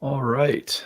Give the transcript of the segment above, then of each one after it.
All right.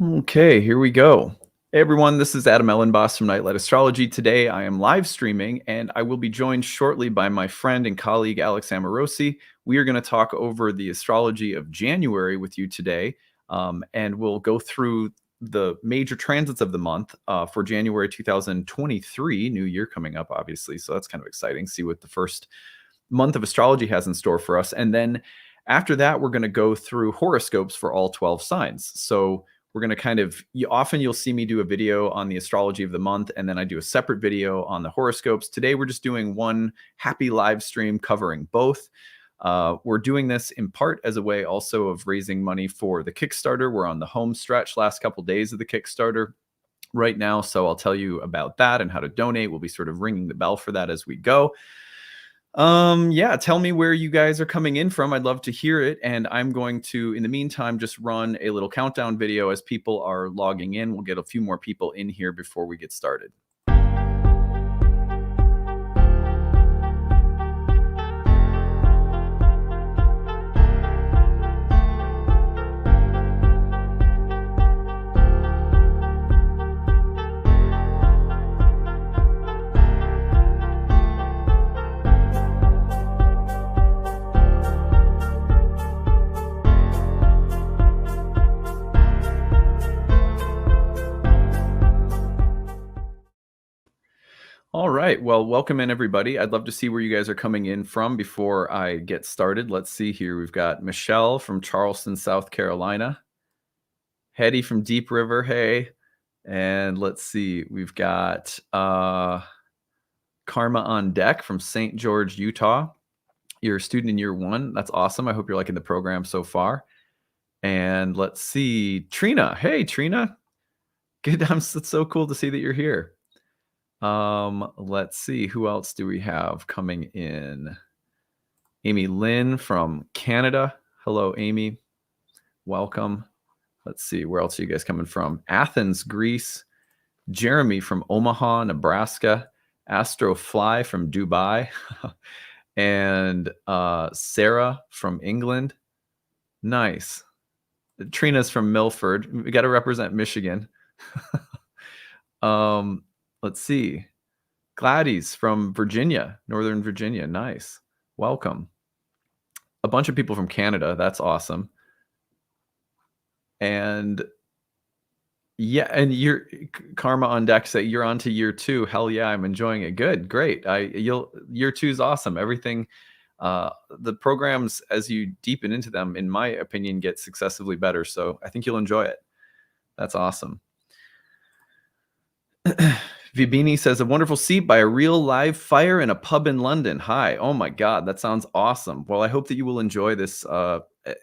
Okay, here we go. Hey everyone, this is Elenbaas from Nightlight Astrology. Today I am live streaming and I will be joined shortly by my friend and colleague Alex Amorosi. We are going to talk over the astrology of January with you today, and we'll go through the major transits of the month for January 2023, new year coming up, obviously. So that's kind of exciting. See what the first month of astrology has in store for us. And then after that, we're going to go through horoscopes for all 12 signs. So we're going to kind of, often you'll see me do a video on the astrology of the month, and then I do a separate video on the horoscopes. Today, we're just doing one happy live stream covering both. We're doing this in part as a way also of raising money for the Kickstarter. We're on the home stretch, last couple days of the Kickstarter right now. So I'll tell you about that and how to donate. We'll be sort of ringing the bell for that as we go. Yeah, tell me where you guys are coming in from. I'd love to hear it. And I'm going to, in the meantime, just run a little countdown video as people are logging in. We'll get a few more people in here before we get started. All right. Well, welcome in, everybody. I'd love to see where you guys are coming in from before I get started. Let's see here. We've got Michelle from Charleston, South Carolina. Hetty from Deep River. Hey. And let's see. We've got Karma on deck from St. George, Utah. You're a student in year 1. That's awesome. I hope you're liking the program so far. And let's see. Trina. Hey, Trina. Good. It's so cool to see that you're here. Let's see, who else do we have coming in? Amy Lynn from Canada. Hello, Amy. Welcome. Let's see, where else are you guys coming from? Athens, Greece. Jeremy from Omaha, Nebraska. Astro Fly from Dubai. And Sarah from England. Nice. Trina's from Milford. We got to represent Michigan. Let's see. Gladys from Virginia, Northern Virginia. Nice. Welcome. A bunch of people from Canada. That's awesome. And yeah, and you're Karma on deck say you're on to year 2. Hell yeah, I'm enjoying it. Good, great. Year 2 is awesome. Everything, the programs as you deepen into them, in my opinion, get successively better. So I think you'll enjoy it. That's awesome. Vibini says, a wonderful seat by a real live fire in a pub in London. Hi. Oh my God, that sounds awesome. Well, I hope that you will enjoy this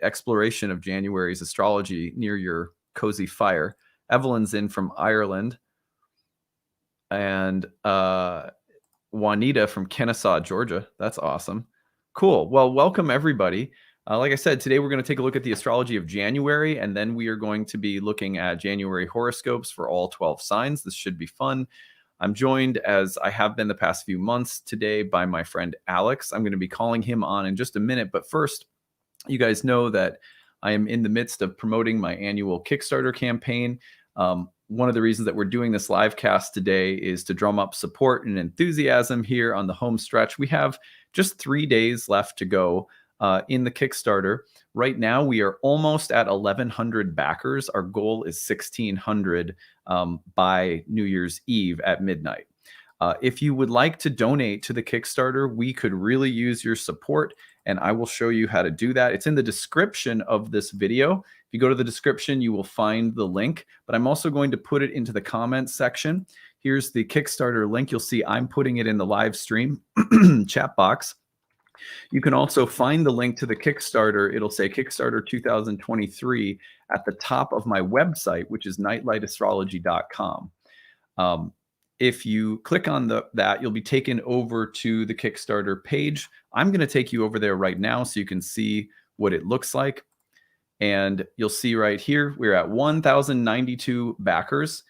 exploration of January's astrology near your cozy fire. Evelyn's in from Ireland. And Juanita from Kennesaw, Georgia. That's awesome. Cool. Well, welcome everybody. Like I said, today we're going to take a look at the astrology of January, and then we are going to be looking at January horoscopes for all 12 signs. This should be fun. I'm joined, as I have been the past few months, today by my friend Alex. I'm going to be calling him on in just a minute. But first, you guys know that I am in the midst of promoting my annual Kickstarter campaign. One of the reasons that we're doing this live cast today is to drum up support and enthusiasm here on the home stretch. We have just 3 days left to go in the Kickstarter. Right now, we are almost at 1,100 backers. Our goal is 1,600 by New Year's Eve at midnight. If you would like to donate to the Kickstarter, we could really use your support, and I will show you how to do that. It's in the description of this video. If you go to the description, you will find the link, but I'm also going to put it into the comments section. Here's the Kickstarter link. You'll see I'm putting it in the live stream chat box. You can also find the link to the Kickstarter. It'll say Kickstarter 2023 at the top of my website, which is nightlightastrology.com. If you click on that, you'll be taken over to the Kickstarter page. I'm going to take you over there right now so you can see what it looks like. And you'll see right here, we're at 1,092 backers.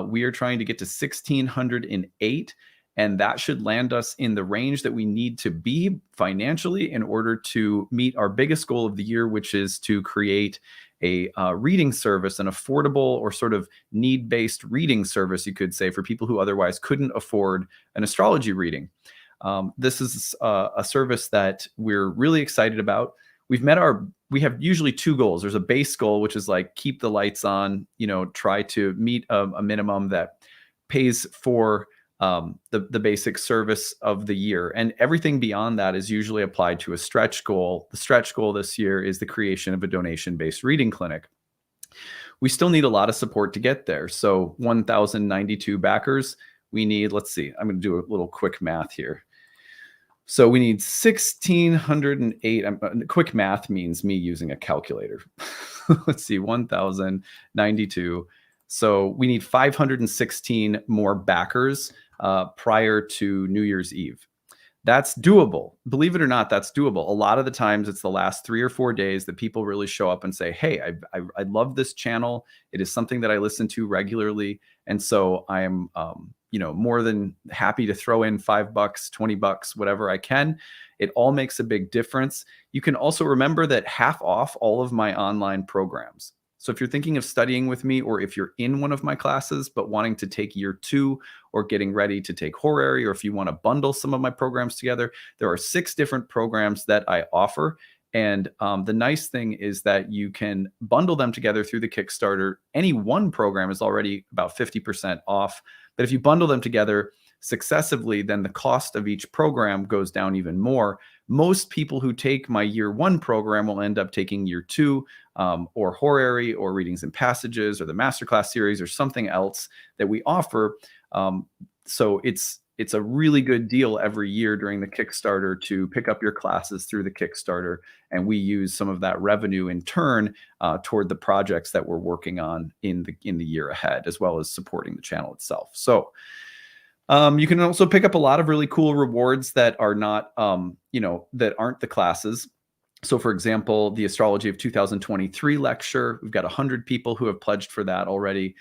We are trying to get to 1,608. And that should land us in the range that we need to be financially in order to meet our biggest goal of the year, which is to create a reading service, an affordable or sort of need-based reading service, you could say, for people who otherwise couldn't afford an astrology reading. This is a service that we're really excited about. We have usually two goals. There's a base goal, which is like keep the lights on, try to meet a minimum that pays for the basic service of the year. And everything beyond that is usually applied to a stretch goal. The stretch goal this year is the creation of a donation-based reading clinic. We still need a lot of support to get there. So 1,092 backers, we need, let's see, I'm going to do a little quick math here. So we need 1,608. Quick math means me using a calculator. Let's see, 1,092. So we need 516 more backers prior to New Year's Eve. That's doable. Believe it or not, that's doable. A lot of the times it's the last 3 or 4 days that people really show up and say, hey, I love this channel. It is something that I listen to regularly. And so I am more than happy to throw in $5, $20, whatever I can. It all makes a big difference. You can also remember that half off all of my online programs. So if you're thinking of studying with me, or if you're in one of my classes but wanting to take year 2 or getting ready to take Horary, or if you want to bundle some of my programs together, there are 6 different programs that I offer. And the nice thing is that you can bundle them together through the Kickstarter. Any one program is already about 50% off. But if you bundle them together successively, then the cost of each program goes down even more. Most people who take my year 1 program will end up taking year 2 or Horary or Readings and Passages or the Masterclass series or something else that we offer. So it's a really good deal every year during the Kickstarter to pick up your classes through the Kickstarter. And we use some of that revenue in turn toward the projects that we're working on in the year ahead, as well as supporting the channel itself. So you can also pick up a lot of really cool rewards that are not, that aren't the classes. So for example, the Astrology of 2023 lecture, we've got 100 people who have pledged for that already.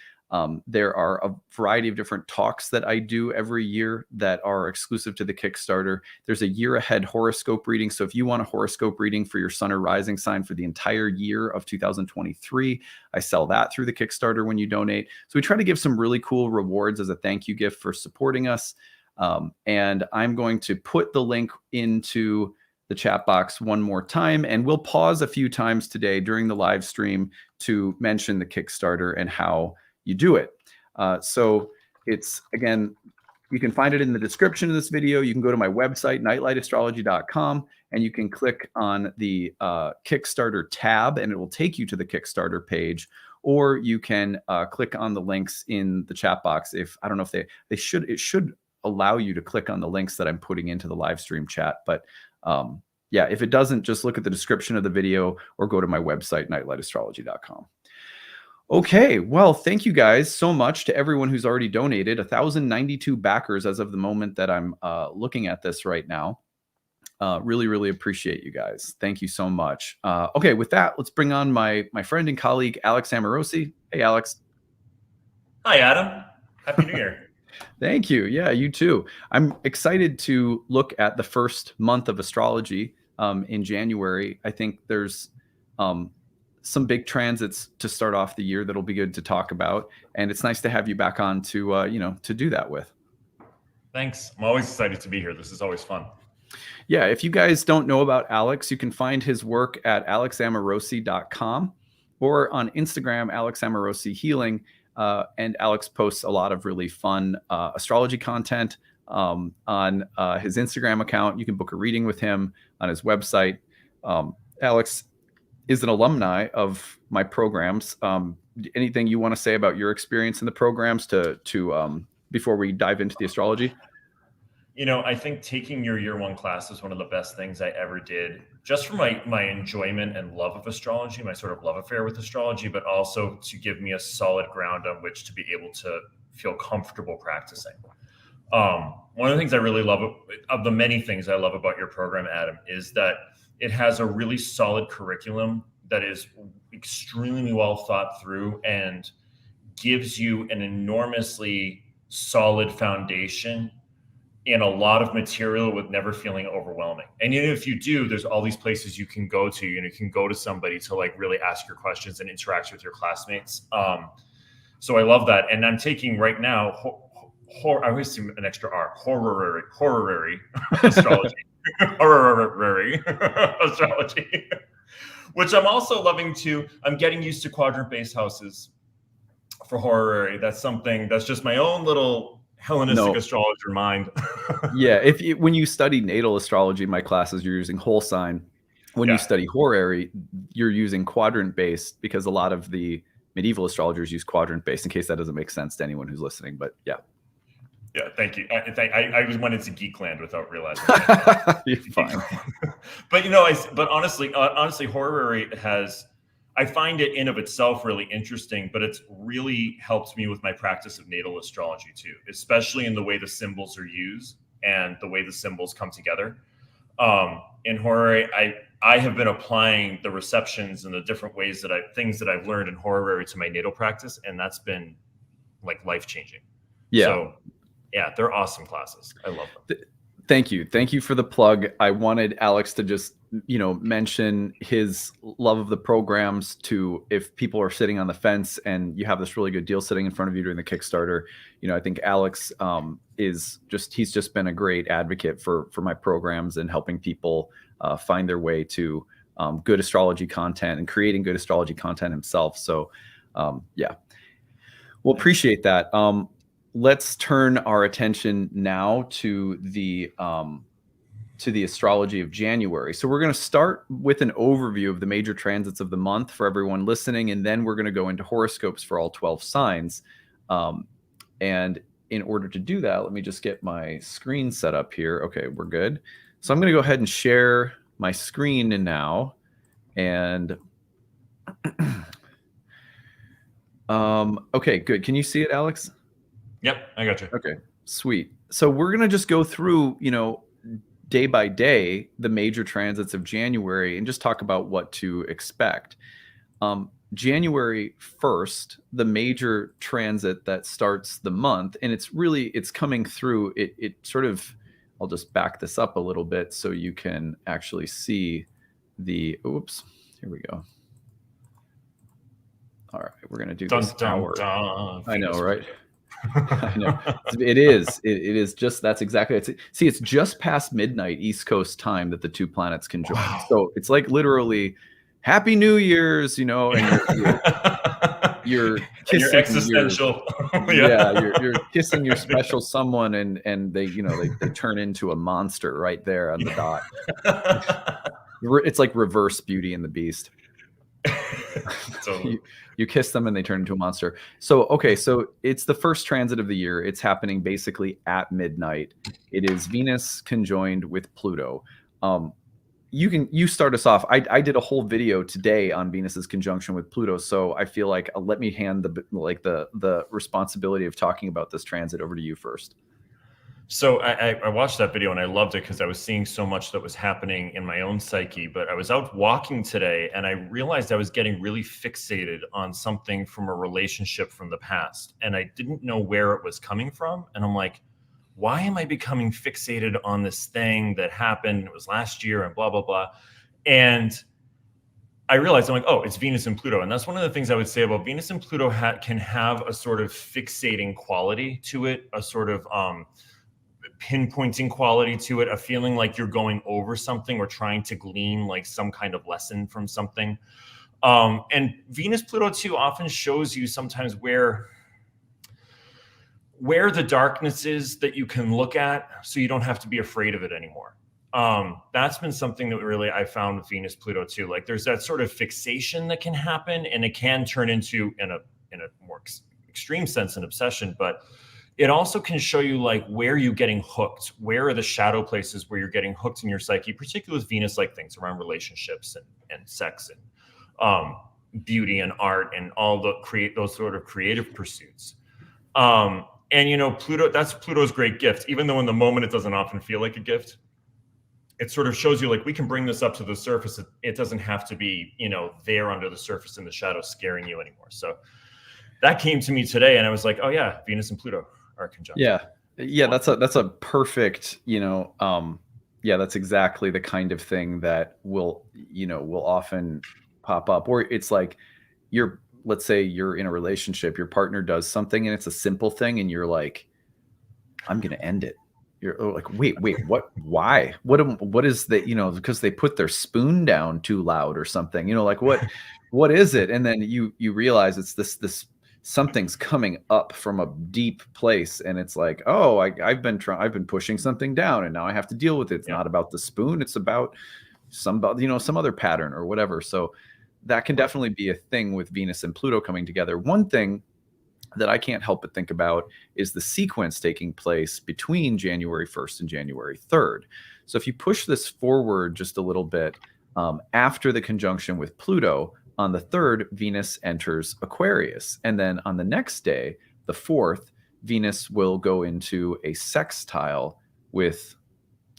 There are a variety of different talks that I do every year that are exclusive to the Kickstarter. There's a year ahead horoscope reading. So if you want a horoscope reading for your sun or rising sign for the entire year of 2023, I sell that through the Kickstarter when you donate. So we try to give some really cool rewards as a thank you gift for supporting us. And I'm going to put the link into the chat box one more time, and we'll pause a few times today during the live stream to mention the Kickstarter and how you do it. So it's, again, you can find it in the description of this video. You can go to my website, nightlightastrology.com, and you can click on the Kickstarter tab, and it will take you to the Kickstarter page. Or you can click on the links in the chat box. I don't know if it should allow you to click on the links that I'm putting into the live stream chat. But yeah, if it doesn't, just look at the description of the video or go to my website, nightlightastrology.com. Okay, well, thank you guys so much to everyone who's already donated. 1,092 backers as of the moment that I'm looking at this right now. Really, really appreciate you guys. Thank you so much. Okay, with that, let's bring on my friend and colleague, Alex Amorosi. Hey, Alex. Hi, Adam. Happy New Year. Thank you. Yeah, you too. I'm excited to look at the first month of astrology in January. I think there's some big transits to start off the year that'll be good to talk about, and it's nice to have you back on to to do that with. Thanks. I'm always excited to be here. This is always fun. Yeah, if you guys don't know about Alex, you can find his work at alexamorosi.com or on Instagram, Alex Amorosi Healing. And Alex posts a lot of really fun astrology content, on his Instagram account. You can book a reading with him on his website. Alex is an alumni of my programs. Anything you want to say about your experience in the programs before we dive into the astrology? I think taking your year one class is one of the best things I ever did, just for my enjoyment and love of astrology, my sort of love affair with astrology, but also to give me a solid ground on which to be able to feel comfortable practicing. One of the things I really love, of the many things I love about your program, Adam, is that it has a really solid curriculum that is extremely well thought through and gives you an enormously solid foundation in a lot of material with never feeling overwhelming. And even if you do, there's all these places you can go to. You can go to somebody to like really ask your questions and interact with your classmates. So I love that. And I'm taking right now, I always see an extra R, horary astrology. Horary astrology, which I'm also loving too. I'm getting used to quadrant-based houses for horary. That's something that's just my own little Hellenistic astrologer mind. Yeah, when you study natal astrology, my classes, you're using whole sign. When you study horary, you're using quadrant-based, because a lot of the medieval astrologers use quadrant-based, in case that doesn't make sense to anyone who's listening. But yeah. Yeah, thank you. I was went into Geekland without realizing. You're fine. But honestly, horary has, I find it in of itself really interesting, but it's really helped me with my practice of natal astrology too, especially in the way the symbols are used and the way the symbols come together. In horary, I have been applying the receptions and the different ways things that I've learned in horary to my natal practice, and that's been like life-changing. Yeah. So, yeah, they're awesome classes. I love them. Thank you. Thank you for the plug. I wanted Alex to just, mention his love of the programs to, if people are sitting on the fence and you have this really good deal sitting in front of you during the Kickstarter. I think Alex he's just been a great advocate for my programs and helping people find their way to good astrology content and creating good astrology content himself. So yeah, we'll appreciate that. Let's turn our attention now to the astrology of January. So we're going to start with an overview of the major transits of the month for everyone listening, and then we're going to go into horoscopes for all 12 signs. And in order to do that, let me just get my screen set up here. Okay, we're good. So I'm going to go ahead and share my screen now. And okay, good. Can you see it, Alex? Yep, I got you. Okay, sweet. So we're going to just go through, day by day, the major transits of January and just talk about what to expect. January 1st, the major transit that starts the month, and it's coming through, it sort of, I'll just back this up a little bit so you can actually see oops, here we go. All right, we're going to do this hour. I know, right? I know. It is just, that's exactly it. See, it's just past midnight East Coast time that the two planets can join. Wow. So it's like literally Happy New Year's, and you're kissing you're existential. You're kissing your special someone, and they turn into a monster right there on the dot. It's like reverse Beauty and the Beast. Totally. You kiss them and they turn into a monster. So, okay, so it's the first transit of the year. It's happening basically at midnight. It is Venus conjoined with Pluto. You start us off. I did a whole video today on Venus's conjunction with Pluto, so I feel like let me hand the responsibility of talking about this transit over to you first. So I watched that video and I loved it because I was seeing so much that was happening in my own psyche. But I was out walking today and I realized I was getting really fixated on something from a relationship from the past. And I didn't know where it was coming from. And I'm like, why am I becoming fixated on this thing that happened? It was last year and blah, blah, blah. And I realized, I'm like, oh, it's Venus and Pluto. And that's one of the things I would say about Venus and Pluto can have a sort of fixating quality to it, a sort of pinpointing quality to it, a feeling like you're going over something or trying to glean like some kind of lesson from something. And Venus Pluto too often shows you sometimes where where the darkness is that you can look at, so you don't have to be afraid of it anymore. That's been something that really I found with Venus Pluto too. Like there's that sort of fixation that can happen, and it can turn into, in a more extreme sense, an obsession, but it also can show you like where you're getting hooked, where are the shadow places where you're getting hooked in your psyche, particularly with Venus, like things around relationships and sex and beauty and art and all those sort of creative pursuits. And you know, Pluto, that's Pluto's great gift, even though in the moment it doesn't often feel like a gift. It sort of shows you like we can bring this up to the surface. It doesn't have to be, you know, there under the surface in the shadow scaring you anymore. So that came to me today, and I was like, oh yeah, Venus and Pluto are conjunct. Yeah, that's a perfect, you know, yeah, that's exactly the kind of thing that will often pop up. Or it's like let's say you're in a relationship, your partner does something and it's a simple thing, and you're like, I'm gonna end it. You're like, wait, what? Why? What is that? You know, because they put their spoon down too loud or something. You know, like what is it? And then you realize it's this something's coming up from a deep place, and it's like, oh, I've been pushing something down, and now I have to deal with it. It's not about the spoon; it's about some other pattern or whatever. So that can definitely be a thing with Venus and Pluto coming together. One thing that I can't help but think about is the sequence taking place between January 1st and January 3rd. So if you push this forward just a little bit, after the conjunction with Pluto, on the 3rd, Venus enters Aquarius. And then on the next day, the 4th, Venus will go into a sextile with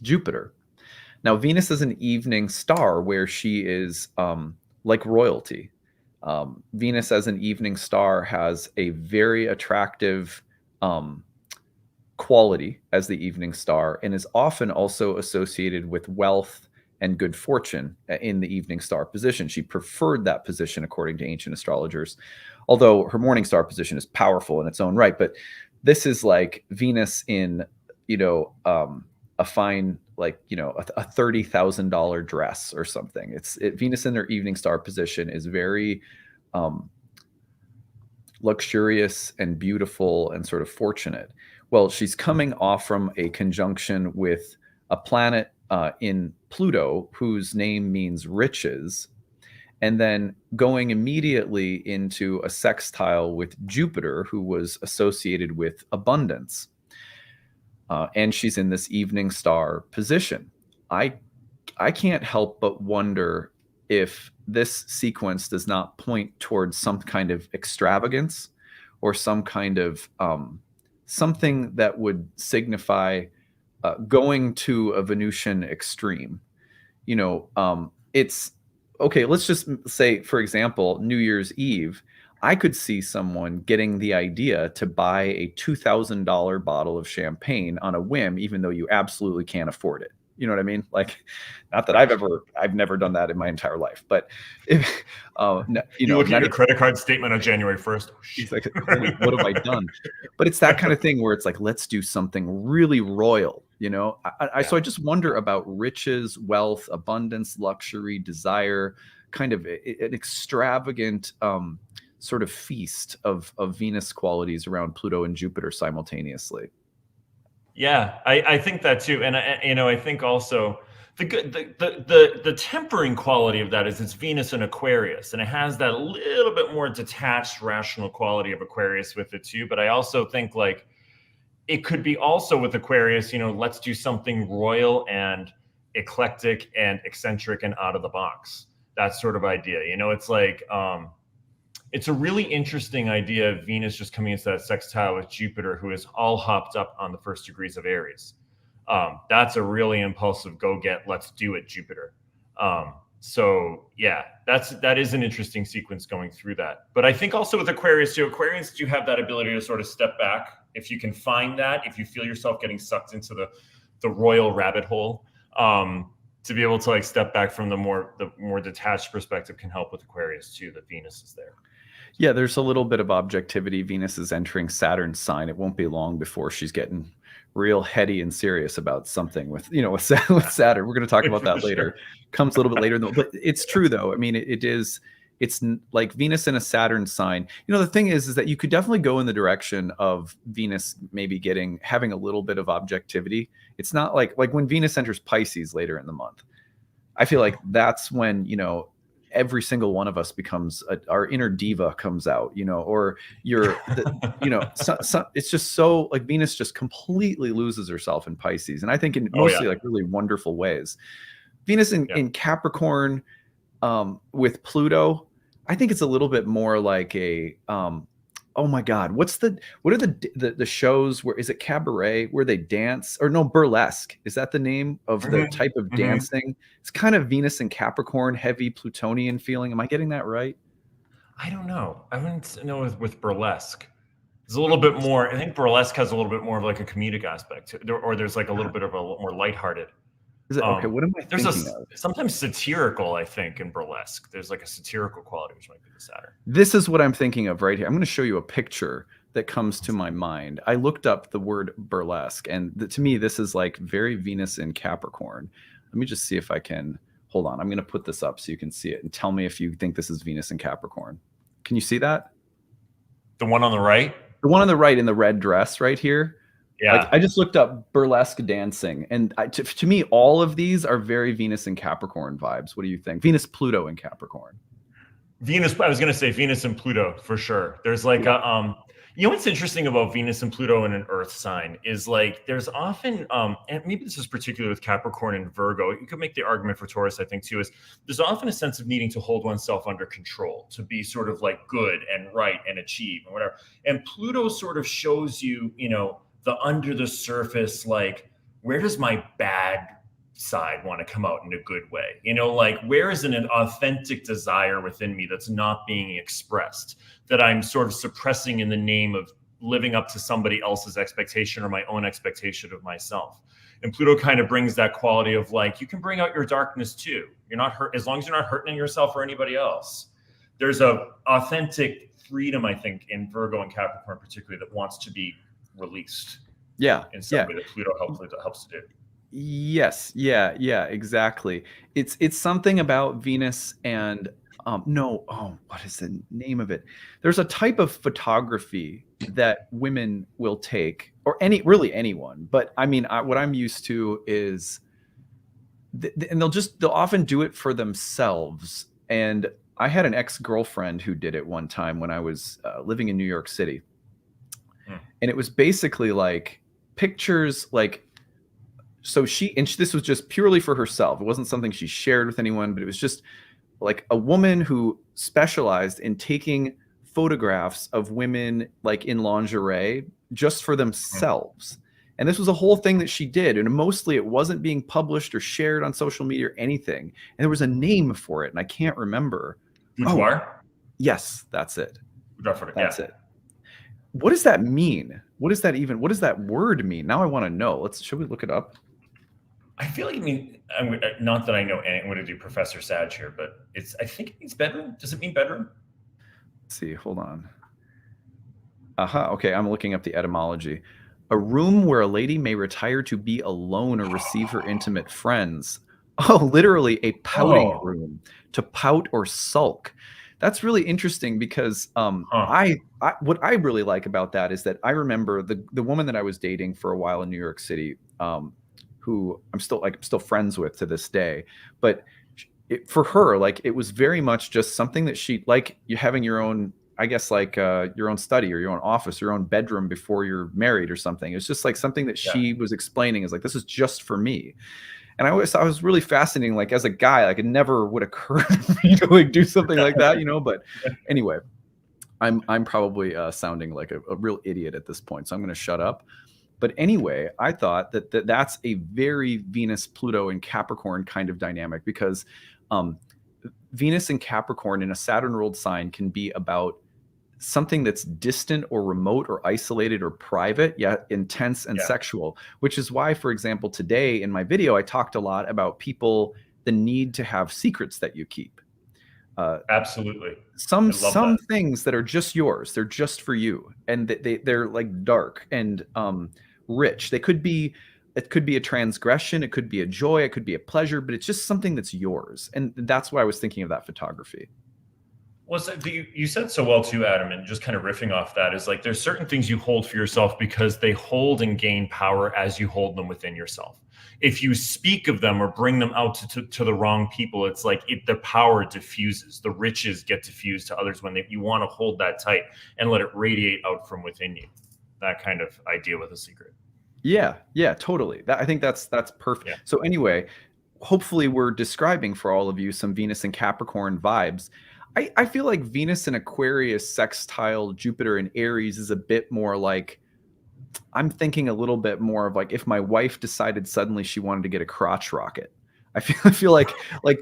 Jupiter. Now, Venus is an evening star where she is like royalty. Venus as an evening star has a very attractive quality as the evening star, and is often also associated with wealth and good fortune in the evening star position. She preferred that position according to ancient astrologers, although her morning star position is powerful in its own right. But this is like Venus in, a fine, like, a $30,000 dress or something. Venus in her evening star position is very luxurious and beautiful and sort of fortunate. Well, she's coming off from a conjunction with a planet in Pluto, whose name means riches, and then going immediately into a sextile with Jupiter, who was associated with abundance. And she's in this evening star position. I can't help but wonder if this sequence does not point towards some kind of extravagance or some kind of something that would signify going to a Venusian extreme. It's okay. Let's just say, for example, New Year's Eve, I could see someone getting the idea to buy a $2,000 bottle of champagne on a whim, even though you absolutely can't afford it. You know what I mean? Like, not that I've never done that in my entire life, but if, you look at your credit card statement on January 1st. He's like, holy, what have I done? But it's that kind of thing where it's like, let's do something really royal, So I just wonder about riches, wealth, abundance, luxury, desire, kind of an extravagant sort of feast of Venus qualities around Pluto and Jupiter simultaneously. Yeah, I think that too, and I think also the tempering quality of that is it's Venus and Aquarius, and it has that little bit more detached, rational quality of Aquarius with it too. But I also think like it could be also with Aquarius, let's do something royal and eclectic and eccentric and out of the box. That sort of idea, it's like. It's a really interesting idea of Venus just coming into that sextile with Jupiter, who is all hopped up on the 1st degrees of Aries. That's a really impulsive let's do it, Jupiter. So yeah, that is an interesting sequence going through that. But I think also with Aquarius too, Aquarians do have that ability to sort of step back. If you can find that, if you feel yourself getting sucked into the royal rabbit hole, to be able to like step back from the more detached perspective can help with Aquarius too, that Venus is there. Yeah, there's a little bit of objectivity. Venus is entering Saturn's sign. It won't be long before she's getting real heady and serious about something with Saturn. We're going to talk about that later. Comes a little bit later, though. But it's true, though. I mean, it is it's like Venus in a Saturn sign. You know, the thing is that you could definitely go in the direction of Venus maybe having a little bit of objectivity. It's not like when Venus enters Pisces later in the month. I feel like that's when, you know, every single one of us becomes our inner diva comes out, you know, or you know, it's just so like Venus just completely loses herself in Pisces. And I think in mostly like really wonderful ways. Venus in Capricorn with Pluto, I think it's a little bit more like a oh my God, what are the shows where is it cabaret where they dance or no burlesque? Is that the name of the type of dancing? It's kind of Venus and Capricorn, heavy Plutonian feeling. Am I getting that right? I don't know. I wouldn't know with burlesque. It's a little bit more. I think burlesque has a little bit more of like a comedic aspect, or there's like a little bit of a more lighthearted. Is it okay? What am I thinking of? Sometimes satirical, I think, in burlesque. There's like a satirical quality, which might be the Saturn. This is what I'm thinking of right here. I'm going to show you a picture that comes to my mind. I looked up the word burlesque, and to me, this is like very Venus in Capricorn. Let me just see if I can. Hold on. I'm going to put this up so you can see it and tell me if you think this is Venus in Capricorn. Can you see that? The one on the right? The one on the right in the red dress right here. Yeah. Like, I just looked up burlesque dancing, and to me, all of these are very Venus and Capricorn vibes. What do you think? Venus, Pluto, and Capricorn. Venus. I was going to say Venus and Pluto for sure. There's like you know what's interesting about Venus and Pluto in an Earth sign is like there's often and maybe this is particular with Capricorn and Virgo. You could make the argument for Taurus, I think, too, is there's often a sense of needing to hold oneself under control, to be sort of like good and right and achieve and whatever. And Pluto sort of shows you, you know, the under the surface, like, where does my bad side want to come out in a good way? You know, like, where is an authentic desire within me that's not being expressed, that I'm sort of suppressing in the name of living up to somebody else's expectation or my own expectation of myself? And Pluto kind of brings that quality of like, you can bring out your darkness too. You're not hurt, as long as you're not hurting yourself or anybody else. There's a authentic freedom, I think, in Virgo and Capricorn particularly, that wants to be released. In some way that Pluto helps to do. Yes. Yeah, exactly. It's something about Venus and what is the name of it? There's a type of photography that women will take, or anyone. But I mean, what I'm used to is, and they'll often do it for themselves. And I had an ex-girlfriend who did it one time when I was living in New York City. And it was basically like pictures, like, so this was just purely for herself. It wasn't something she shared with anyone, but it was just like a woman who specialized in taking photographs of women like in lingerie just for themselves. And this was a whole thing that she did. And mostly it wasn't being published or shared on social media or anything. And there was a name for it, and I can't remember. Boudoir? Yes, that's it. That's it. What does that mean? What does that word mean? Now I want to know. Should we look it up? I feel like not that I know any. I'm going to do Professor Sag here, but I think it means bedroom. Does it mean bedroom? Let's see, hold on. Okay, I'm looking up the etymology. A room where a lady may retire to be alone or receive her intimate friends. Oh, literally a pouting room, to pout or sulk. That's really interesting because what I really like about that is that I remember the woman that I was dating for a while in New York City, who I'm still friends with to this day. But for her, like, it was very much just something that she, like, you having your own, I guess, like your own study or your own office, your own bedroom before you're married or something. It's just like something that she was explaining is like, this is just for me. And I was really fascinating, like, as a guy, like, it never would occur to me to like do something like that, you know. But anyway, I'm probably sounding like a real idiot at this point, so I'm going to shut up. But anyway, I thought that's a very Venus, Pluto, and Capricorn kind of dynamic, because Venus and Capricorn in a Saturn ruled sign can be about something that's distant or remote or isolated or private, yet intense and sexual, which is why, for example, today in my video, I talked a lot about the need to have secrets that you keep. Absolutely. Some things that are just yours, they're just for you. And they're like dark and rich. It could be a transgression, it could be a joy, it could be a pleasure, but it's just something that's yours. And that's why I was thinking of that photography. Well, so you said so well too, Adam, and just kind of riffing off that is like there's certain things you hold for yourself because they hold and gain power as you hold them within yourself. If you speak of them or bring them out to the wrong people, it's like the power diffuses, the riches get diffused to others when you want to hold that tight and let it radiate out from within you. That kind of idea with a secret. Yeah, totally. I think that's perfect. Yeah. So anyway, hopefully we're describing for all of you some Venus and Capricorn vibes. I feel like Venus and Aquarius sextile Jupiter and Aries is a bit more like, I'm thinking a little bit more of like if my wife decided suddenly she wanted to get a crotch rocket. I feel like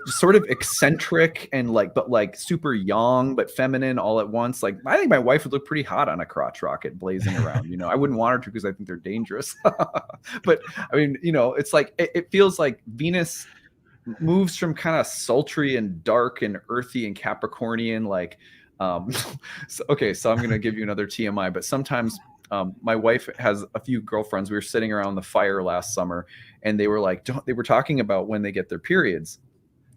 sort of eccentric and but like super young but feminine all at once. Like I think my wife would look pretty hot on a crotch rocket blazing around. You know, I wouldn't want her to because I think they're dangerous. But I mean, you know, it's like it feels like Venus moves from kind of sultry and dark and earthy and Capricornian, like so I'm going to give you another TMI, but sometimes my wife has a few girlfriends. We were sitting around the fire last summer and they were like, they were talking about when they get their periods.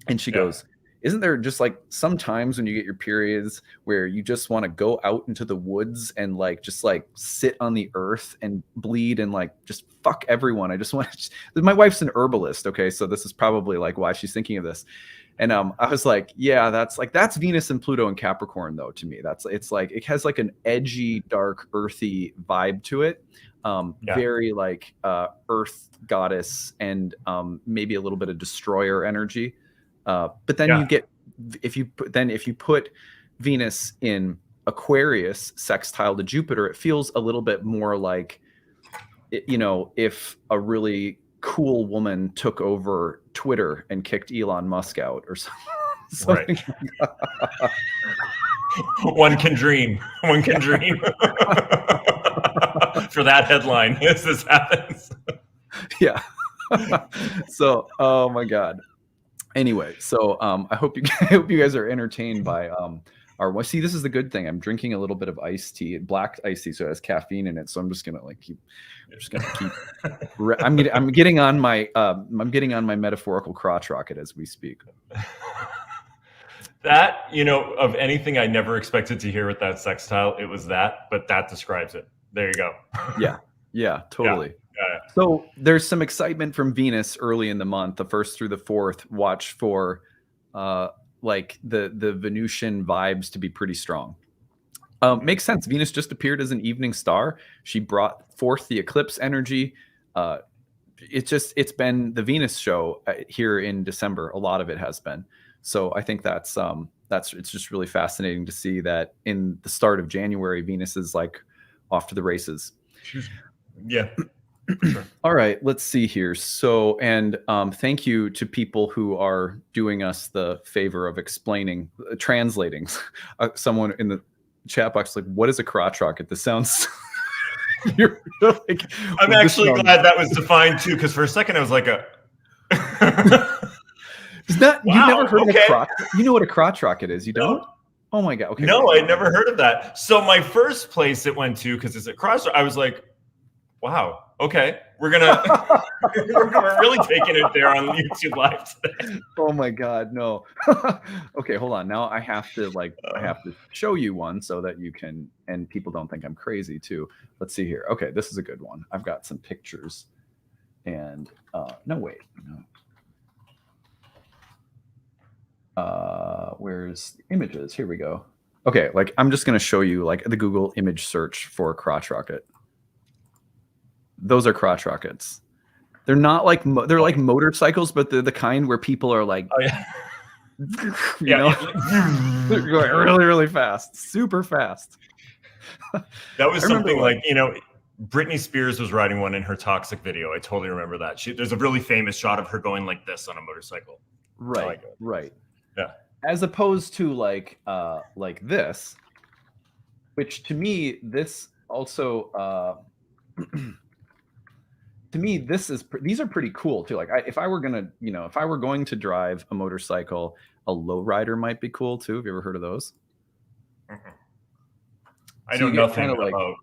And she goes, isn't there just like sometimes when you get your periods where you just want to go out into the woods and like just like sit on the earth and bleed and like just fuck everyone? I just want to. My wife's an herbalist, okay, so this is probably like why she's thinking of this. And I was like, yeah, that's Venus and Pluto and Capricorn though. To me, it's like it has like an edgy, dark, earthy vibe to it. Very like earth goddess and maybe a little bit of destroyer energy. But then you get if you put Venus in Aquarius sextile to Jupiter, it feels a little bit more like, you know, if a really cool woman took over Twitter and kicked Elon Musk out or something. Right. One can dream. One can dream. For that headline, as this happens. Yeah. So, oh my God. Anyway, so I hope you guys are entertained by our. See, this is the good thing. I'm drinking a little bit of iced tea, black iced tea, so it has caffeine in it. So I'm just gonna like keep. I'm getting on my metaphorical crotch rocket as we speak. That, you know, of anything I never expected to hear with that sextile, it was that, but that describes it. There you go. Yeah, totally. Yeah. So there's some excitement from Venus early in the month, the 1st through the 4th. Watch for like the Venusian vibes to be pretty strong. Makes sense. Venus just appeared as an evening star. She brought forth the eclipse energy. It's been the Venus show here in December. A lot of it has been. So I think that's it's just really fascinating to see that in the start of January, Venus is like off to the races. Yeah. Sure. All right, let's see here. So, and thank you to people who are doing us the favor of translating. Someone in the chat box like, what is a crotch rocket? This sounds. You're like, I'm actually glad that was defined too, because for a second I was like Is that wow, you've never heard of a crotch? You know what a crotch rocket is? You don't? No. Oh my God. Okay. No, I'd never heard of that. So my first place it went to, because it's a crotch, I was like, wow. Okay, we're really taking it there on YouTube Live today. Oh my God, no. Okay, hold on. Now I have to show you one so that you can, and people don't think I'm crazy too. Let's see here. Okay, this is a good one. I've got some pictures, and no, wait, no. Where's the images? Here we go. Okay, like I'm just gonna show you like the Google image search for crotch rocket. Those are crotch rockets. They're not like they're like motorcycles, but they're the kind where people are like, you know, they're going really, really fast, super fast. That was something like, you know, Britney Spears was riding one in her Toxic video. I totally remember that. There's a really famous shot of her going like this on a motorcycle. Right, right. Yeah. As opposed to like this, which to me, this also. To me, these are pretty cool too. Like if I were going to drive a motorcycle, a lowrider might be cool too. Have you ever heard of those? Mm-hmm. I know nothing about.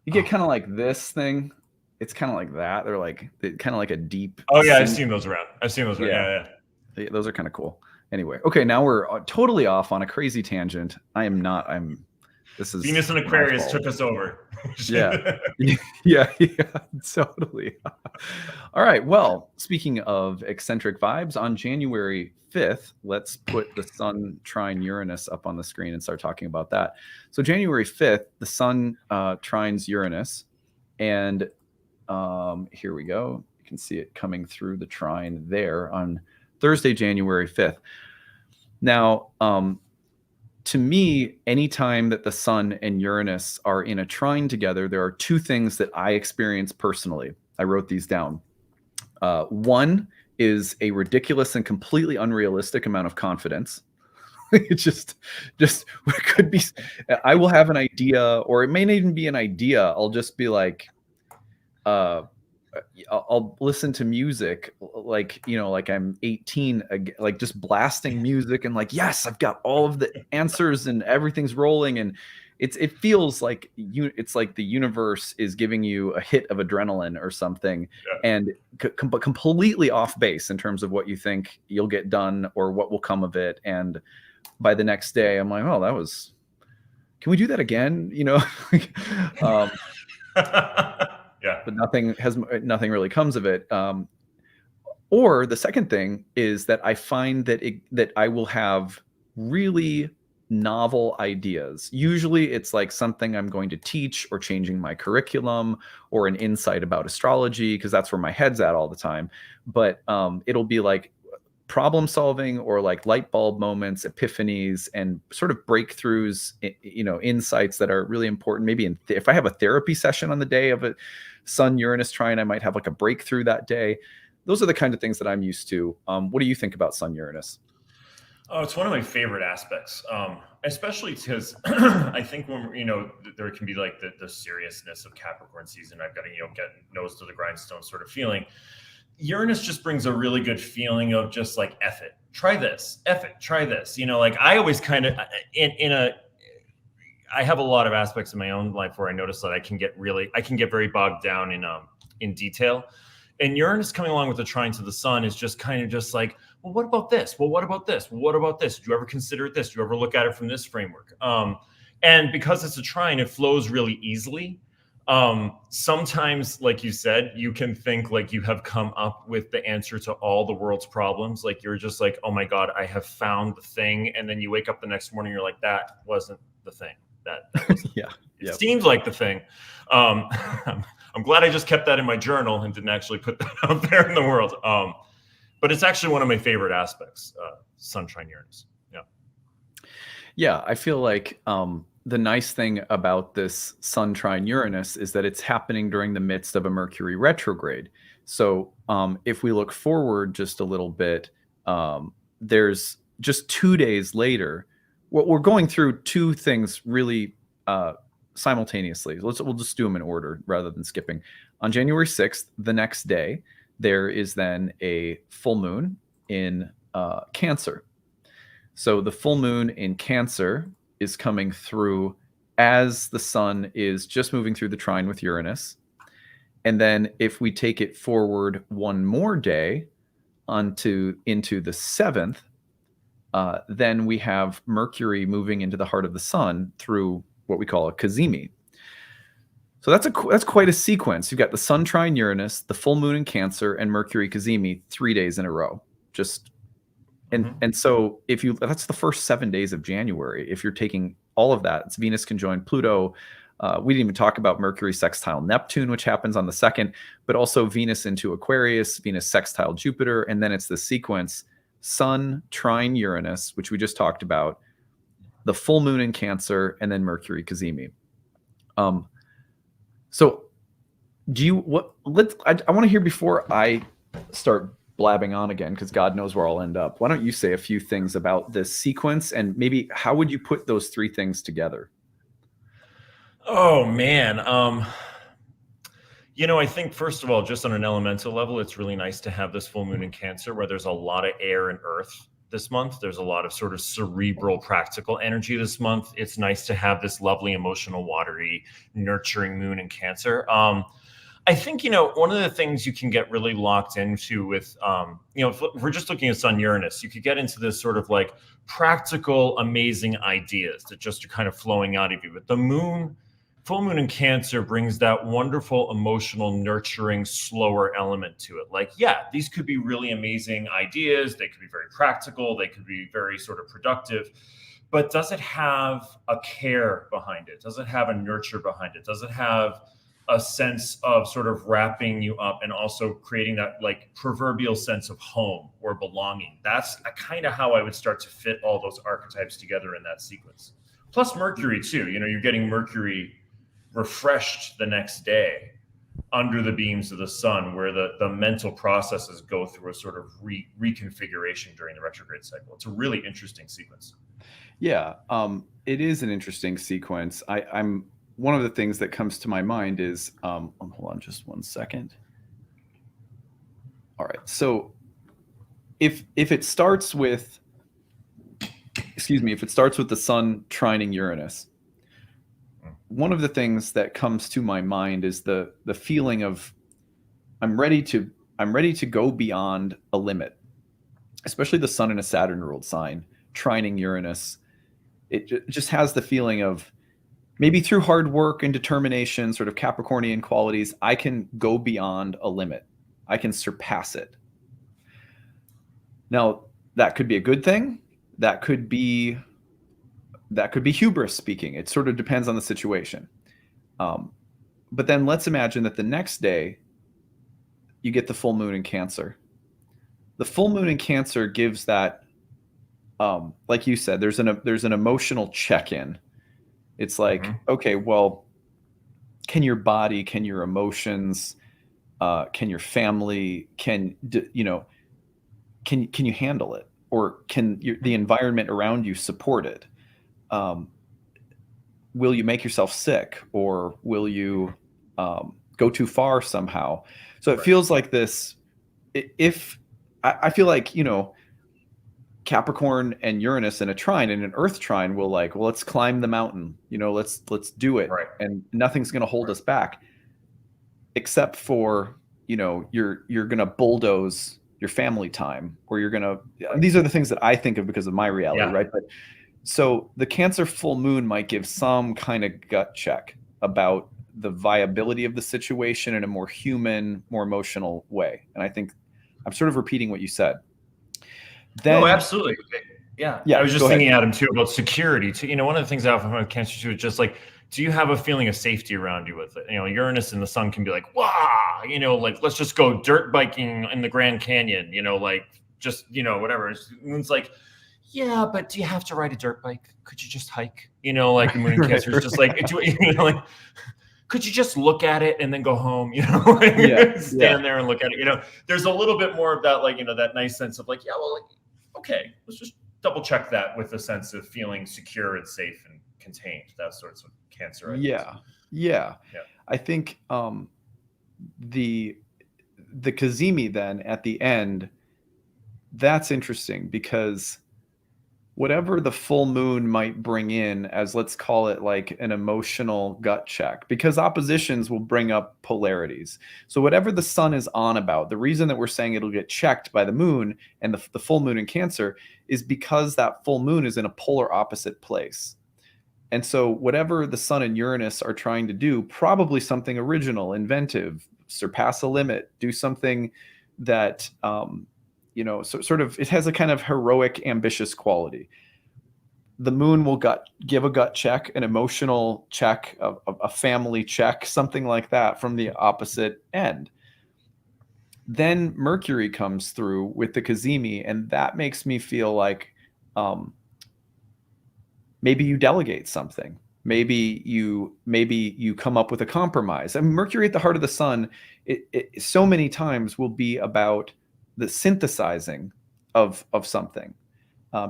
You get kind of like this thing. It's kind of like that. They're kind of like a deep. Oh yeah, I've seen those around. Yeah. Those are kind of cool. Anyway, okay, now we're totally off on a crazy tangent. This is Venus and my Aquarius fault. took us over. Yeah. Yeah, totally. All right. Well, speaking of eccentric vibes, on January 5th, let's put the Sun trine Uranus up on the screen and start talking about that. So January 5th, the Sun trines Uranus, and here we go. You can see it coming through the trine there on Thursday, January 5th. Now, to me, anytime that the Sun and Uranus are in a trine together, there are two things that I experience personally. I wrote these down. One is a ridiculous and completely unrealistic amount of confidence. It just could be. I will have an idea, or it may not even be an idea. I'll just be like, I'll listen to music like, like I'm 18, like just blasting music and like, yes, I've got all of the answers and everything's rolling. And it feels like it's like the universe is giving you a hit of adrenaline or something, and completely off base in terms of what you think you'll get done or what will come of it. And by the next day, I'm like, oh, can we do that again? Yeah. But nothing really comes of it. Or the second thing is that I find that I will have really novel ideas. Usually it's like something I'm going to teach or changing my curriculum or an insight about astrology, because that's where my head's at all the time. But it'll be like problem solving or like light bulb moments, epiphanies, and sort of breakthroughs, insights that are really important. Maybe if I have a therapy session on the day of a Sun Uranus trine, I might have like a breakthrough that day. Those are the kind of things that I'm used to. What do you think about Sun Uranus? Oh, it's one of my favorite aspects, especially because I think when, there can be like the seriousness of Capricorn season. I've got to, get nose to the grindstone sort of feeling. Uranus just brings a really good feeling of just like, F it, try this, F it, try this. Like I always kind of I have a lot of aspects in my own life where I notice that I can get very bogged down in detail. And Uranus coming along with the trine to the Sun is just kind of just like, well, what about this? Well, what about this? Well, what about this? Do you ever consider this? Do you ever look at it from this framework? And because it's a trine, it flows really easily. Sometimes, like you said, you can think like you have come up with the answer to all the world's problems. Like you're just like, oh my God, I have found the thing. And then you wake up the next morning, you're like, that wasn't the thing. That wasn't, it seems like the thing. I'm glad I just kept that in my journal and didn't actually put that out there in the world. But it's actually one of my favorite aspects, Sun trine Uranus. Yeah, I feel like the nice thing about this Sun trine Uranus is that it's happening during the midst of a Mercury retrograde. So if we look forward just a little bit, there's just 2 days later, we're going through two things really simultaneously. We'll just do them in order rather than skipping. On January 6th, the next day, there is then a full moon in Cancer. So the full moon in Cancer is coming through as the Sun is just moving through the trine with Uranus. And then if we take it forward one more day into the 7th, then we have Mercury moving into the heart of the Sun through what we call a cazimi. So that's quite a sequence. You've got the Sun trine Uranus, the full moon in Cancer, and Mercury cazimi 3 days in a row. And so that's the first 7 days of January. If you're taking all of that, it's Venus conjoined Pluto. We didn't even talk about Mercury sextile Neptune, which happens on the 2nd, but also Venus into Aquarius, Venus sextile Jupiter, and then it's the sequence Sun trine Uranus, which we just talked about, the full moon in Cancer, and then Mercury cazimi. So I want to hear, before I start blabbing on again, because God knows where I'll end up, why don't you say a few things about this sequence, and maybe how would you put those three things together? Oh man. I think first of all, just on an elemental level, it's really nice to have this full moon in Cancer where there's a lot of air and earth this month. There's a lot of sort of cerebral, practical energy this month. It's nice to have this lovely, emotional, watery, nurturing moon in Cancer. I think, you know, one of the things you can get really locked into with, you know, if we're just looking at Sun Uranus, you could get into this sort of like practical, amazing ideas that just are kind of flowing out of you. But the moon, full moon in Cancer brings that wonderful, emotional, nurturing, slower element to it. Like, yeah, these could be really amazing ideas. They could be very practical. They could be very sort of productive. But does it have a care behind it? Does it have a nurture behind it? Does it have a sense of sort of wrapping you up and also creating that like proverbial sense of home or belonging? That's kind of how I would start to fit all those archetypes together in that sequence. Plus Mercury too, you know, you're getting Mercury refreshed the next day under the beams of the sun, where the mental processes go through a sort of reconfiguration during the retrograde cycle. It's a really interesting sequence. Yeah, it is an interesting sequence. I'm one of the things that comes to my mind is, hold on just one second. All right, so if it starts with, if it starts with the sun trining Uranus, one of the things that comes to my mind is the feeling of I'm ready to go beyond a limit, especially the sun in a Saturn ruled sign trining Uranus. It just has the feeling of maybe through hard work and determination, sort of Capricornian qualities, I can go beyond a limit. I can surpass it. Now, that could be a good thing. That could be hubris speaking. It sort of depends on the situation. But then let's imagine that the next day you get the full moon in Cancer. The full moon in Cancer gives that, like you said, there's an emotional check-in. It's like, okay, well, can your body, can your emotions, can your family, can you handle it, or can the environment around you support it? Will you make yourself sick, or will you go too far somehow? So it feels like this. If I feel like, Capricorn and Uranus in a trine, and an Earth trine will like, well, let's climb the mountain, let's do it, right, and nothing's going to hold us back, except for you're going to bulldoze your family time, or you're going to. These are the things that I think of because of my reality, right? But so the Cancer full moon might give some kind of gut check about the viability of the situation in a more human, more emotional way, and I think I'm sort of repeating what you said. Then, no, absolutely. Yeah. I was just thinking, Adam, too, about security. Too. One of the things I often find with Cancer too is just like, do you have a feeling of safety around you with it? Uranus and the sun can be like, wow, like, let's just go dirt biking in the Grand Canyon, like just, whatever. It's like, yeah, but do you have to ride a dirt bike? Could you just hike? Like the moon in Cancer is just like, like, could you just look at it and then go home? Stand there and look at it. There's a little bit more of that, like, that nice sense of like, yeah, well, like, okay, let's just double check that with a sense of feeling secure and safe and contained. That sorts of Cancer. Yeah. I think the Kazemi then at the end, that's interesting because whatever the full moon might bring in as, let's call it like an emotional gut check, because oppositions will bring up polarities. So whatever the sun is on about, the reason that we're saying it'll get checked by the moon and the full moon in Cancer is because that full moon is in a polar opposite place. And so whatever the sun and Uranus are trying to do, probably something original, inventive, surpass a limit, do something that, sort of, it has a kind of heroic, ambitious quality. The moon will give a gut check, an emotional check, a family check, something like that from the opposite end. Then Mercury comes through with the Kazemi, and that makes me feel like maybe you delegate something. Maybe you come up with a compromise. I mean, Mercury at the heart of the sun, it so many times will be about the synthesizing of something,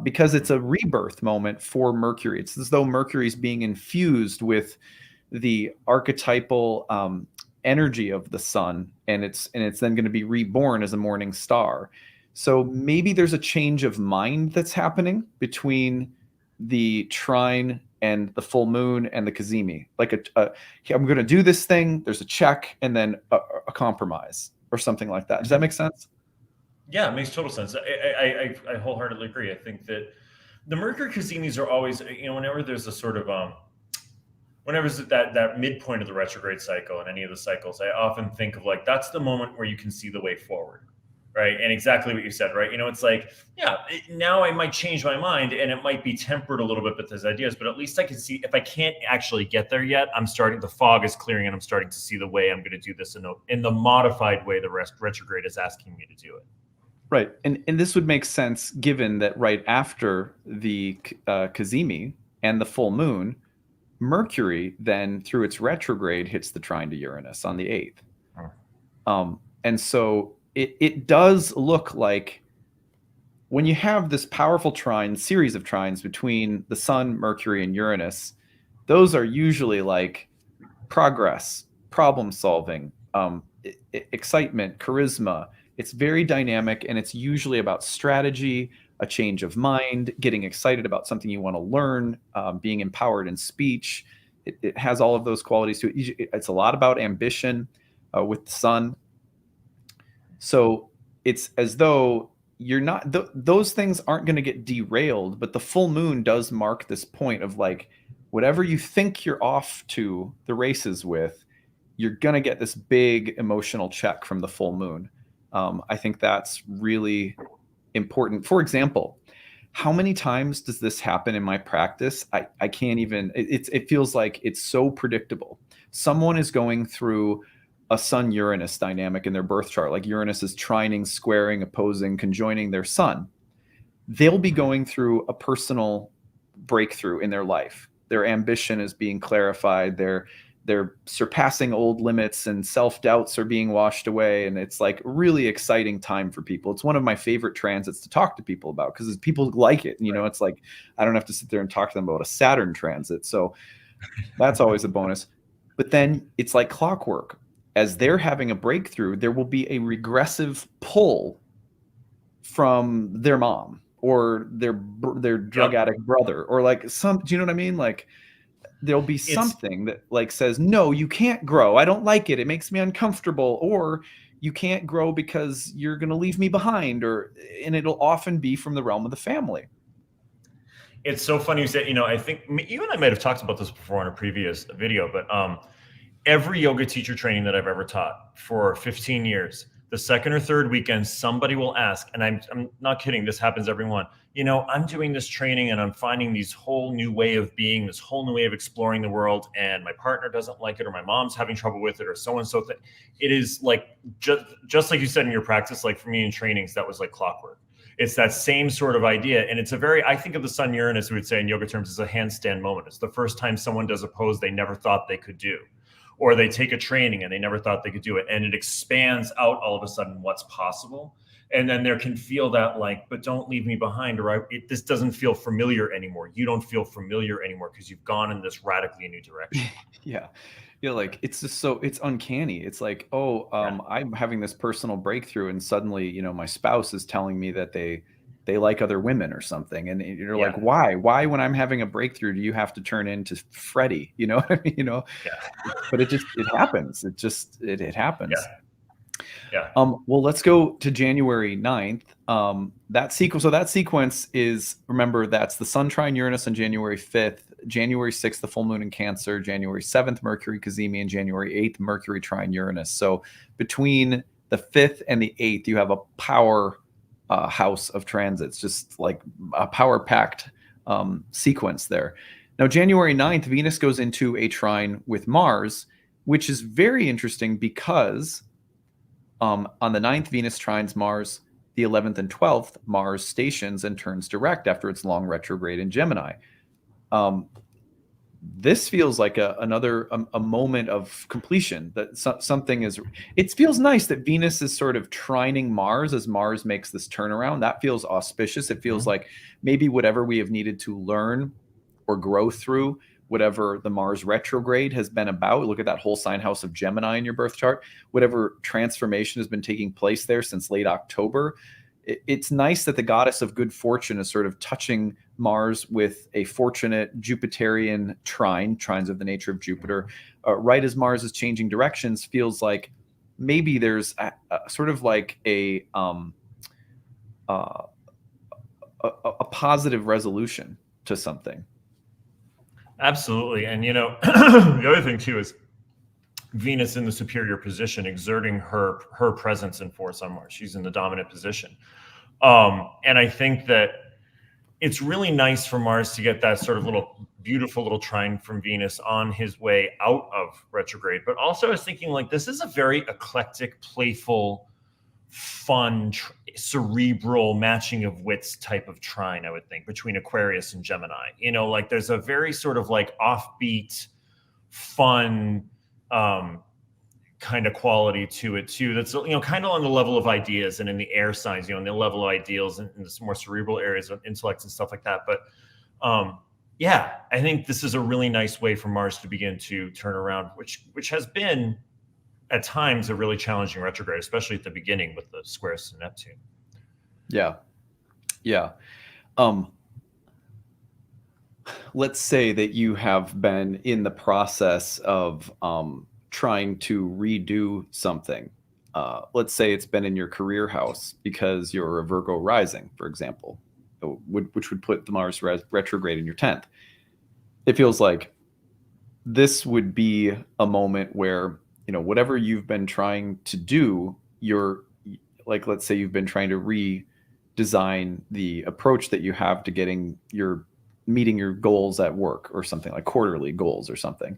because it's a rebirth moment for Mercury. It's as though Mercury's being infused with the archetypal energy of the sun, and it's then going to be reborn as a morning star. So maybe there's a change of mind that's happening between the trine and the full moon and the cazimi. Like I'm going to do this thing. There's a check and then a compromise or something like that. Does that make sense? Yeah, it makes total sense. I wholeheartedly agree. I think that the Mercury cazimis are always, whenever there's a sort of whenever it's that midpoint of the retrograde cycle and any of the cycles, I often think of like that's the moment where you can see the way forward, right? And exactly what you said, right? It's like, yeah, now I might change my mind and it might be tempered a little bit with those ideas, but at least I can see if I can't actually get there yet, the fog is clearing and I'm starting to see the way I'm going to do this in the modified way the retrograde is asking me to do it. Right. And this would make sense given that right after the cazimi and the full moon, Mercury then through its retrograde hits the trine to Uranus on the 8th. And so it does look like when you have this powerful series of trines between the Sun, Mercury, and Uranus, those are usually like progress, problem solving, excitement, charisma. It's very dynamic, and it's usually about strategy, a change of mind, getting excited about something you want to learn, being empowered in speech. It has all of those qualities to it. It's a lot about ambition with the Sun. So it's as though you're not, those things aren't going to get derailed, but the full moon does mark this point of like, whatever you think you're off to the races with, you're going to get this big emotional check from the full moon. I think that's really important. For example, how many times does this happen in my practice? I can't even, it feels like it's so predictable. Someone is going through a Sun-Uranus dynamic in their birth chart, like Uranus is trining, squaring, opposing, conjoining their Sun. They'll be going through a personal breakthrough in their life. Their ambition is being clarified. They're surpassing old limits and self-doubts are being washed away. And it's like a really exciting time for people. It's one of my favorite transits to talk to people about because people like it. It's like, I don't have to sit there and talk to them about a Saturn transit. So that's always a bonus. But then it's like clockwork. As they're having a breakthrough, there will be a regressive pull from their mom or their drug addict brother or like do you know what I mean? Like, there'll be something that like says, no, you can't grow. I don't like it. It makes me uncomfortable. Or you can't grow because you're going to leave me behind. And it'll often be from the realm of the family. It's so funny you said, I think you and I might have talked about this before in a previous video, but every yoga teacher training that I've ever taught for 15 years, the second or third weekend, somebody will ask, and I'm not kidding, this happens every one. I'm doing this training and I'm finding this whole new way of being, this whole new way of exploring the world, and my partner doesn't like it, or my mom's having trouble with it, or so-and-so. It is like, just like you said in your practice, like for me in trainings, that was like clockwork. It's that same sort of idea. And it's I think of the Sun Uranus, we would say in yoga terms, as a handstand moment. It's the first time someone does a pose they never thought they could do. Or they take a training and they never thought they could do it. And it expands out all of a sudden what's possible. And then there can feel that like, but don't leave me behind, or this doesn't feel familiar anymore. You don't feel familiar anymore because you've gone in this radically new direction. Yeah. Like it's just it's uncanny. It's like, I'm having this personal breakthrough and suddenly, my spouse is telling me that they like other women or something. And you're like, why when I'm having a breakthrough, do you have to turn into Freddie? You know what I mean? But it happens. It happens. Yeah. Well, let's go to January 9th. That sequence is, remember, that's the Sun trine Uranus on January 5th, January 6th, the full moon in Cancer, January 7th, Mercury cazimi, and January 8th, Mercury trine Uranus. So between the 5th and the 8th, you have a power house of transits, just like a power-packed sequence there. Now, January 9th, Venus goes into a trine with Mars, which is very interesting because on the 9th, Venus trines Mars. The 11th and 12th, Mars stations and turns direct after its long retrograde in Gemini. This feels like another moment of completion, that something is, it feels nice that Venus is sort of trining Mars as Mars makes this turnaround. That feels auspicious. It feels like maybe whatever we have needed to learn or grow through, whatever the Mars retrograde has been about. Look at that whole sign house of Gemini in your birth chart. Whatever transformation has been taking place there since late October, it's nice that the goddess of good fortune is sort of touching Mars with a fortunate Jupiterian trine. Trines of the nature of Jupiter, right as Mars is changing directions, feels like maybe there's a sort of like a positive resolution to something. Absolutely. And, the other thing too is Venus in the superior position, exerting her presence and force on Mars. She's in the dominant position. And I think that it's really nice for Mars to get that sort of beautiful little trine from Venus on his way out of retrograde. But also I was thinking, like, this is a very eclectic, playful, fun, cerebral matching of wits type of trine, I would think, between Aquarius and Gemini. Like there's a very sort of like offbeat, fun kind of quality to it too. That's, kind of on the level of ideas and in the air signs, in the level of ideals and in the more cerebral areas of intellect and stuff like that. But yeah, I think this is a really nice way for Mars to begin to turn around, which has been at times a really challenging retrograde, especially at the beginning with the squares to Neptune. Yeah. Let's say that you have been in the process of trying to redo something. Let's say it's been in your career house because you're a Virgo rising, for example, which would put the Mars retrograde in your 10th. It feels like this would be a moment where, whatever you've been trying to do, you're like, let's say you've been trying to redesign the approach that you have to meeting your goals at work or something, like quarterly goals or something.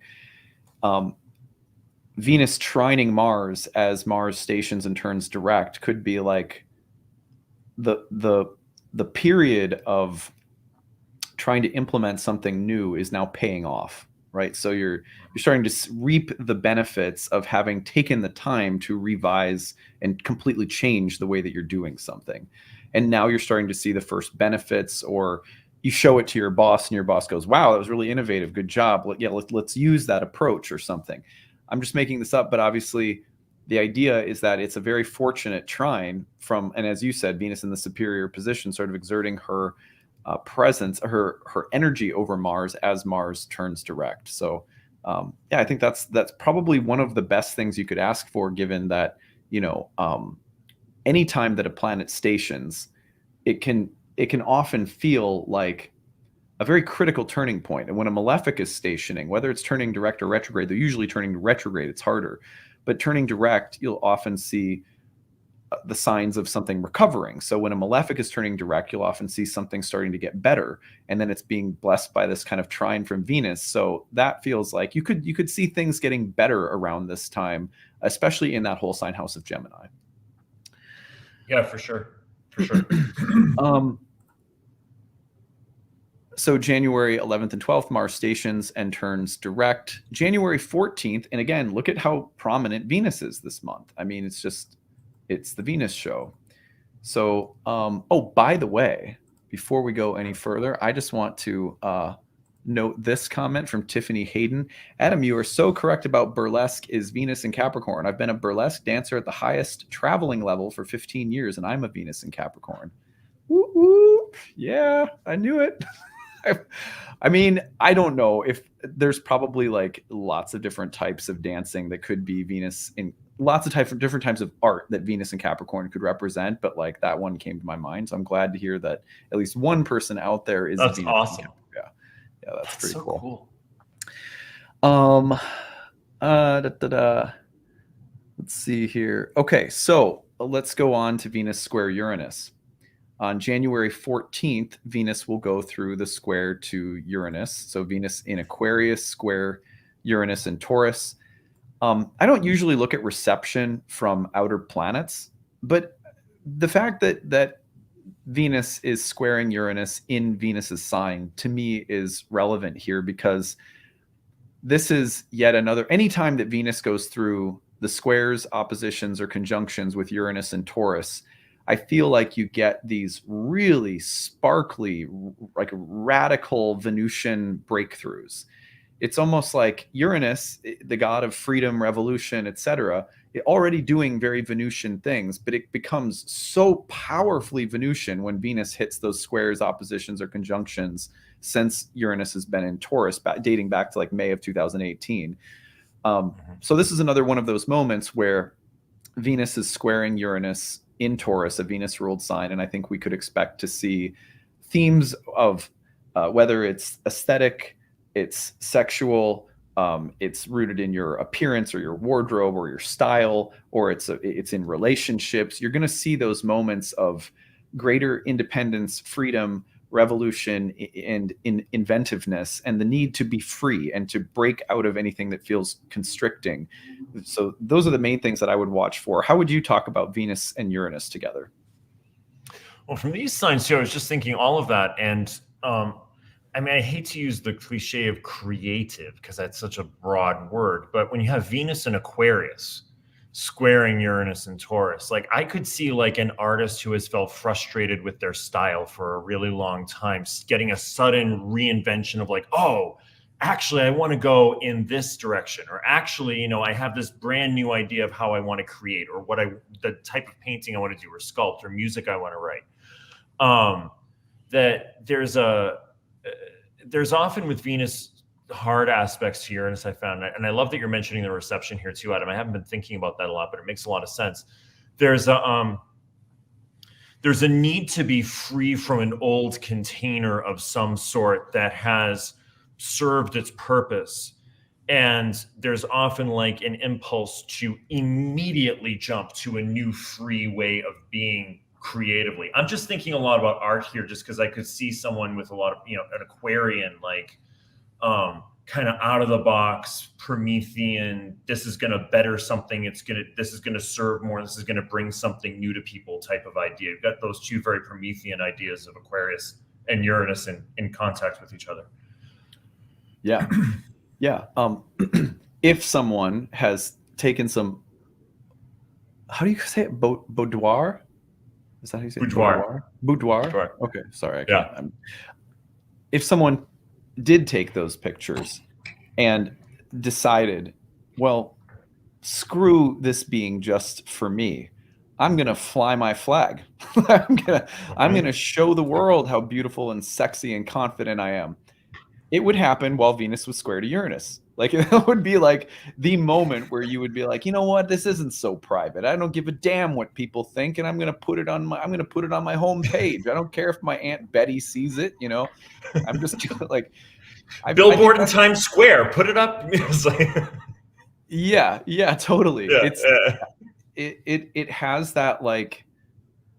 Venus trining Mars as Mars stations and turns direct could be like the period of trying to implement something new is now paying off, right? So you're starting to reap the benefits of having taken the time to revise and completely change the way that you're doing something. And now you're starting to see the first benefits, or you show it to your boss and your boss goes, wow, that was really innovative. Good job. Let's use that approach or something. I'm just making this up, but obviously the idea is that it's a very fortunate trine and as you said, Venus in the superior position, sort of exerting her presence, her energy over Mars as Mars turns direct. So yeah, I think that's probably one of the best things you could ask for, given that, anytime that a planet stations, it can often feel like a very critical turning point. And when a malefic is stationing, whether it's turning direct or retrograde, they're usually turning retrograde. It's harder, but turning direct, you'll often see the signs of something recovering. So when a malefic is turning direct, you'll often see something starting to get better, and then it's being blessed by this kind of trine from Venus. So that feels like you could see things getting better around this time, especially in that whole sign house of Gemini. Yeah, for sure. So January 11th and 12th, Mars stations and turns direct. January 14th, and again, look at how prominent Venus is this month. I mean, it's the Venus show. So, oh, by the way, before we go any further, I just want to note this comment from Tiffany Hayden. Adam, you are so correct about burlesque is Venus in Capricorn. I've been a burlesque dancer at the highest traveling level for 15 years, and I'm a Venus in Capricorn. Woo woo. Yeah, I knew it. I mean, I don't know if there's probably like lots of different types of dancing that could be Venus in lots of different types of art that Venus and Capricorn could represent, but like that one came to my mind. So I'm glad to hear that at least one person out there is That's Venus. awesome. Yeah, that's pretty so cool. Let's see here. Okay, so let's go on to Venus square Uranus. On January 14th, Venus will go through the square to Uranus. So Venus in Aquarius square Uranus and Taurus. I don't usually look at reception from outer planets, but the fact that Venus is squaring Uranus in Venus's sign to me is relevant here, because this is yet another, anytime that Venus goes through the squares, oppositions, or conjunctions with Uranus and Taurus, I feel like you get these really sparkly, like radical Venusian breakthroughs. It's almost like Uranus, the god of freedom, revolution, etc., already doing very Venusian things, but it becomes so powerfully Venusian when Venus hits those squares, oppositions, or conjunctions since Uranus has been in Taurus, dating back to like May of 2018. So this is another one of those moments where Venus is squaring Uranus in Taurus, a Venus-ruled sign, and I think we could expect to see themes of whether it's aesthetic, it's sexual, it's rooted in your appearance or your wardrobe or your style, or it's in relationships. You're going to see those moments of greater independence, freedom, revolution, and inventiveness, and the need to be free and to break out of anything that feels constricting. So those are the main things that I would watch for. How would you talk about Venus and Uranus together? Well, from these signs too, I was just thinking all of that. And I mean, I hate to use the cliche of creative because that's such a broad word, but when you have Venus and Aquarius squaring Uranus and Taurus, like I could see like an artist who has felt frustrated with their style for a really long time, getting a sudden reinvention of like, oh, actually, I want to go in this direction, or actually, you know, I have this brand new idea of how I want to create, or the type of painting I want to do, or sculpt, or music I want to write. That there's often with Venus hard aspects to Uranus, I found, and I love that you're mentioning the reception here too, Adam. I haven't been thinking about that a lot, but it makes a lot of sense. There's a need to be free from an old container of some sort that has served its purpose. And there's often like an impulse to immediately jump to a new free way of being creatively. I'm just thinking a lot about art here, just because I could see someone with a lot of, you know, an Aquarian, like kind of out of the box, Promethean, this is going to better something. This is going to serve more. This is going to bring something new to people type of idea. You've got those two very Promethean ideas of Aquarius and Uranus in contact with each other. Yeah. Yeah. If someone has taken some, how do you say it? Boudoir? Is that how you say it? Boudoir. Boudoir? Okay. Sorry. Yeah. If someone did take those pictures and decided, well, screw this being just for me, I'm going to fly my flag. I'm going to show the world how beautiful and sexy and confident I am. It would happen while Venus was square to Uranus. Like it would be like the moment where you would be like, you know what, this isn't so private. I don't give a damn what people think, and I'm gonna put it on my homepage. I don't care if my Aunt Betty sees it. You know, I'm just like billboard in Times Square. Put it up. Yeah, totally. Yeah, It has that, like,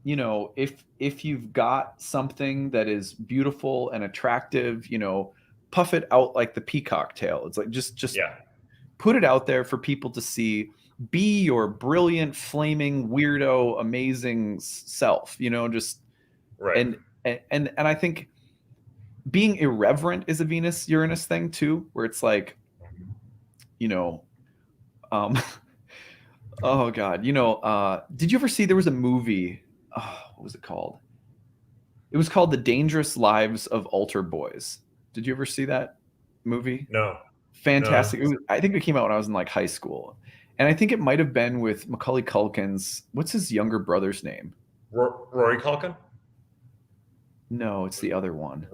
you know, if you've got something that is beautiful and attractive, you know, puff it out like the peacock tail. It's like just put it out there for people to see. Be your brilliant, flaming, weirdo, amazing self. You know, just right. And I think being irreverent is a Venus Uranus thing too, where it's like, you know, oh God, you know, did you ever see, there was a movie? What was it called? It was called The Dangerous Lives of Altar Boys. Did you ever see that movie? No. Fantastic. No. I think it came out when I was in like high school. And I think it might have been with Macaulay Culkin's, what's his younger brother's name? Rory Culkin? No, it's the other one.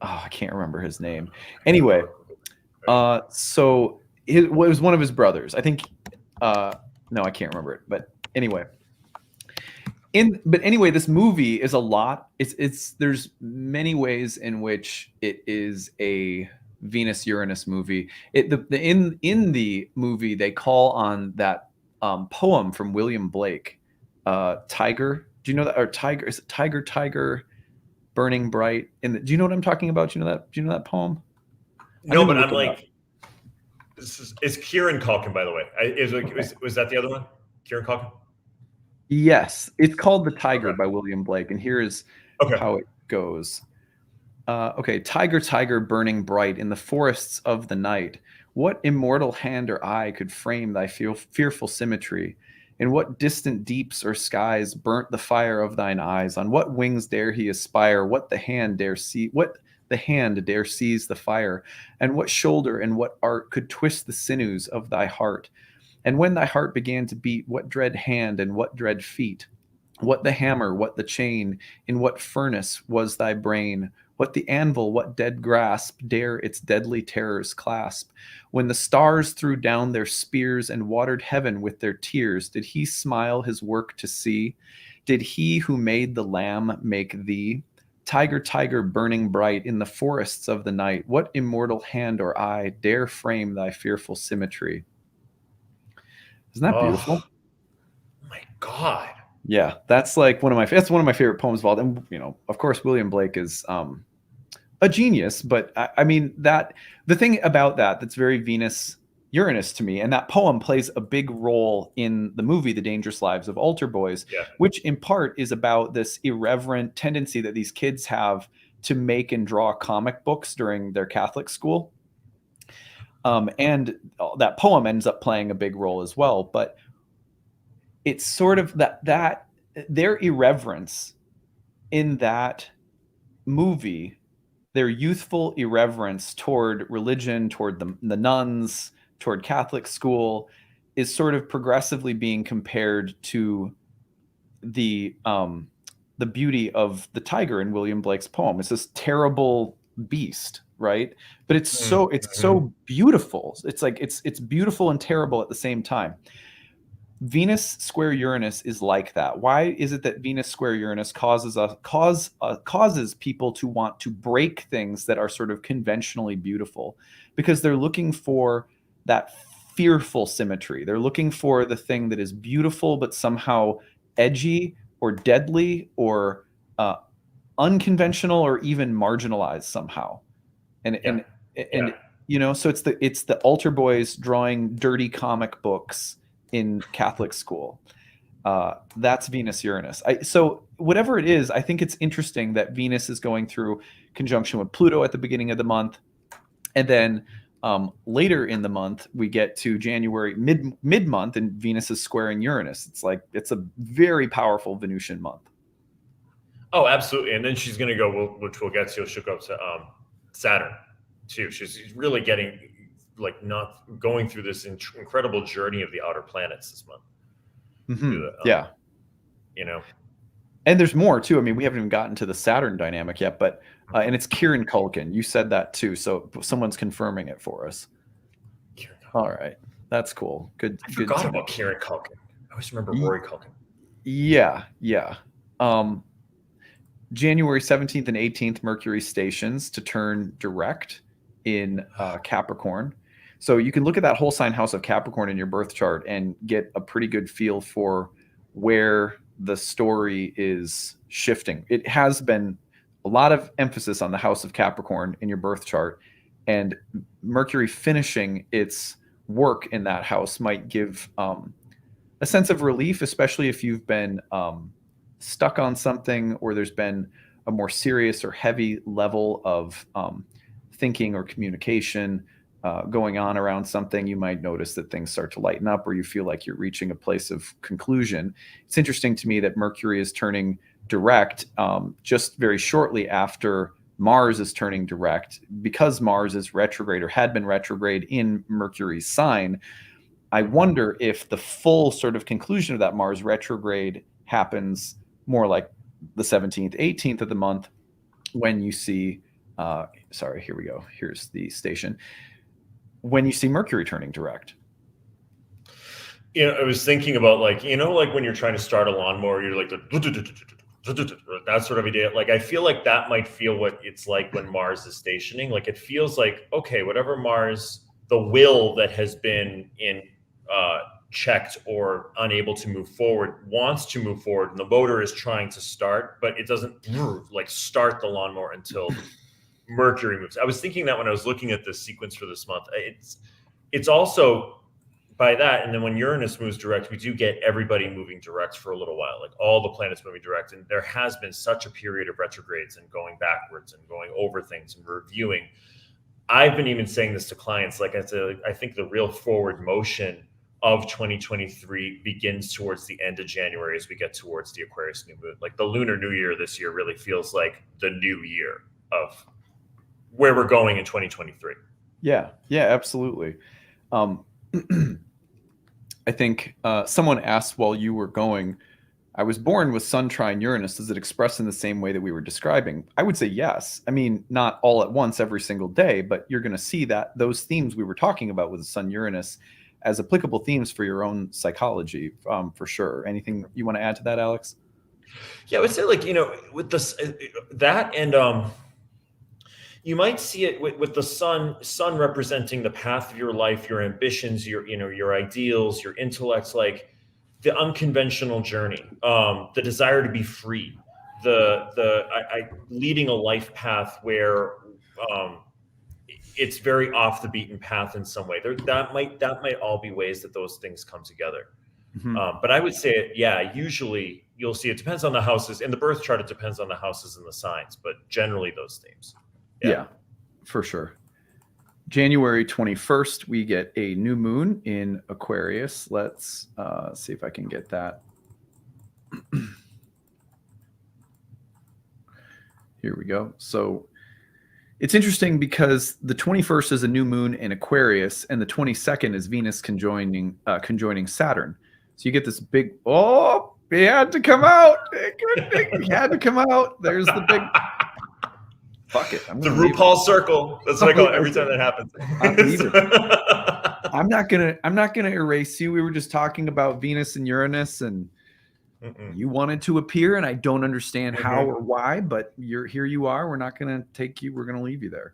Oh, I can't remember his name. Anyway, so it was one of his brothers. I think, no, I can't remember it. But anyway. Anyway, this movie is a lot. There's many ways in which it is a Venus Uranus movie. In the movie they call on that poem from William Blake, Tiger. Do you know that? Or Tiger, is it Tiger, burning bright? Do you know what I'm talking about? Do you know that poem? No, but I'm like, it's Kieran Culkin, by the way. Was that the other one? Kieran Culkin? Yes, it's called The Tiger by William Blake, and here is how it goes. Okay, Tiger, burning bright in the forests of the night, what immortal hand or eye could frame thy fearful symmetry? In what distant deeps or skies burnt the fire of thine eyes? On what wings dare he aspire? What the hand dare seize the fire? And what shoulder and what art could twist the sinews of thy heart? And when thy heart began to beat, what dread hand and what dread feet? What the hammer, what the chain? In what furnace was thy brain? What the anvil, what dead grasp dare its deadly terrors clasp? When the stars threw down their spears and watered heaven with their tears, did he smile his work to see? Did he who made the lamb make thee? Tiger, tiger, burning bright in the forests of the night, what immortal hand or eye dare frame thy fearful symmetry? Isn't that beautiful? Oh my God. Yeah, that's like one of my favorite poems of all. And of course, William Blake is a genius. But I mean that the thing about that's very Venus Uranus to me, and that poem plays a big role in the movie The Dangerous Lives of Altar Boys, Yeah. which in part is about this irreverent tendency that these kids have to make and draw comic books during their Catholic school. And that poem ends up playing a big role as well. But it's sort of that their irreverence in that movie, their youthful irreverence toward religion, toward the nuns, toward Catholic school, is sort of progressively being compared to the beauty of the tiger in William Blake's poem. It's this terrible beast, right? But it's so beautiful. It's like it's beautiful and terrible at the same time. Venus square Uranus is like that. Why is it that Venus square Uranus causes people to want to break things that are sort of conventionally beautiful? Because they're looking for that fearful symmetry. They're looking for the thing that is beautiful but somehow edgy or deadly or unconventional or even marginalized somehow. And so it's the altar boys drawing dirty comic books in Catholic school. That's Venus Uranus. So whatever it is, I think it's interesting that Venus is going through conjunction with Pluto at the beginning of the month. And then later in the month, we get to January, mid-month, and Venus is squaring Uranus. It's a very powerful Venusian month. Oh, absolutely. And then she's going to go, which we'll get to, she'll go to Saturn too. She's really getting not going through this incredible journey of the outer planets this month. Yeah. And there's more too. I mean, we haven't even gotten to the Saturn dynamic yet, but and it's Kieran Culkin. You said that too, so someone's confirming it for us. All right, that's cool. Good. I forgot about Kieran Culkin. I always remember Rory Culkin. Yeah. January 17th and 18th, Mercury stations to turn direct in Capricorn. So you can look at that whole sign house of Capricorn in your birth chart and get a pretty good feel for where the story is shifting. It has been a lot of emphasis on the house of Capricorn in your birth chart, and Mercury finishing its work in that house might give a sense of relief, especially if you've been stuck on something or there's been a more serious or heavy level of thinking or communication going on around something. You might notice that things start to lighten up, or you feel like you're reaching a place of conclusion. It's interesting to me that Mercury is turning direct just very shortly after Mars is turning direct, because Mars is retrograde or had been retrograde in Mercury's sign. I wonder if the full sort of conclusion of that Mars retrograde happens more like the 17th, 18th of the month, when you see, here we go. Here's the station. When you see Mercury turning direct. I was thinking about when you're trying to start a lawnmower, you're like that sort of idea. I feel like that might feel what it's like when Mars is stationing. It feels like, okay, whatever Mars, the will that has been in checked or unable to move forward wants to move forward, and the motor is trying to start, but it doesn't start the lawnmower until Mercury moves. I was thinking that when I was looking at the sequence for this month. It's also by that, and then when Uranus moves direct, we do get everybody moving direct for a little while, all the planets moving direct. And there has been such a period of retrogrades and going backwards and going over things and reviewing. I've been even saying this to clients, I think the real forward motion of 2023 begins towards the end of January as we get towards the Aquarius new moon. The Lunar New Year this year really feels like the new year of where we're going in 2023. Yeah, absolutely. I think someone asked while you were going, I was born with Sun trine Uranus. Does it express in the same way that we were describing? I would say yes. I mean, not all at once every single day, but you're going to see that those themes we were talking about with the Sun Uranus as applicable themes for your own psychology, for sure. Anything you want to add to that, Alex? Yeah, I would say, like, with this, that, and you might see it with the sun representing the path of your life, your ambitions, your ideals, your intellects, like the unconventional journey, the desire to be free, leading a life path where it's very off the beaten path in some way. That might all be ways that those things come together. But I would say, yeah, usually you'll see it depends on the houses in the birth chart. It depends on the houses and the signs, but generally those themes. Yeah, for sure. January 21st, we get a new moon in Aquarius. Let's see if I can get that. Here we go. So it's interesting because the 21st is a new moon in Aquarius, and the 22nd is Venus conjoining Saturn. So you get this big, oh, it had to come out. It had to come out. There's the big, fuck it. The RuPaul circle. That's what I call it every time that happens. I'm not gonna erase you. We were just talking about Venus and Uranus, and you wanted to appear, and I don't understand how or why, but here you are. We're not gonna take you. We're gonna leave you there.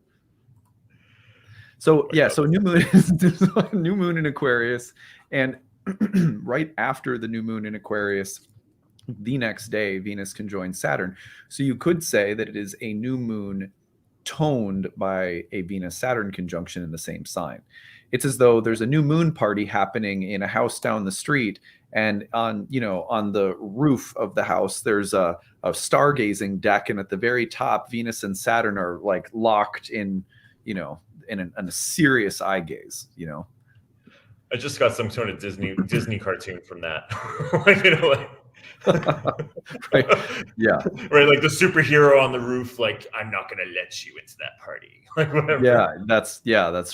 So yeah, so new moon in Aquarius, and right after the new moon in Aquarius, the next day, Venus conjoins Saturn. So you could say that it is a new moon toned by a Venus-Saturn conjunction in the same sign. It's as though there's a new moon party happening in a house down the street, and on the roof of the house, there's a stargazing deck, and at the very top, Venus and Saturn are like locked in, in a serious eye gaze, I just got some sort of Disney cartoon from that. Right. Yeah. Right. Like the superhero on the roof, like, I'm not going to let you into that party. Like, whatever. That's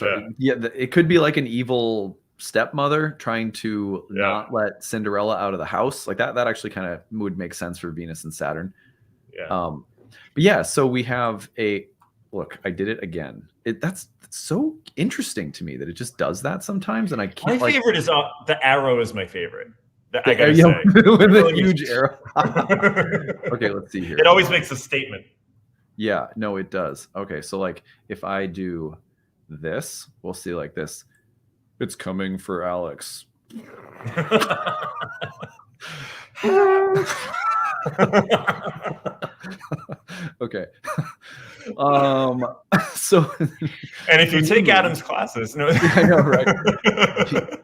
right. Yeah. It could be like an evil stepmother trying to not let Cinderella out of the house. Like that actually kind of would make sense for Venus and Saturn. Yeah. But yeah, so we have look, I did it again. That's so interesting to me that it just does that sometimes. And I can't. My favorite is the arrow is my favorite. I gotta say. With a huge arrow. Okay, let's see here. It always makes a statement. Yeah, no, it does. Okay, so like if I do this, we'll see like this. It's coming for Alex. Okay. So and if you take Adam's classes, no, I know, right?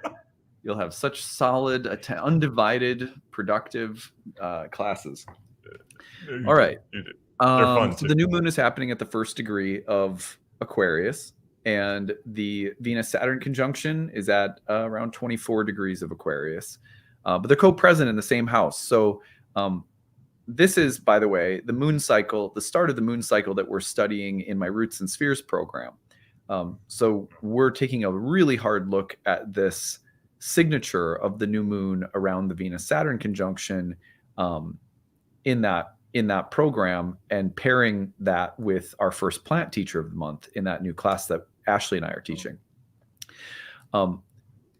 You'll have such solid, undivided, productive classes. All right. They're fun so the new moon is happening at the first degree of Aquarius, and the Venus-Saturn conjunction is at around 24 degrees of Aquarius. But they're co-present in the same house. So this is, by the way, the moon cycle, the start of the moon cycle that we're studying in my Roots and Spheres program. So we're taking a really hard look at this signature of the new moon around the Venus-Saturn conjunction in that program, and pairing that with our first plant teacher of the month in that new class that Ashley and I are teaching.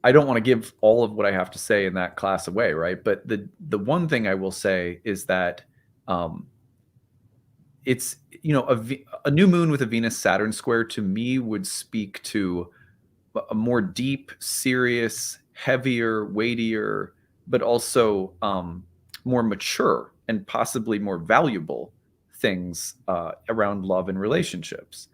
I don't want to give all of what I have to say in that class away, right? But the one thing I will say is that it's, a new moon with a Venus-Saturn square to me would speak to a more deep, serious, heavier, weightier, but also more mature and possibly more valuable things around love and relationships,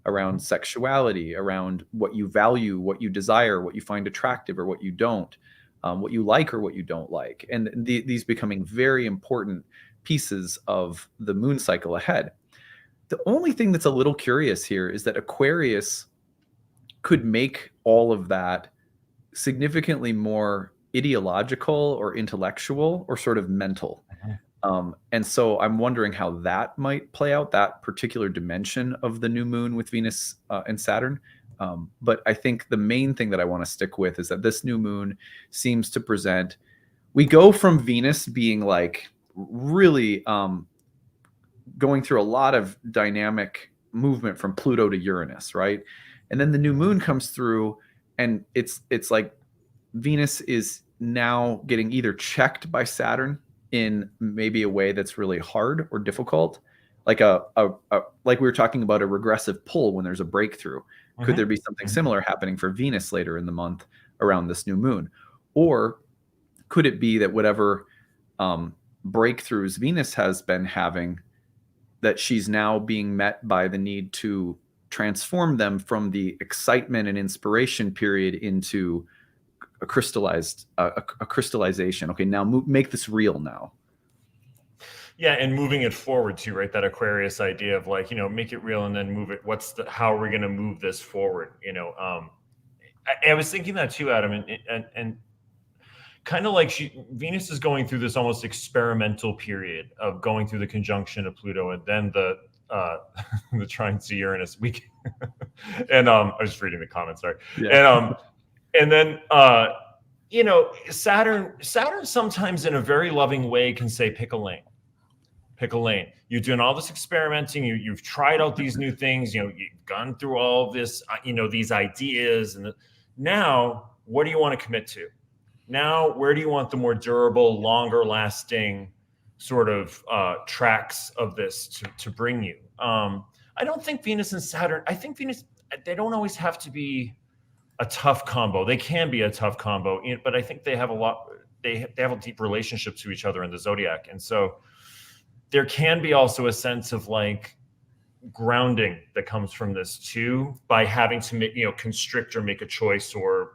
around sexuality, around what you value, what you desire, what you find attractive or what you don't, what you like or what you don't like. And these becoming very important pieces of the moon cycle ahead. The only thing that's a little curious here is that Aquarius could make all of that significantly more ideological or intellectual or sort of mental. And so I'm wondering how that might play out, that particular dimension of the new moon with Venus and Saturn. But I think the main thing that I want to stick with is that this new moon seems to present, we go from Venus being like really going through a lot of dynamic movement from Pluto to Uranus, right? And then the new moon comes through, and it's like Venus is now getting either checked by Saturn in maybe a way that's really hard or difficult, like like we were talking about a regressive pull when there's a breakthrough. Could there be something similar happening for Venus later in the month around this new moon? Or could it be that whatever breakthroughs Venus has been having, that she's now being met by the need to transform them from the excitement and inspiration period into a crystallization. Okay, now make this real now. Yeah, and moving it forward too, right? That Aquarius idea of like, make it real and then move it. How are we going to move this forward? I was thinking that too, Adam, and kind of like Venus is going through this almost experimental period of going through the conjunction of Pluto and then the trine to Uranus week. And I was just reading the comments, sorry. Yeah. And then Saturn sometimes in a very loving way can say, pick a lane. You're doing all this experimenting. You've tried out these new things. You've gone through all of this, these ideas. And now, what do you want to commit to? Now, where do you want the more durable, longer lasting sort of tracks of this to bring you? I don't think Venus and Saturn, I think Venus, they don't always have to be a tough combo. They can be a tough combo, but I think they have they have a deep relationship to each other in the zodiac. And so there can be also a sense of like grounding that comes from this too, by having to make, constrict or make a choice or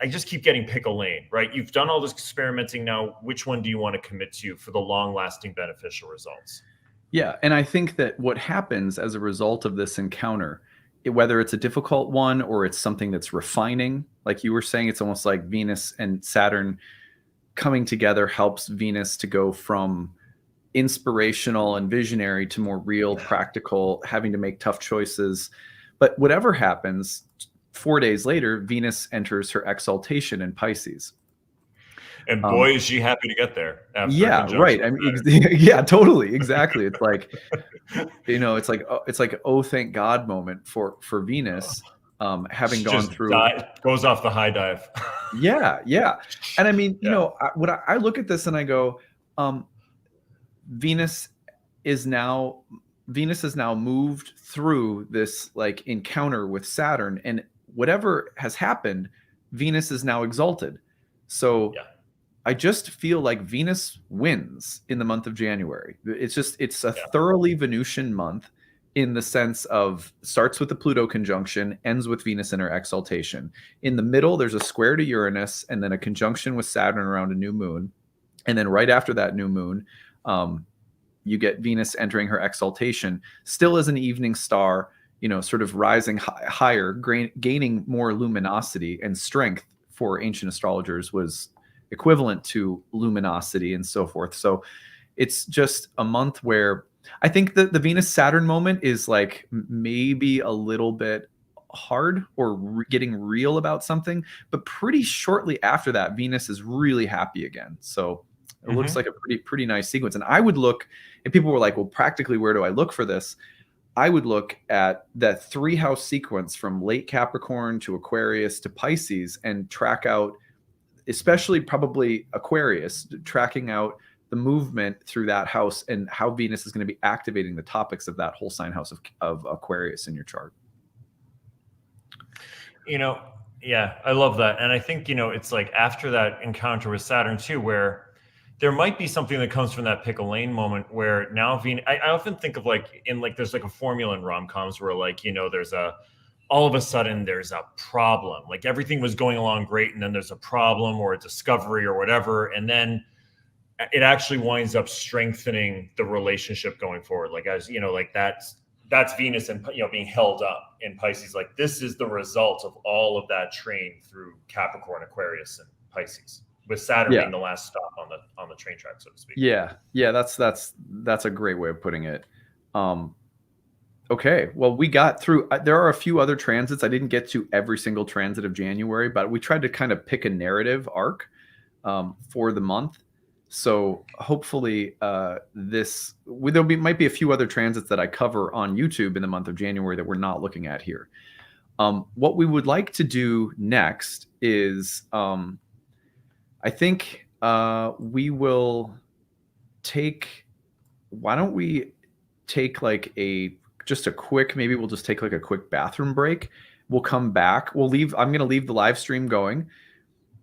I just keep getting pick a lane, right? You've done all this experimenting. Now, which one do you want to commit to for the long lasting beneficial results? Yeah. And I think that what happens as a result of this encounter, whether it's a difficult one or it's something that's refining, like you were saying, it's almost like Venus and Saturn coming together helps Venus to go from inspirational and visionary to more real, practical, having to make tough choices. But whatever happens, 4 days later, Venus enters her exaltation in Pisces. And boy, is she happy to get there. Yeah, right. I mean, yeah, totally, exactly. It's like, it's like, oh, thank God moment for Venus, having gone through. Goes off the high dive. Yeah. And I mean, I look at this and I go, Venus has now moved through this like encounter with Saturn, and whatever has happened, Venus is now exalted. So I just feel like Venus wins in the month of January. It's a thoroughly Venusian month in the sense of starts with the Pluto conjunction, ends with Venus in her exaltation. In the middle, there's a square to Uranus and then a conjunction with Saturn around a new moon. And then right after that new moon, you get Venus entering her exaltation, still as an evening star, sort of rising higher, gaining more luminosity and strength. For ancient astrologers was equivalent to luminosity and so forth. So it's just a month where I think that the Venus-Saturn moment is like maybe a little bit hard or getting real about something, but pretty shortly after that, Venus is really happy again. So it looks like a pretty nice sequence. And I would look, and people were like, well, practically, where do I look for this? I would look at that 3-house sequence from late Capricorn to Aquarius to Pisces and track out, especially probably Aquarius, tracking out the movement through that house and how Venus is going to be activating the topics of that whole sign house of Aquarius in your chart. Yeah, I love that. And I think, it's like after that encounter with Saturn too, where there might be something that comes from that pick a lane moment where now Venus, I often think of like there's like a formula in rom-coms where like, there's all of a sudden there's a problem, like everything was going along great. And then there's a problem or a discovery or whatever. And then it actually winds up strengthening the relationship going forward. Like, as like that's Venus and, being held up in Pisces. Like this is the result of all of that train through Capricorn, Aquarius, and Pisces, with Saturn being the last stop on the train track, so to speak. Yeah, that's a great way of putting it. Okay, well, we got through. There are a few other transits. I didn't get to every single transit of January, but we tried to kind of pick a narrative arc for the month. So hopefully, might be a few other transits that I cover on YouTube in the month of January that we're not looking at here. What we would like to do next is, I think we will take. Why don't we take like just a quick, maybe we'll just take like a quick bathroom break. We'll come back. I'm going to leave the live stream going.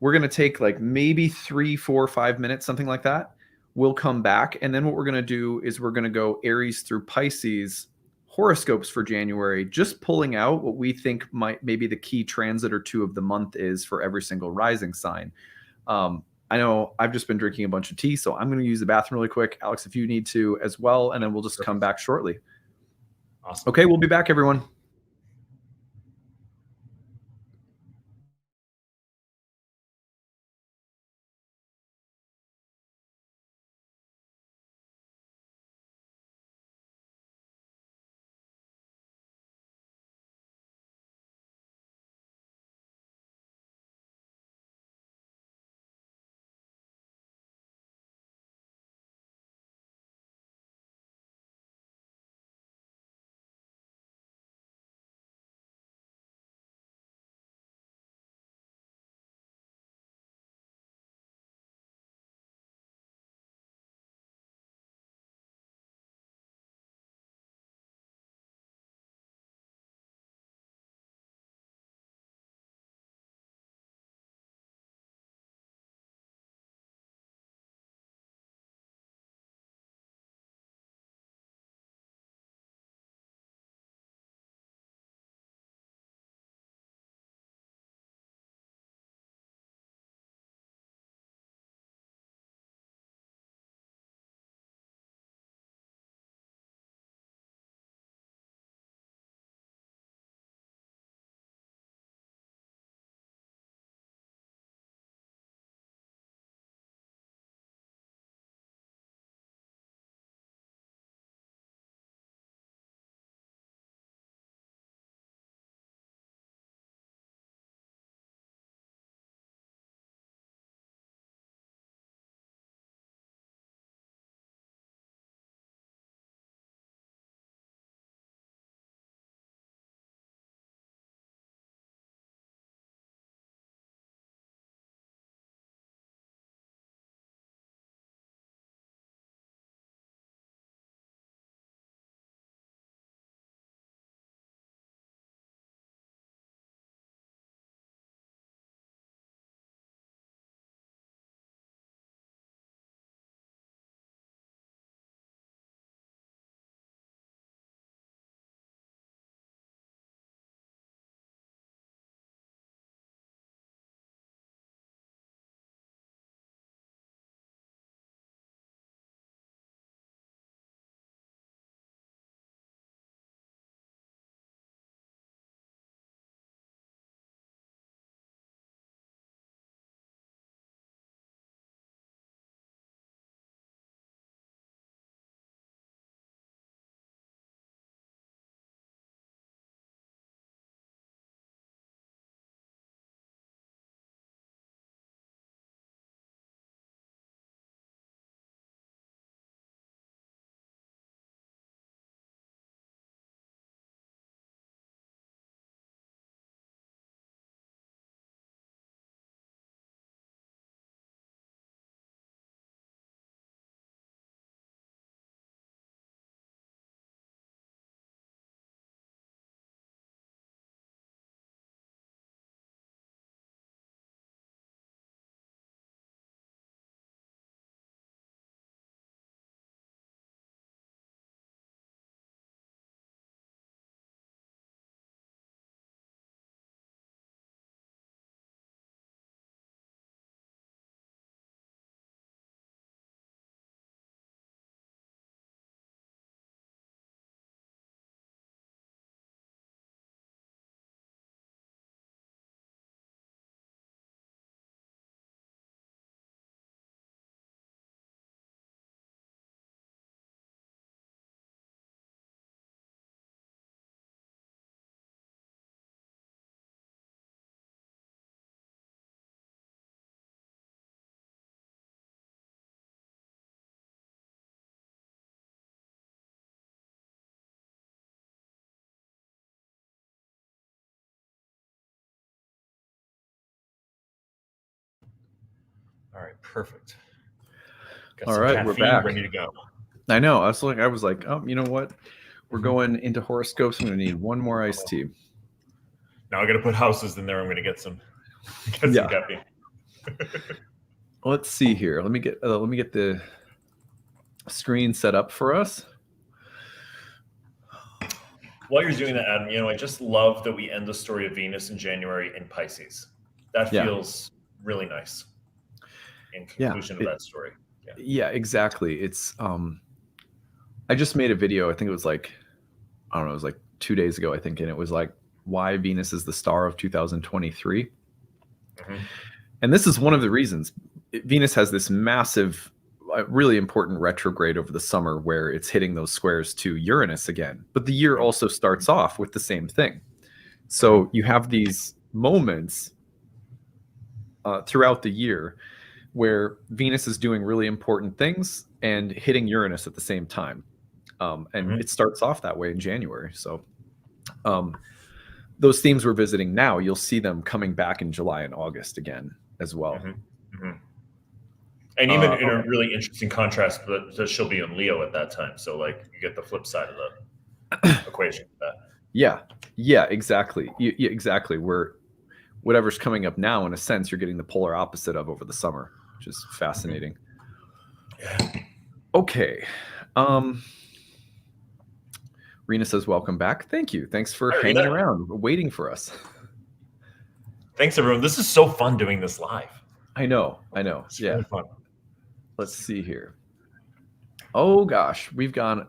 We're going to take like maybe 3, 4, 5 minutes, something like that. We'll come back. And then what we're going to do is we're going to go Aries through Pisces horoscopes for January, just pulling out what we think might maybe the key transit or two of the month is for every single rising sign. I know I've just been drinking a bunch of tea, so I'm going to use the bathroom really quick. Alex, if you need to as well, and then we'll just come back shortly. Awesome. Okay, we'll be back, everyone. All right, perfect. Got All some right, we're caffeine back. ready to go. I know. I was like, oh, you know what? We're going into horoscopes. I'm going to need one more iced tea. Now I got to put houses in there. I'm going to get some Yeah. caffeine. Let's see here. Let me get the screen set up for us. While you're doing that, Adam, I just love that we end the story of Venus in January in Pisces. That feels really nice in conclusion of that story. Yeah, exactly. It's I just made a video. I think it was like, I don't know, it was like 2 days ago, I think, and it was like why Venus is the star of 2023. Mm-hmm. And this is one of the reasons. Venus has this massive, really important retrograde over the summer where it's hitting those squares to Uranus again. But the year also starts off with the same thing. So you have these moments throughout the year where Venus is doing really important things and hitting Uranus at the same time. And it starts off that way in January. So those themes we're visiting now, you'll see them coming back in July and August again as well. And even in a really interesting contrast, but she'll be in Leo at that time. So like you get the flip side of the equation for that. Yeah, exactly. Exactly. Where whatever's coming up now, in a sense, you're getting the polar opposite of over the summer, which is fascinating. Yeah. Okay. Rena says, welcome back. Thank you. Thanks for hanging around, waiting for us. Thanks, everyone. This is so fun doing this live. I know. It's really fun. Let's see here. Oh, gosh. We've gone,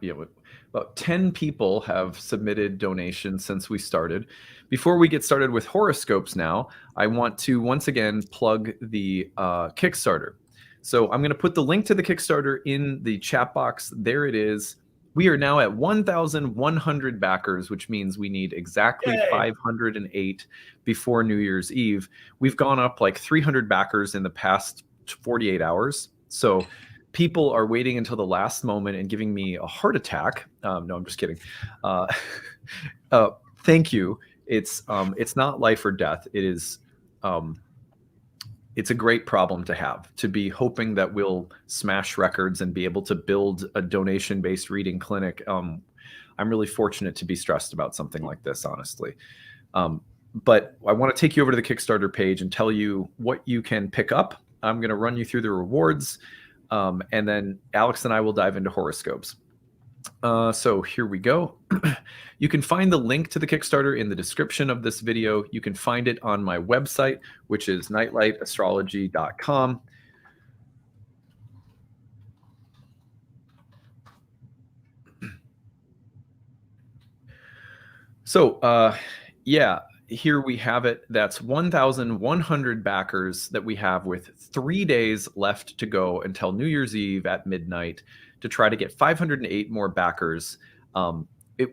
about 10 people have submitted donations since we started. Before we get started with horoscopes now, I want to once again plug the Kickstarter. So I'm going to put the link to the Kickstarter in the chat box. There it is. We are now at 1,100 backers, which means we need exactly 508 before New Year's Eve. We've gone up like 300 backers in the past 48 hours. So people are waiting until the last moment and giving me a heart attack. No, I'm just kidding. Thank you. It's not life or death. It is. It's a great problem to have, to be hoping that we'll smash records and be able to build a donation-based reading clinic. I'm really fortunate to be stressed about something like this, honestly. But I want to take you over to the Kickstarter page and tell you what you can pick up. I'm going to run you through the rewards, and then Alex and I will dive into horoscopes. So here we go. You can find the link to the Kickstarter in the description of this video. You can find it on my website, which is nightlightastrology.com. So, here we have it. That's 1,100 backers that we have with 3 days left to go until New Year's Eve at midnight to try to get 508 more backers.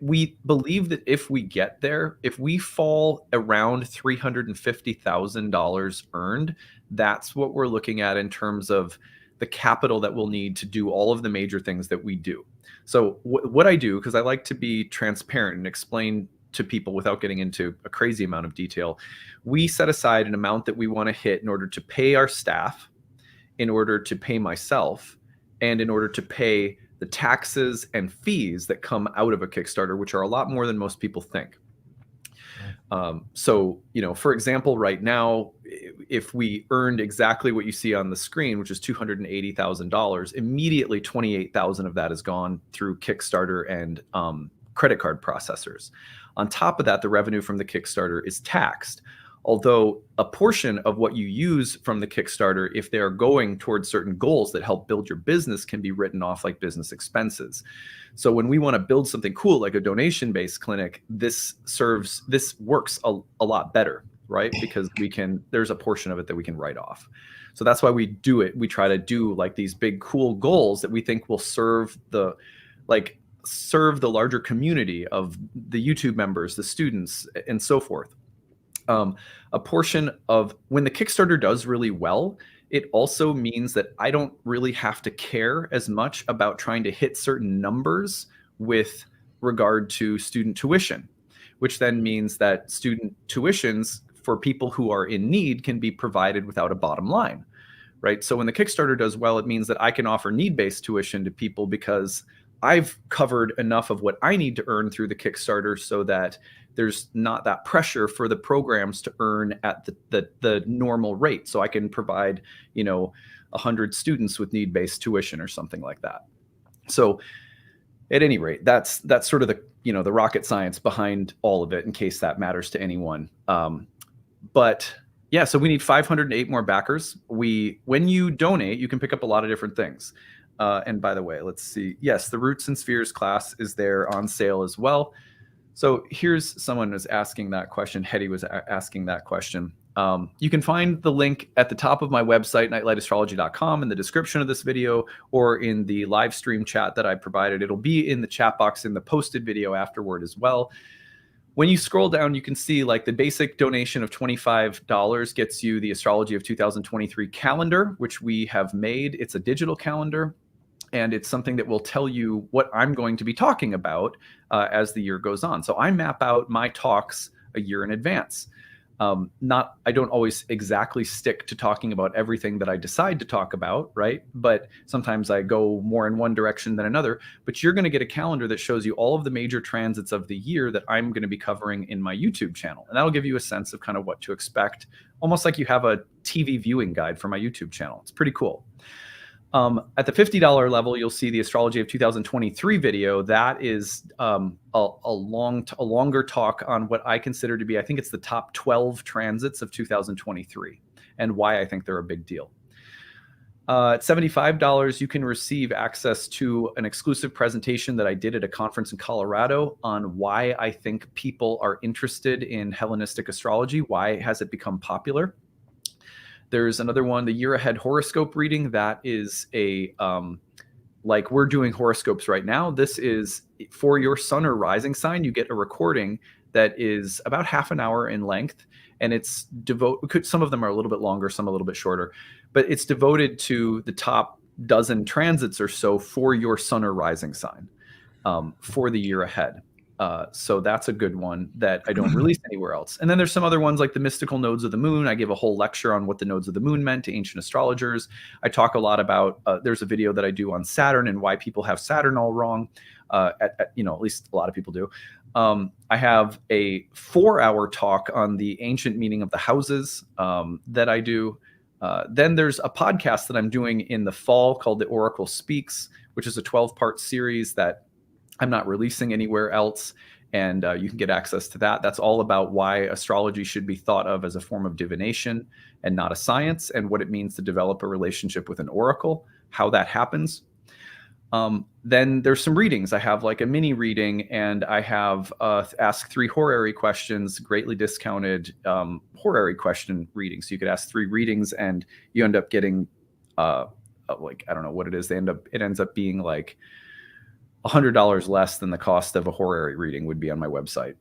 We believe that if we get there, if we fall around $350,000 earned, that's what we're looking at in terms of the capital that we'll need to do all of the major things that we do. So what I do, because I like to be transparent and explain to people without getting into a crazy amount of detail, we set aside an amount that we want to hit in order to pay our staff, in order to pay myself, and in order to pay the taxes and fees that come out of a Kickstarter, which are a lot more than most people think. So, for example, right now, if we earned exactly what you see on the screen, which is $280,000, immediately 28,000 of that is gone through Kickstarter and credit card processors. On top of that, the revenue from the Kickstarter is taxed. Although a portion of what you use from the Kickstarter, if they are going towards certain goals that help build your business, can be written off like business expenses. So when we want to build something cool like a donation-based clinic, this works a lot better, right? Because there's a portion of it that we can write off. So that's why we do it. We try to do like these big cool goals that we think will serve the larger community of the YouTube members, the students, and so forth. A portion of when the Kickstarter does really well, it also means that I don't really have to care as much about trying to hit certain numbers with regard to student tuition, which then means that student tuitions for people who are in need can be provided without a bottom line, right? So when the Kickstarter does well, it means that I can offer need-based tuition to people because I've covered enough of what I need to earn through the Kickstarter so that there's not that pressure for the programs to earn at the normal rate. So I can provide, 100 students with need-based tuition or something like that. So at any rate, that's sort of the rocket science behind all of it, in case that matters to anyone. But yeah, so we need 508 more backers. When you donate, you can pick up a lot of different things. And by the way, let's see. Yes, the Roots and Spheres class is there on sale as well. So here's someone was asking that question. Hetty was asking that question. You can find the link at the top of my website, nightlightastrology.com, in the description of this video, or in the live stream chat that I provided. It'll be in the chat box in the posted video afterward as well. When you scroll down, you can see like the basic donation of $25 gets you the Astrology of 2023 calendar, which we have made. It's a digital calendar, and it's something that will tell you what I'm going to be talking about as the year goes on. So I map out my talks a year in advance. I don't always exactly stick to talking about everything that I decide to talk about, right? But sometimes I go more in one direction than another. But you're going to get a calendar that shows you all of the major transits of the year that I'm going to be covering in my YouTube channel. And that'll give you a sense of kind of what to expect, almost like you have a TV viewing guide for my YouTube channel. It's pretty cool. At the $50 level, you'll see the Astrology of 2023 video. That is a longer talk on what I consider to be, I think it's the top 12 transits of 2023 and why I think they're a big deal. At $75, you can receive access to an exclusive presentation that I did at a conference in Colorado on why I think people are interested in Hellenistic astrology. Why has it become popular? There's another one, the year ahead horoscope reading. That is like we're doing horoscopes right now. This is for your sun or rising sign. You get a recording that is about half an hour in length, and it's some of them are a little bit longer, some a little bit shorter, but it's devoted to the top dozen transits or so for your sun or rising sign for the year ahead. So that's a good one that I don't release anywhere else. And then there's some other ones like the mystical nodes of the moon. I give a whole lecture on what the nodes of the moon meant to ancient astrologers. I talk a lot about, there's a video that I do on Saturn and why people have Saturn all wrong. At least a lot of people do. I have a 4-hour talk on the ancient meaning of the houses that I do. Then there's a podcast that I'm doing in the fall called The Oracle Speaks, which is a 12-part series that I'm not releasing anywhere else, and you can get access to that. That's all about why astrology should be thought of as a form of divination and not a science, and what it means to develop a relationship with an oracle, how that happens. Then there's some readings. I have like a mini reading, and I have ask 3 horary questions, greatly discounted horary question readings. So you could ask 3 readings, and you end up getting like, I don't know what it is. It ends up being like $100 less than the cost of a horary reading would be on my website.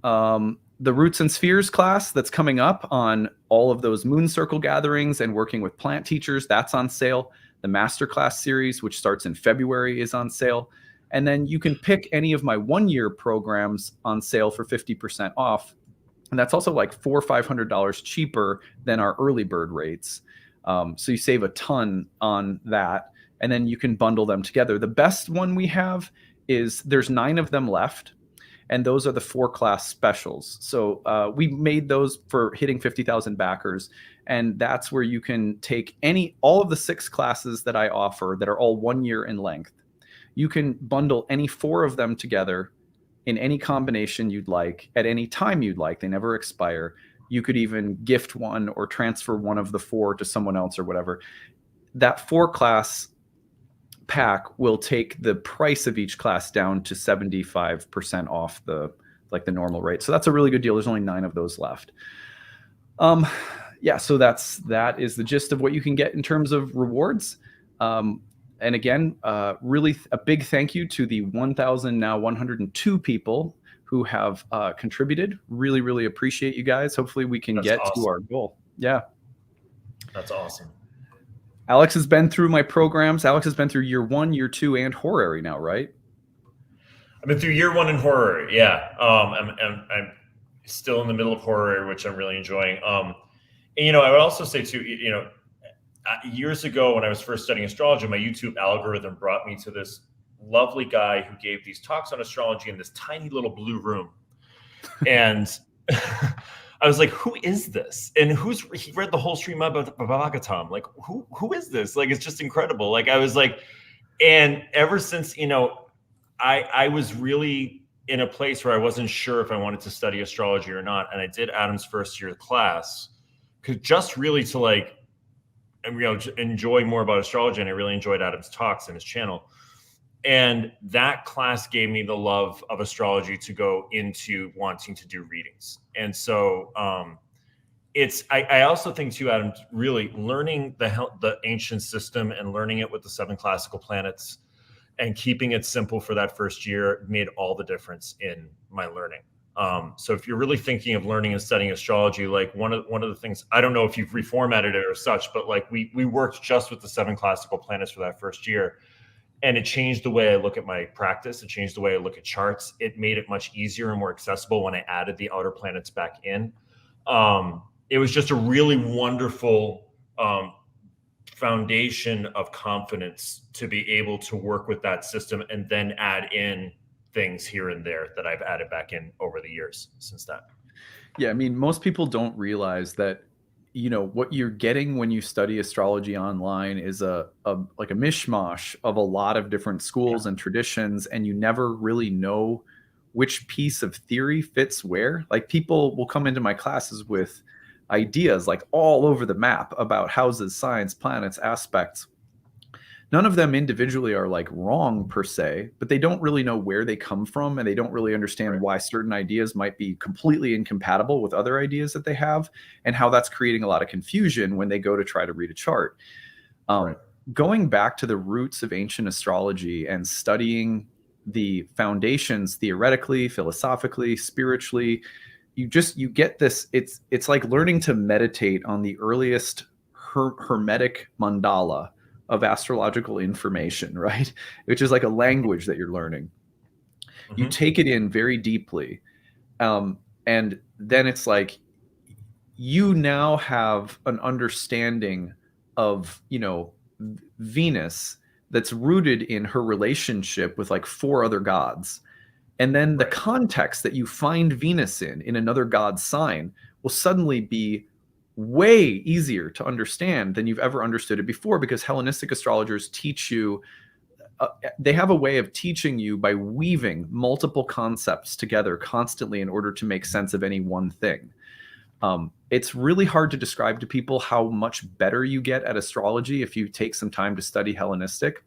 The Roots and Spheres class that's coming up on all of those moon circle gatherings and working with plant teachers, that's on sale. The masterclass series, which starts in February, is on sale. And then you can pick any of my 1-year programs on sale for 50% off. And that's also like $400 or $500 cheaper than our early bird rates. So you save a ton on that. And then you can bundle them together. The best one we have is there's 9 of them left, and those are the 4-class specials. So we made those for hitting 50,000 backers, and that's where you can take all of the 6 classes that I offer that are all 1 year in length. You can bundle any 4 of them together in any combination you'd like at any time you'd like. They never expire. You could even gift one or transfer one of the 4 to someone else or whatever. That 4-class pack will take the price of each class down to 75% off the normal rate. So that's a really good deal. There's only 9 of those left. Yeah, so that is the gist of what you can get in terms of rewards. And again, really a big thank you to the 1,102 people who have contributed. Really, really appreciate you guys. Hopefully we can get to our goal. Yeah. That's awesome. Alex has been through my programs. Alex has been through year 1, year 2, and horary now, right? I've been through year 1 in horary. Yeah. I'm still in the middle of horary, which I'm really enjoying. And, I would also say too, years ago when I was first studying astrology, my YouTube algorithm brought me to this lovely guy who gave these talks on astrology in this tiny little blue room. And I was like, who is this? And he read the whole Srimad Bhagavatam. Like, who is this? Like, it's just incredible. Like, I was like, and ever since, I was really in a place where I wasn't sure if I wanted to study astrology or not. And I did Adam's first year class just really to like, enjoy more about astrology. And I really enjoyed Adam's talks and his channel. And that class gave me the love of astrology to go into wanting to do readings. And so I also think too, Adam, really learning the ancient system and learning it with the 7 classical planets and keeping it simple for that first year made all the difference in my learning. So if you're really thinking of learning and studying astrology, like one of the things, I don't know if you've reformatted it or such, but like we worked just with the 7 classical planets for that first year. And it changed the way I look at my practice. It changed the way I look at charts. It made it much easier and more accessible when I added the outer planets back in. It was just a really wonderful foundation of confidence to be able to work with that system and then add in things here and there that I've added back in over the years since that. Yeah, I mean, most people don't realize that what you're getting when you study astrology online is like a mishmash of a lot of different schools and traditions, and you never really know which piece of theory fits where. Like, people will come into my classes with ideas like all over the map about houses, signs, planets, aspects. None of them individually are like wrong per se, but they don't really know where they come from, and they don't really understand why certain ideas might be completely incompatible with other ideas that they have, and how that's creating a lot of confusion when they go to try to read a chart. Going back to the roots of ancient astrology and studying the foundations theoretically, philosophically, spiritually, you get this. It's like learning to meditate on the earliest hermetic mandala of astrological information, right? Which is like a language that you're learning. You take it in very deeply. And then it's like, you now have an understanding of, Venus that's rooted in her relationship with like 4 other gods. And then the context that you find Venus in another god's sign will suddenly be way easier to understand than you've ever understood it before, because Hellenistic astrologers teach you, they have a way of teaching you by weaving multiple concepts together constantly in order to make sense of any one thing. It's really hard to describe to people how much better you get at astrology if you take some time to study Hellenistic,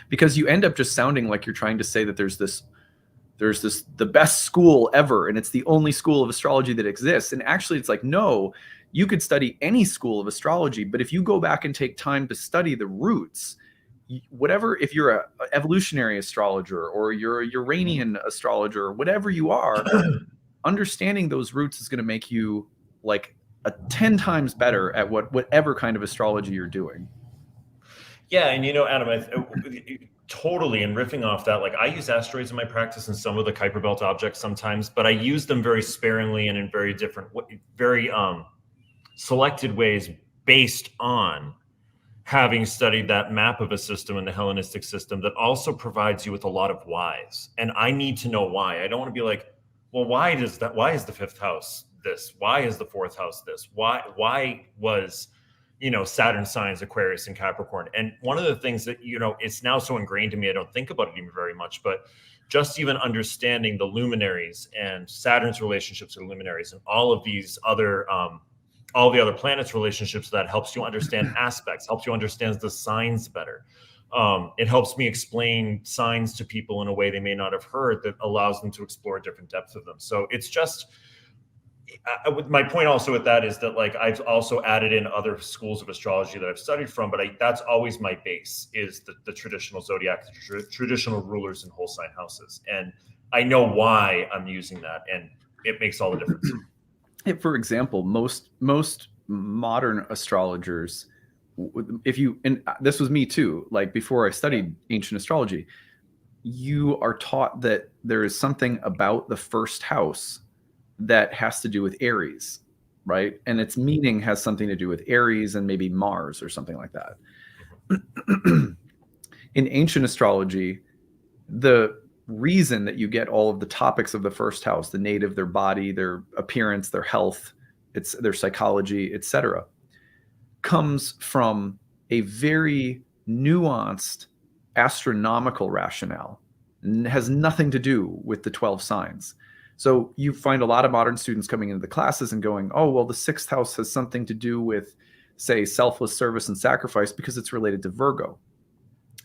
because you end up just sounding like you're trying to say that there's the best school ever, and it's the only school of astrology that exists. And actually it's like, no, you could study any school of astrology, but if you go back and take time to study the roots, whatever, if you're an evolutionary astrologer or you're a Uranian astrologer, or whatever you are, understanding those roots is going to make you like 10 times better at whatever kind of astrology you're doing. Yeah, and Adam, totally. And riffing off that, like, I use asteroids in my practice and some of the Kuiper Belt objects sometimes, but I use them very sparingly and in very different, very selected ways based on having studied that map of a system in the Hellenistic system that also provides you with a lot of whys. And I need to know why. I don't want to be like, well, why is the 5th house this? Why is the 4th house this? Why was, Saturn signs Aquarius and Capricorn? And one of the things that, it's now so ingrained to me, I don't think about it even very much, but just even understanding the luminaries and Saturn's relationships to luminaries and all of these other, all the other planets' relationships, that helps you understand aspects, helps you understand the signs better. It helps me explain signs to people in a way they may not have heard, that allows them to explore different depths of them. So it's just, my point also with that is that, like, I've also added in other schools of astrology that I've studied from, but that's always my base, is the traditional zodiac, traditional rulers and whole sign houses. And I know why I'm using that, and it makes all the difference. For example, most modern astrologers, and this was me too, like before I studied ancient astrology, you are taught that there is something about the 1st house that has to do with Aries, right? And its meaning has something to do with Aries and maybe Mars or something like that. In ancient astrology, the reason that you get all of the topics of the first house, the native, their body, their appearance, their health, it's their psychology, etc., comes from a very nuanced astronomical rationale and has nothing to do with the 12 signs. So you find a lot of modern students coming into the classes and going, oh, well, the sixth house has something to do with, say, selfless service and sacrifice because it's related to Virgo.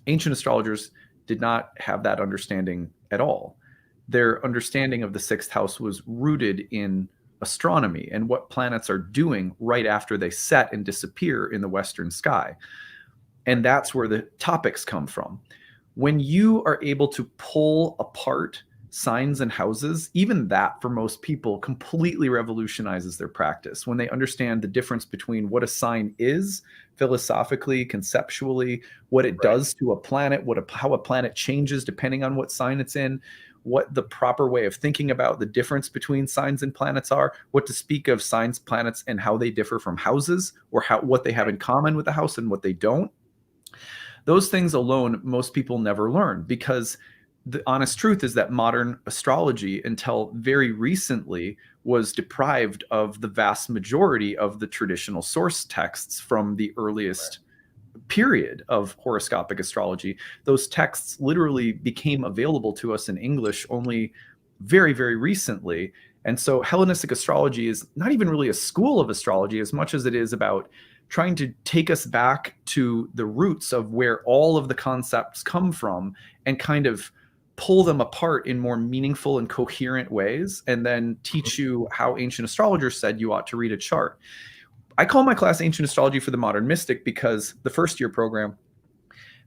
Ancient astrologers did not have that understanding at all. Their understanding of the sixth house was rooted in astronomy and what planets are doing right after they set and disappear in the western sky. And that's where the topics come from. When you are able to pull apart signs and houses, even that for most people completely revolutionizes their practice. When they understand the difference between what a sign is philosophically, conceptually, what it does to a planet, how a planet changes depending on what sign it's in, what the proper way of thinking about the difference between signs and planets are, what to speak of signs, planets, and how they differ from houses, or what they have in common with the house and what they don't. Those things alone, most people never learn, because the honest truth is that modern astrology, until very recently, was deprived of the vast majority of the traditional source texts from the earliest period of horoscopic astrology. Those texts literally became available to us in English only very, very recently. And so Hellenistic astrology is not even really a school of astrology as much as it is about trying to take us back to the roots of where all of the concepts come from and kind of pull them apart in more meaningful and coherent ways, and then teach you how ancient astrologers said you ought to read a chart. I call my class Ancient Astrology for the Modern Mystic, because the first year program,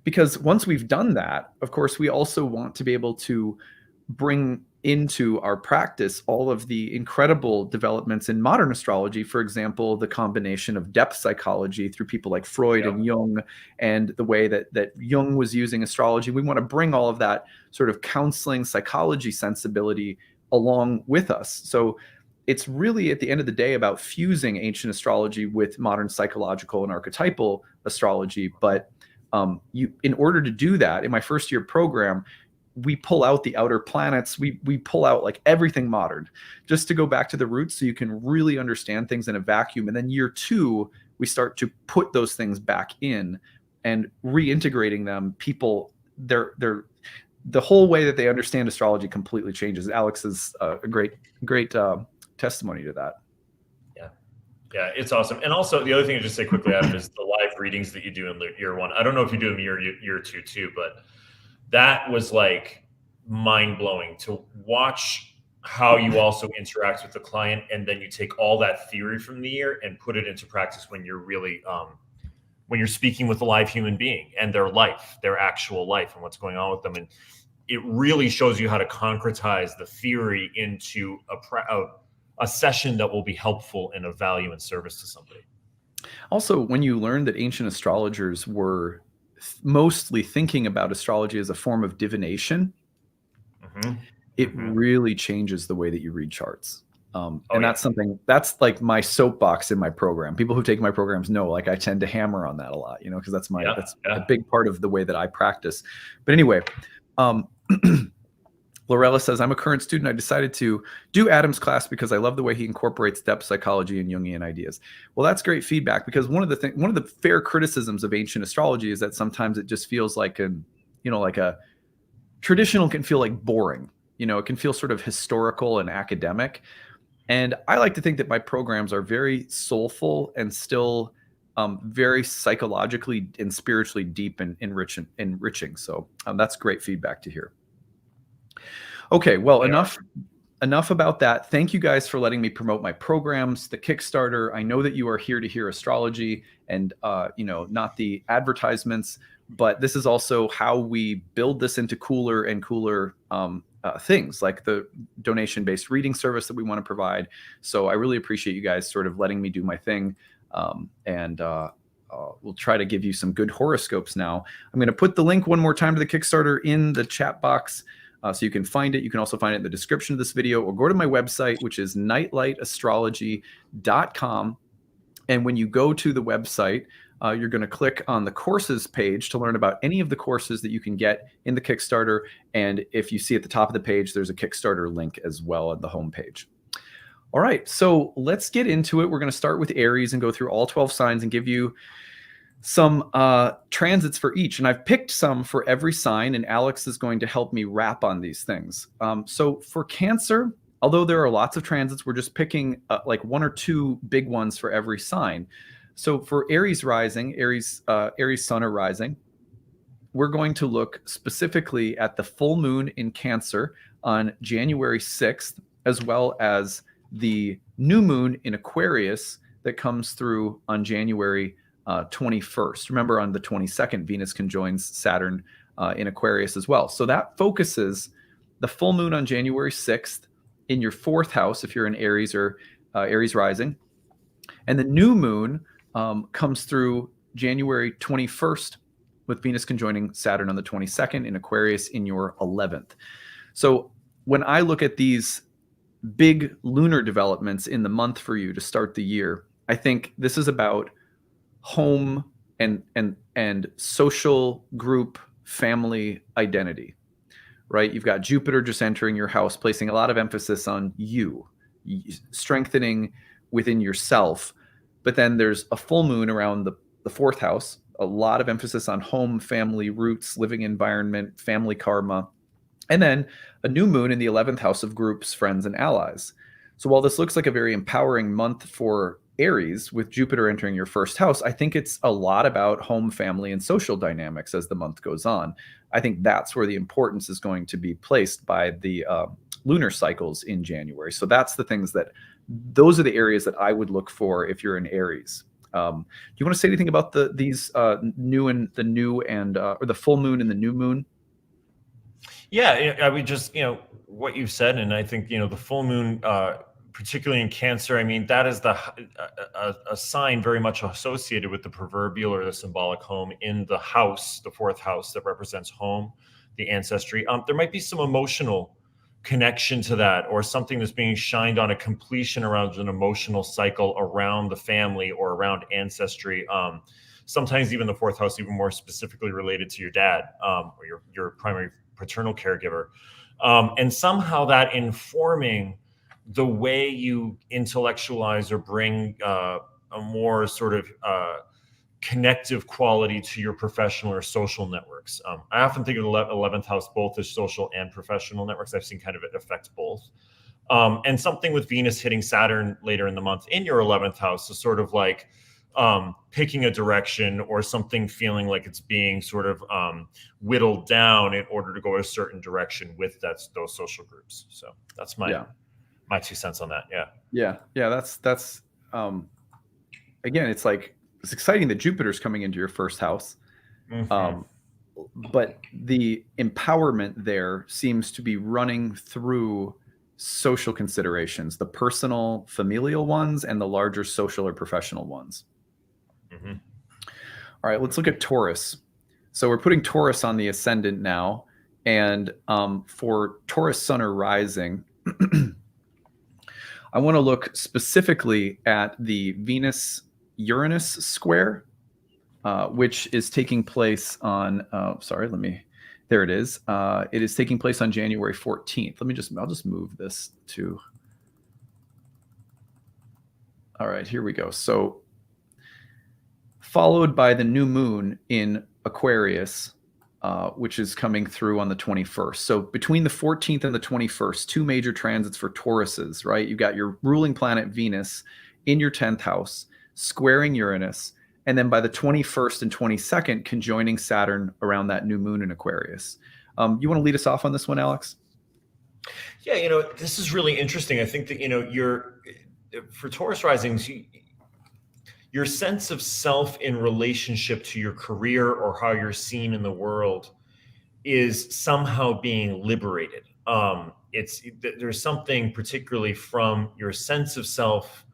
because once we've done that, of course, we also want to be able to bring into our practice all of the incredible developments in modern astrology. For example, the combination of depth psychology through people like Freud and Jung, and the way that Jung was using astrology. We want to bring all of that sort of counseling psychology sensibility along with us. So it's really, at the end of the day, about fusing ancient astrology with modern psychological and archetypal astrology. But in order to do that, in my first year program, we pull out the outer planets. We pull out like everything modern, just to go back to the roots so you can really understand things in a vacuum. And then year two, we start to put those things back in and reintegrating them. People, the whole way that they understand astrology completely changes. Alex is a great testimony to that. Yeah, it's awesome. And also, the other thing to just say quickly, Adam, is the live readings that you do in year one. I don't know if you do them year two too, but that was like mind blowing to watch how you also interact with the client, and then you take all that theory from the year and put it into practice when you're really when you're speaking with a live human being and their life, their actual life, and what's going on with them. And it really shows you how to concretize the theory into a session that will be helpful and of value and service to somebody. Also, when you learn that ancient astrologers were mostly thinking about astrology as a form of divination, it really changes the way that you read charts. That's something that's like my soapbox in my program. People who take my programs know, like, I tend to hammer on that a lot, because that's a big part of the way that I practice. But anyway, Lorella says, I'm a current student. I decided to do Adam's class because I love the way he incorporates depth psychology and Jungian ideas. Well, that's great feedback, because one of the fair criticisms of ancient astrology is that sometimes it just feels like like a traditional can feel like boring. It can feel sort of historical and academic. And I like to think that my programs are very soulful and still very psychologically and spiritually deep and enriching. So that's great feedback to hear. Okay, well, enough about that. Thank you guys for letting me promote my programs, the Kickstarter. I know that you are here to hear astrology and not the advertisements, but this is also how we build this into cooler and cooler things, like the donation-based reading service that we want to provide. So I really appreciate you guys sort of letting me do my thing, and we'll try to give you some good horoscopes now. I'm going to put the link one more time to the Kickstarter in the chat box. So you can find it. You can also find it in the description of this video, or go to my website, which is nightlightastrology.com. And when you go to the website, you're going to click on the courses page to learn about any of the courses that you can get in the Kickstarter. And if you see at the top of the page, there's a Kickstarter link as well at the homepage. All right, so let's get into it. We're going to start with Aries and go through all 12 signs and give you some transits for each. And I've picked some for every sign, and Alex is going to help me wrap on these things. So for Cancer, although there are lots of transits, we're just picking like one or two big ones for every sign. So for Aries rising, Aries sun or rising, we're going to look specifically at the full moon in Cancer on January 6th, as well as the new moon in Aquarius that comes through on January 21st. Remember, on the 22nd, Venus conjoins Saturn in Aquarius as well. So that focuses the full moon on January 6th in your fourth house, if you're in Aries or Aries rising. And the new moon comes through January 21st with Venus conjoining Saturn on the 22nd in Aquarius in your 11th. So when I look at these big lunar developments in the month for you to start the year, I think this is about home and social group family identity, right? You've got Jupiter just entering your house, placing a lot of emphasis on you, strengthening within yourself. But then there's a full moon around the fourth house, a lot of emphasis on home, family, roots, living environment, family karma. And then a new moon in the 11th house of groups, friends, and allies. So while this looks like a very empowering month for Aries with Jupiter entering your first house, I think it's a lot about home, family, and social dynamics as the month goes on. I think that's where the importance is going to be placed by the lunar cycles in January. So those are the areas that I would look for if you're in Aries. Do you want to say anything about these new and or the full moon and the new moon? Yeah, I would just, what you've said, and I think, the full moon, particularly in Cancer, I mean, that is a sign very much associated with the proverbial or the symbolic home in the house, the fourth house that represents home, the ancestry. There might be some emotional connection to that, or something that's being shined on, a completion around an emotional cycle around the family or around ancestry. Sometimes even the fourth house, even more specifically related to your dad, or your primary paternal caregiver. And somehow that informing the way you intellectualize or bring a more sort of connective quality to your professional or social networks. I often think of the 11th house both as social and professional networks. I've seen kind of it affect both. And something with Venus hitting Saturn later in the month in your 11th house is sort of like picking a direction, or something feeling like it's being sort of whittled down in order to go a certain direction with those social groups. So that's my 2 cents on that. Yeah. That's again, it's exciting that Jupiter's coming into your first house. Mm-hmm. But the empowerment there seems to be running through social considerations, the personal, familial ones, and the larger social or professional ones. Mm-hmm. All right, let's look at Taurus. So we're putting Taurus on the ascendant now. And for Taurus sun or rising, I want to look specifically at the Venus-Uranus square, which is taking place on, there it is. It is taking place on January 14th. I'll just move this to, all right, here we go. So followed by the new moon in Aquarius, which is coming through on the 21st. So between the 14th and the 21st, two major transits for Tauruses, right? You've got your ruling planet Venus in your 10th house, squaring Uranus, and then by the 21st and 22nd, conjoining Saturn around that new moon in Aquarius. You want to lead us off on this one, Alex? Yeah, this is really interesting. I think that, for Taurus risings, your sense of self in relationship to your career or how you're seen in the world is somehow being liberated. There's something particularly from your sense of self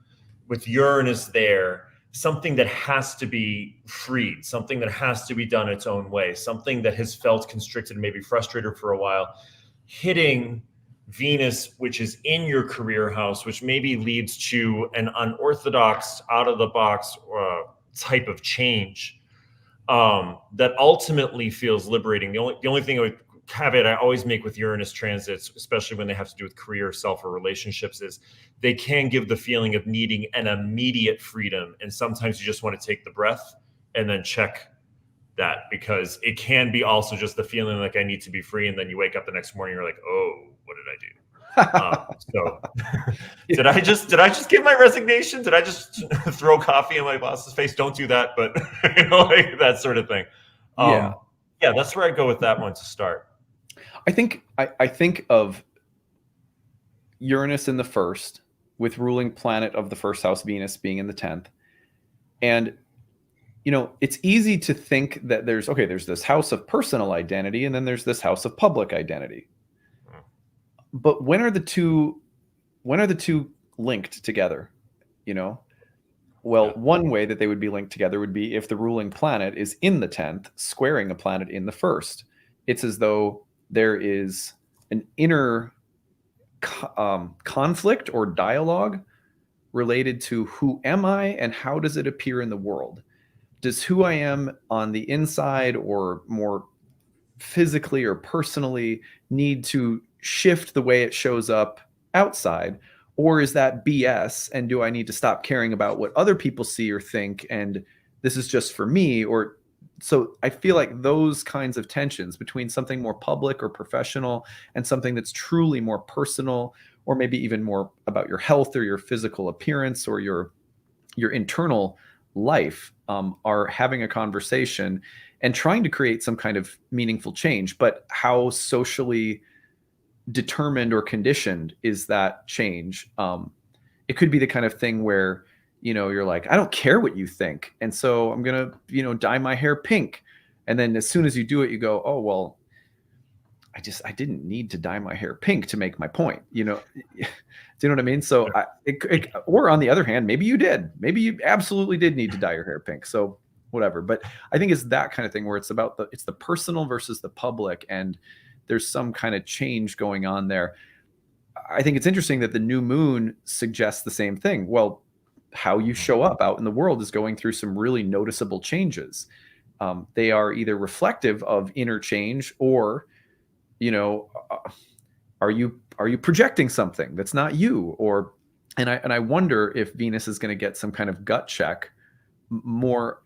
with Uranus there, something that has to be freed, something that has to be done its own way, something that has felt constricted, maybe frustrated for a while, hitting Venus, which is in your career house, which maybe leads to an unorthodox, out of the box type of change that ultimately feels liberating. The only thing I would caveat I always make with Uranus transits, especially when they have to do with career, self, or relationships, is they can give the feeling of needing an immediate freedom. And sometimes you just want to take the breath and then check that, because it can be also just the feeling like I need to be free. And then you wake up the next morning, you're like, oh, what did I do? Did I just give my resignation? Did I just throw coffee in my boss's face? Don't do that, but like that sort of thing. Yeah, that's where I go with that one to start. I think of Uranus in the first, with ruling planet of the first house, Venus, being in the 10th. And it's easy to think that there's this house of personal identity, and then there's this house of public identity. But when are the two linked together? Well, one way that they would be linked together would be if the ruling planet is in the 10th, squaring a planet in the first. It's as though there is an inner conflict or dialogue related to who am I and how does it appear in the world? Does who I am on the inside, or more physically or personally, need to shift the way it shows up outside? Or is that BS? And do I need to stop caring about what other people see or think? And this is just for me? Or so I feel like those kinds of tensions between something more public or professional and something that's truly more personal, or maybe even more about your health or your physical appearance or your internal life, are having a conversation and trying to create some kind of meaningful change. But how socially determined or conditioned is that change? It could be the kind of thing where you're like, I don't care what you think, and so I'm gonna dye my hair pink, and then as soon as you do it, you go, oh well, I didn't need to dye my hair pink to make my point. Do you know what I mean? So or on the other hand, maybe you absolutely did need to dye your hair pink. So whatever. But I think it's that kind of thing where it's about it's the personal versus the public, and there's some kind of change going on there. I think it's interesting that the new moon suggests the same thing. Well, how you show up out in the world is going through some really noticeable changes. They are either reflective of inner change, or are you projecting something that's not you? And I wonder if Venus is going to get some kind of gut check more,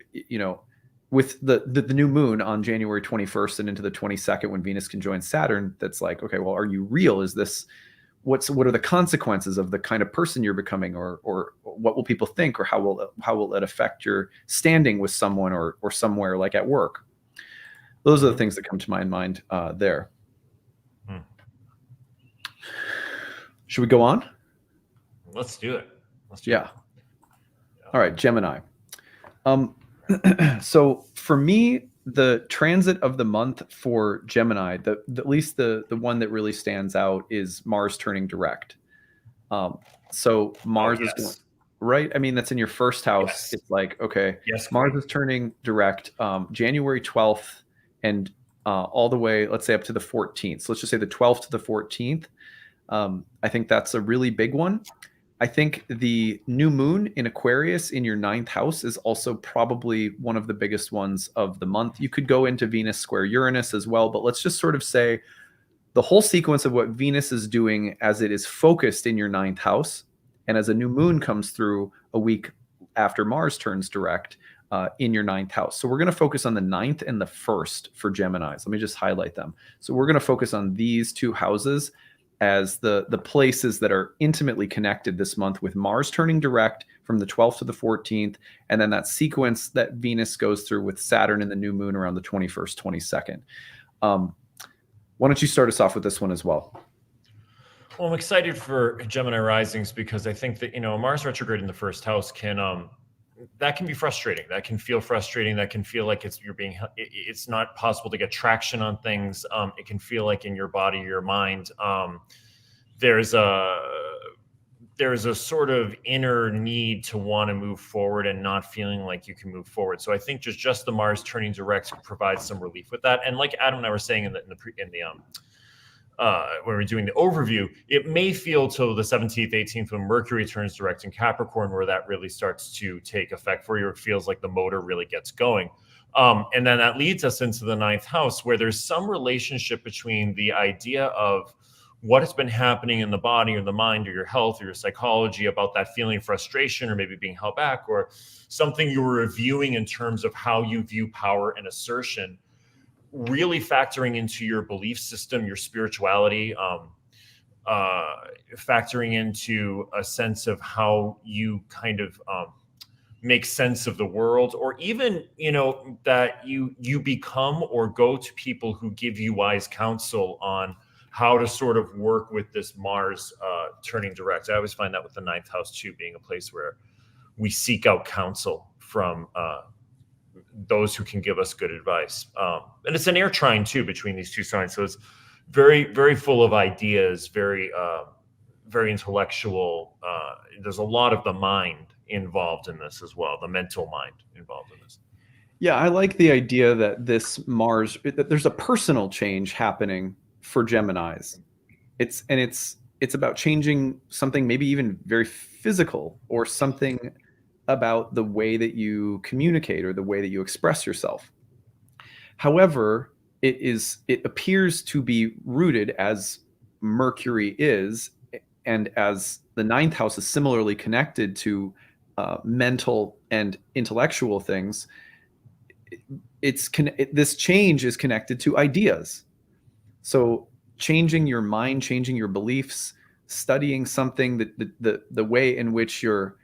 with the new moon on January 21st and into the 22nd, when Venus can join Saturn. That's like, okay, well, are you real? Is this what are the consequences of the kind of person you're becoming, or what will people think, or how will it affect your standing with someone or somewhere, like at work? Those are the things that come to my mind there. Should we go on? Let's do it. Yeah. All right, Gemini. So for me, the transit of the month for Gemini, at least the one that really stands out, is Mars turning direct. So Mars is going, right? I mean, that's in your first house. Yes. It's like, okay, yes, Mars is turning direct January 12th and all the way, let's say, up to the 14th. So let's just say the 12th to the 14th. I think that's a really big one. I think the new moon in Aquarius in your 9th house is also probably one of the biggest ones of the month. You could go into Venus square Uranus as well, but let's just sort of say the whole sequence of what Venus is doing as it is focused in your 9th house, and as a new moon comes through a week after Mars turns direct in your 9th house. So we're going to focus on the 9th and the 1st for Geminis. Let me just highlight them. So we're going to focus on these two houses as the places that are intimately connected this month, with Mars turning direct from the 12th to the 14th, and then that sequence that Venus goes through with Saturn and the new moon around the 21st, 22nd. Why don't you start us off with this one as well? Well, I'm excited for Gemini risings because I think that, Mars retrograde in the first house that can be frustrating. That can feel frustrating. That can feel like it's not possible to get traction on things. It can feel like in your body, your mind, there's a sort of inner need to want to move forward and not feeling like you can move forward. So I think just the Mars turning direct provides some relief with that. And like Adam and I were saying in the when we're doing the overview, it may feel till the 17th, 18th when Mercury turns direct in Capricorn, where that really starts to take effect for you. It feels like the motor really gets going. And then that leads us into the ninth house, where there's some relationship between the idea of what has been happening in the body or the mind or your health or your psychology about that feeling of frustration or maybe being held back, or something you were reviewing in terms of how you view power and assertion, really factoring into your belief system, your spirituality, factoring into a sense of how you kind of make sense of the world, or even, that you become or go to people who give you wise counsel on how to sort of work with this Mars turning direct. I always find that with the ninth house too, being a place where we seek out counsel from those who can give us good advice. And it's an air trine too between these two signs. So it's very, very full of ideas, very, very intellectual. There's a lot of the mind involved in this as well, the mental mind involved in this. Yeah, I like the idea that this Mars, that there's a personal change happening for Geminis. It's about changing something, maybe even very physical, or something about the way that you communicate or the way that you express yourself. However, it appears to be rooted, as Mercury is, and as the ninth house is similarly connected to mental and intellectual things. This change is connected to ideas. So changing your mind, changing your beliefs, studying something, that the way in which you're,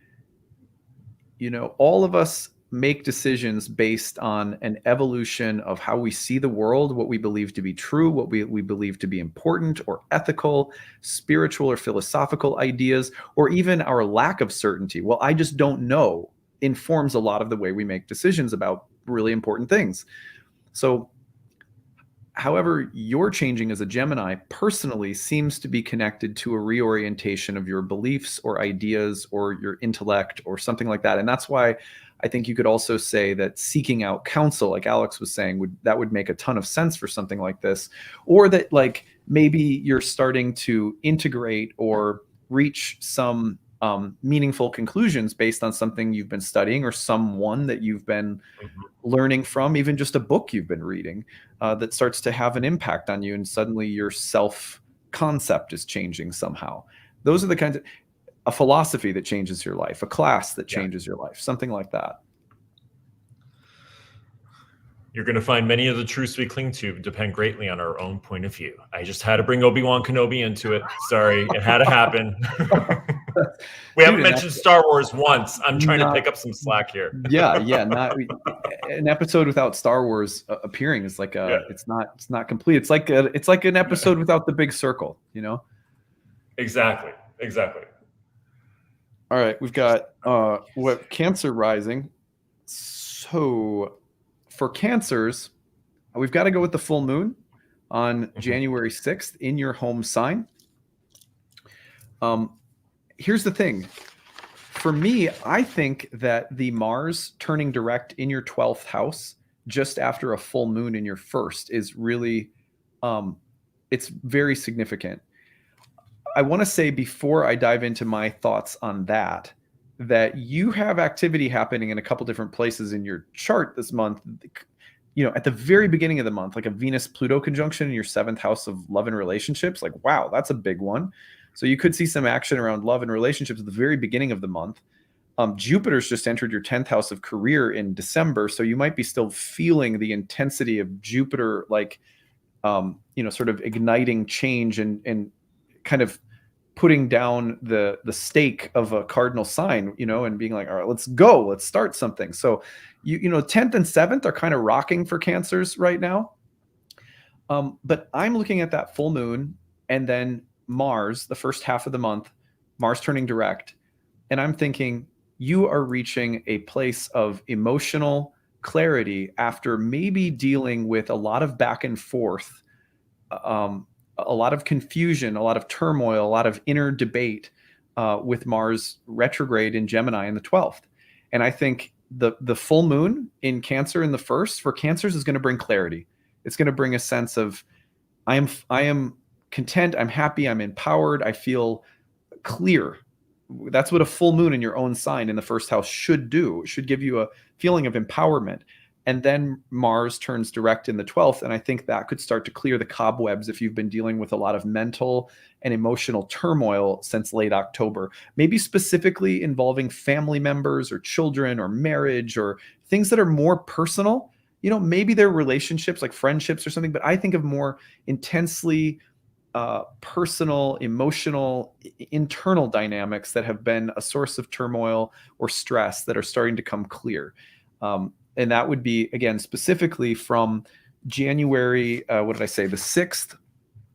all of us make decisions based on an evolution of how we see the world, what we believe to be true, what we believe to be important or ethical, spiritual or philosophical ideas, or even our lack of certainty. Well, I just don't know, informs a lot of the way we make decisions about really important things. So however you're changing as a Gemini personally seems to be connected to a reorientation of your beliefs or ideas or your intellect or something like that. And that's why I think you could also say that seeking out counsel, like Alex was saying, would make a ton of sense for something like this. Or that, like, maybe you're starting to integrate or reach some meaningful conclusions based on something you've been studying, or someone that you've been learning from, even just a book you've been reading, that starts to have an impact on you, and suddenly your self-concept is changing somehow. Those are the kinds of, a philosophy that changes your life, a class that changes your life, something like that. You're going to find many of the truths we cling to depend greatly on our own point of view. I just had to bring Obi-Wan Kenobi into it. Sorry, it had to happen. We haven't mentioned Star Wars once. I'm trying to pick up some slack here. Yeah. Not an episode without Star Wars appearing is like it's not complete. It's like an episode without the big circle, Exactly. All right, we've got what Cancer rising. So for Cancers, we've got to go with the full moon on January 6th in your home sign. Here's the thing. For me, I think that the Mars turning direct in your 12th house just after a full moon in your first is really, it's very significant. I want to say, before I dive into my thoughts on that you have activity happening in a couple different places in your chart this month. At the very beginning of the month, like a Venus-Pluto conjunction in your 7th house of love and relationships. Like, wow, that's a big one. So you could see some action around love and relationships at the very beginning of the month. Jupiter's just entered your 10th house of career in December. So you might be still feeling the intensity of Jupiter, like, sort of igniting change and kind of putting down the stake of a cardinal sign, and being like, all right, let's go, let's start something. So, 10th and 7th are kind of rocking for Cancers right now. But I'm looking at that full moon and then Mars, the first half of the month, Mars turning direct. And I'm thinking you are reaching a place of emotional clarity after maybe dealing with a lot of back and forth, a lot of confusion, a lot of turmoil, a lot of inner debate with Mars retrograde in Gemini in the 12th. And I think the full moon in Cancer in the first for Cancers is going to bring clarity. It's going to bring a sense of I am content, I'm happy, I'm empowered, I feel clear. That's what a full moon in your own sign in the first house should do. It should give you a feeling of empowerment. And then Mars turns direct in the 12th. And I think that could start to clear the cobwebs if you've been dealing with a lot of mental and emotional turmoil since late October, maybe specifically involving family members or children or marriage or things that are more personal. You know, maybe they're relationships like friendships or something, but I think of more intensely personal, emotional, internal dynamics that have been a source of turmoil or stress that are starting to come clear. And that would be, again, specifically from January, what did I say, the 6th,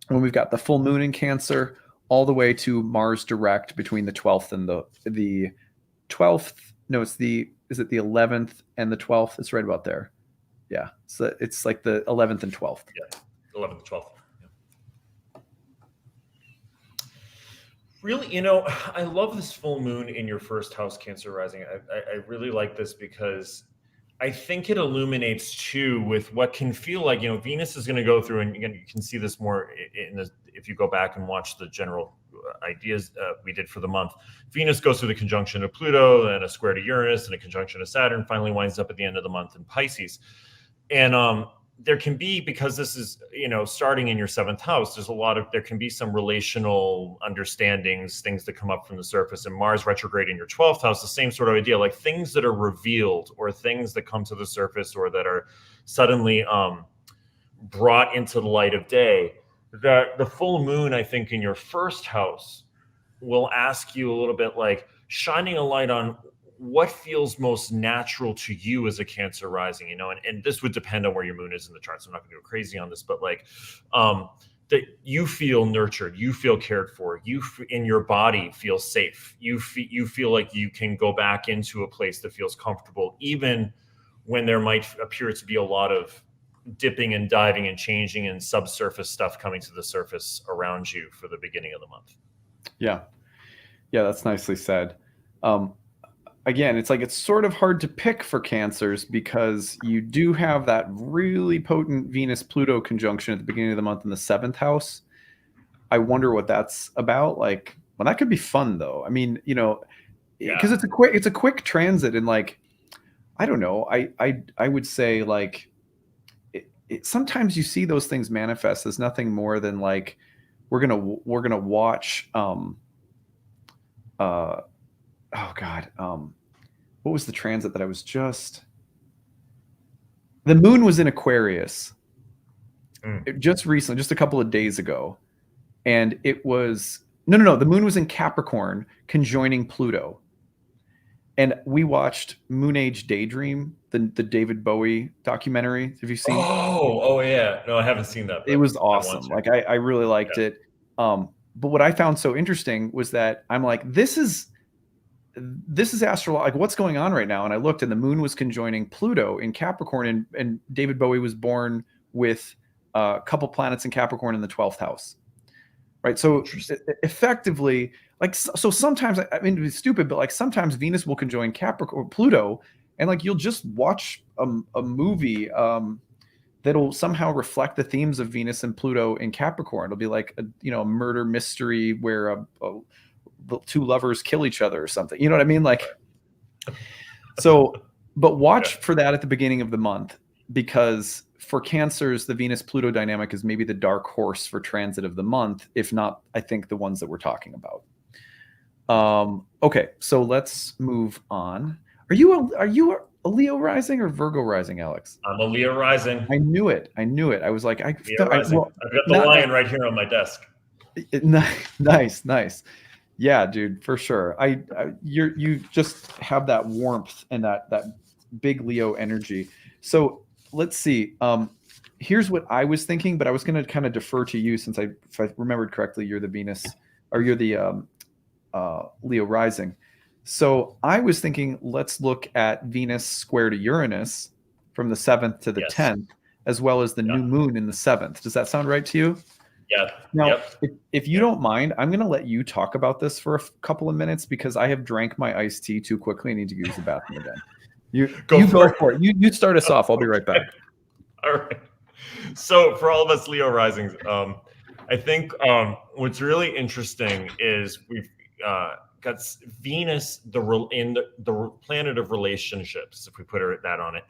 when we've got the full moon in Cancer, all the way to Mars direct between the 12th and the 12th. No, is it the 11th and the 12th? It's right about there. Yeah. So it's like the 11th and 12th. Yeah, 11th and 12th. Really, you know, I love this full moon in your first house, Cancer rising. I really like this because I think it illuminates too with what can feel like, you know, Venus is going to go through, and again, you can see this more if you go back and watch the general ideas we did for the month. Venus goes through the conjunction of Pluto, then a square to Uranus, and a conjunction of Saturn, finally winds up at the end of the month in Pisces. And there can be, because this is, you know, starting in your 7th house, there can be some relational understandings, things that come up from the surface. And Mars retrograde in your 12th house, the same sort of idea, like things that are revealed or things that come to the surface or that are suddenly brought into the light of day. The full moon, I think, in your first house will ask you a little bit like shining a light on what feels most natural to you as a Cancer rising, you know, and this would depend on where your moon is in the chart. So I'm not going to go crazy on this, but like that you feel nurtured, you feel cared for, in your body feel safe. You feel like you can go back into a place that feels comfortable, even when there might appear to be a lot of dipping and diving and changing and subsurface stuff coming to the surface around you for the beginning of the month. Yeah. Yeah, that's nicely said. Again, it's like it's sort of hard to pick for Cancers because you do have that really potent Venus-Pluto conjunction at the beginning of the month in the 7th house. I wonder what that's about. Like, well, that could be fun though. I mean, you know, because it's a quick transit, and like, I don't know. I would say like, sometimes you see those things manifest as nothing more than like, we're gonna watch. Oh God. What was the transit that I was just? The moon was in Aquarius just recently, just a couple of days ago. And it was, no. The moon was in Capricorn conjoining Pluto. And we watched Moon Age Daydream, the David Bowie documentary. Have you seen? Oh yeah. No, I haven't seen that. It was awesome. Like I really liked it. But what I found so interesting was that I'm like, this is astrology. Like, what's going on right now? And I looked, and the moon was conjoining Pluto in Capricorn, and David Bowie was born with a couple planets in Capricorn in the 12th house, right? So effectively, like, so sometimes, I mean, it's stupid, but like sometimes Venus will conjoin Capricorn, Pluto, and like you'll just watch a movie that'll somehow reflect the themes of Venus and Pluto in Capricorn. It'll be like a murder mystery where the two lovers kill each other or something. You know what I mean? Like, so, but watch for that at the beginning of the month, because for Cancers, the Venus-Pluto dynamic is maybe the dark horse for transit of the month, if not, I think, the ones that we're talking about. Okay, so let's move on. Are you a Leo rising or Virgo rising, Alex? I'm a Leo rising. I knew it. I was like, I've got the lion right here on my desk. Nice. Yeah, dude, for sure. You just have that warmth and that big Leo energy. So let's see. Here's what I was thinking, but I was going to kind of defer to you since if I remembered correctly, you're the Venus, or you're the Leo rising. So I was thinking, let's look at Venus square to Uranus from the 7th to the 10th, as well as the new moon in the 7th. Does that sound right to you? Yeah. Now, if you don't mind, I'm going to let you talk about this for a couple of minutes, because I have drank my iced tea too quickly. I need to use the bathroom again. You go for it. You start us off. I'll be right back. All right. So for all of us Leo risings, I think what's really interesting is we've got Venus, the planet of relationships, if we put that on it,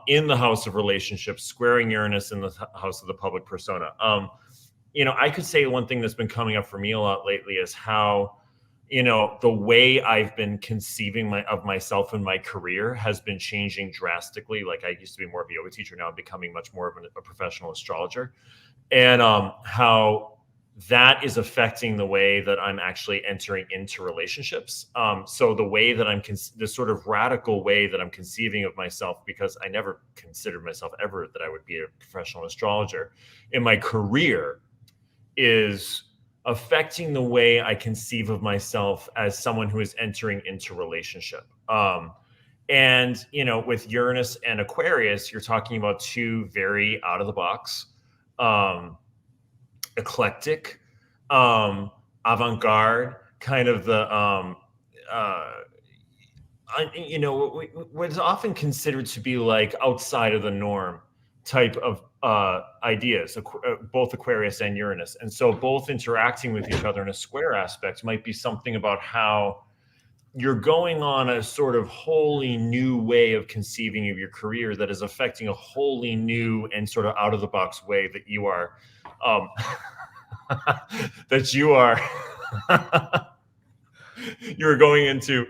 in the house of relationships, squaring Uranus in the house of the public persona. I could say one thing that's been coming up for me a lot lately is how, the way I've been conceiving of myself in my career has been changing drastically. Like, I used to be more of a yoga teacher. Now I'm becoming much more of a professional astrologer, and how that is affecting the way that I'm actually entering into relationships. So the way that the sort of radical way that I'm conceiving of myself, because I never considered myself ever that I would be a professional astrologer in my career, is affecting the way I conceive of myself as someone who is entering into relationship. And, with Uranus and Aquarius, you're talking about two very out of the box, eclectic, avant-garde, kind of the, what is often considered to be like outside of the norm type of ideas, both Aquarius and Uranus. And so both interacting with each other in a square aspect might be something about how you're going on a sort of wholly new way of conceiving of your career that is affecting a wholly new and sort of out of the box way that you are, you're going into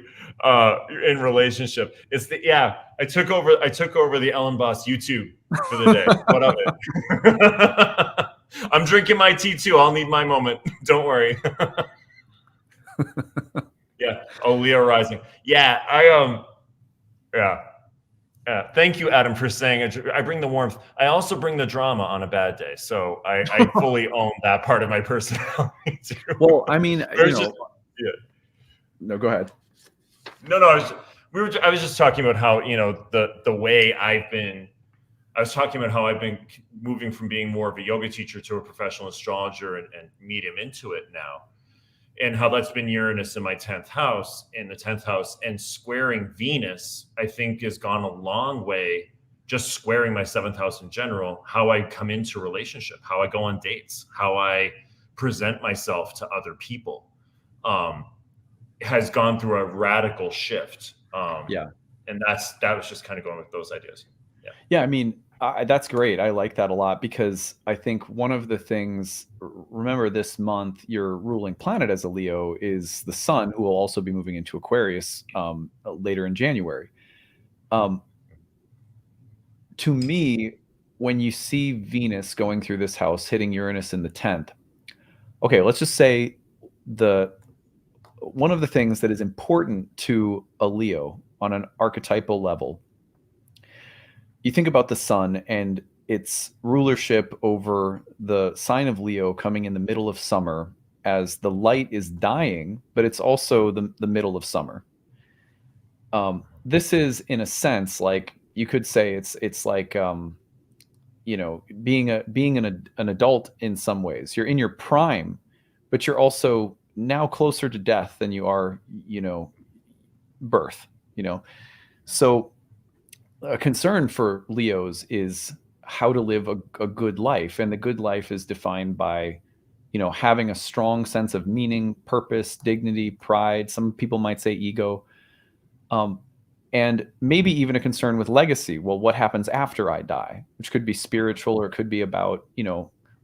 in relationship. I took over the Elenbaas YouTube for the day. What of it? I'm drinking my tea too. I'll need my moment. Don't worry. Yeah. Oh, Leo rising. Yeah. Yeah. Thank you, Adam, for saying I bring the warmth. I also bring the drama on a bad day. So I fully own that part of my personality too. Well, I mean, no, go ahead. No, I was just talking about how, the way I was talking about how I've been moving from being more of a yoga teacher to a professional astrologer and medium into it now. And how that's been Uranus in my 10th house, and squaring Venus, I think, has gone a long way. Just squaring my 7th house in general, how I come into relationship, how I go on dates, how I present myself to other people, has gone through a radical shift. And that was just kind of going with those ideas. Yeah. I mean, that's great. I like that a lot, because I think one of the things, remember this month, your ruling planet as a Leo is the sun, who will also be moving into Aquarius later in January. To me, when you see Venus going through this house, hitting Uranus in the 10th, okay, let's just say one of the things that is important to a Leo on an archetypal level, you think about the sun and its rulership over the sign of Leo coming in the middle of summer, as the light is dying, but it's also the middle of summer. This is, in a sense, like you could say it's like being an adult in some ways. You're in your prime, but you're also now closer to death than you are, birth. So a concern for Leos is how to live a good life, and the good life is defined by having a strong sense of meaning, purpose, dignity, pride. Some people might say ego, and maybe even a concern with legacy. Well, what happens after I die, which could be spiritual, or it could be about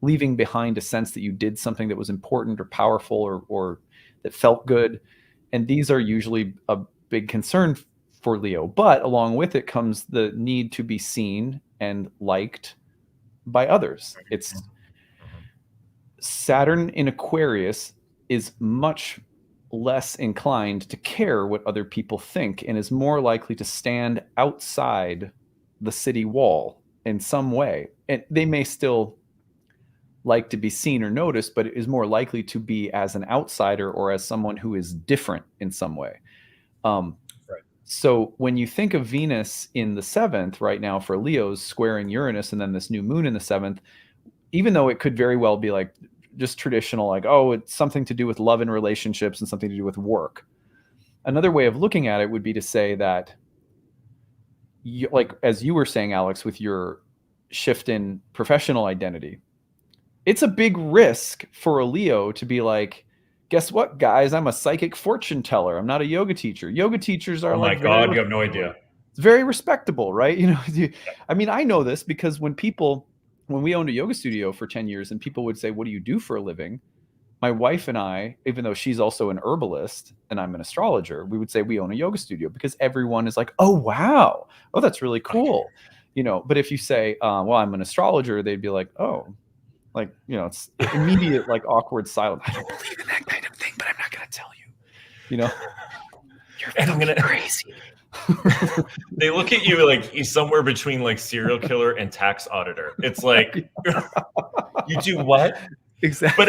leaving behind a sense that you did something that was important or powerful or that felt good. And these are usually a big concern for Leo, but along with it comes the need to be seen and liked by others. It's Saturn in Aquarius is much less inclined to care what other people think, and is more likely to stand outside the city wall in some way. And they may still like to be seen or noticed, but it is more likely to be as an outsider or as someone who is different in some way. So when you think of Venus in the 7th right now for Leos squaring Uranus, and then this new moon in the 7th, even though it could very well be like just traditional, like, oh, it's something to do with love and relationships and something to do with work. Another way of looking at it would be to say that, like, as you were saying, Alex, with your shift in professional identity, it's a big risk for a Leo to be like, guess what, guys? I'm a psychic fortune teller. I'm not a yoga teacher. Yoga teachers are Oh my like very God, you have no idea. it's very respectable, right? You know, I mean, I know this because when we owned a yoga studio for 10 years and people would say, what do you do for a living? My wife and I, even though she's also an herbalist and I'm an astrologer, we would say we own a yoga studio because everyone is like, oh, wow. Oh, that's really cool. You know, but if you say, well, I'm an astrologer, they'd be like, oh, like, you know, it's immediate, like awkward silence. I don't believe in that kind of thing, but I'm not going to tell you, you know, you're crazy. They look at you like you're somewhere between like serial killer and tax auditor. It's like, you do what? Exactly.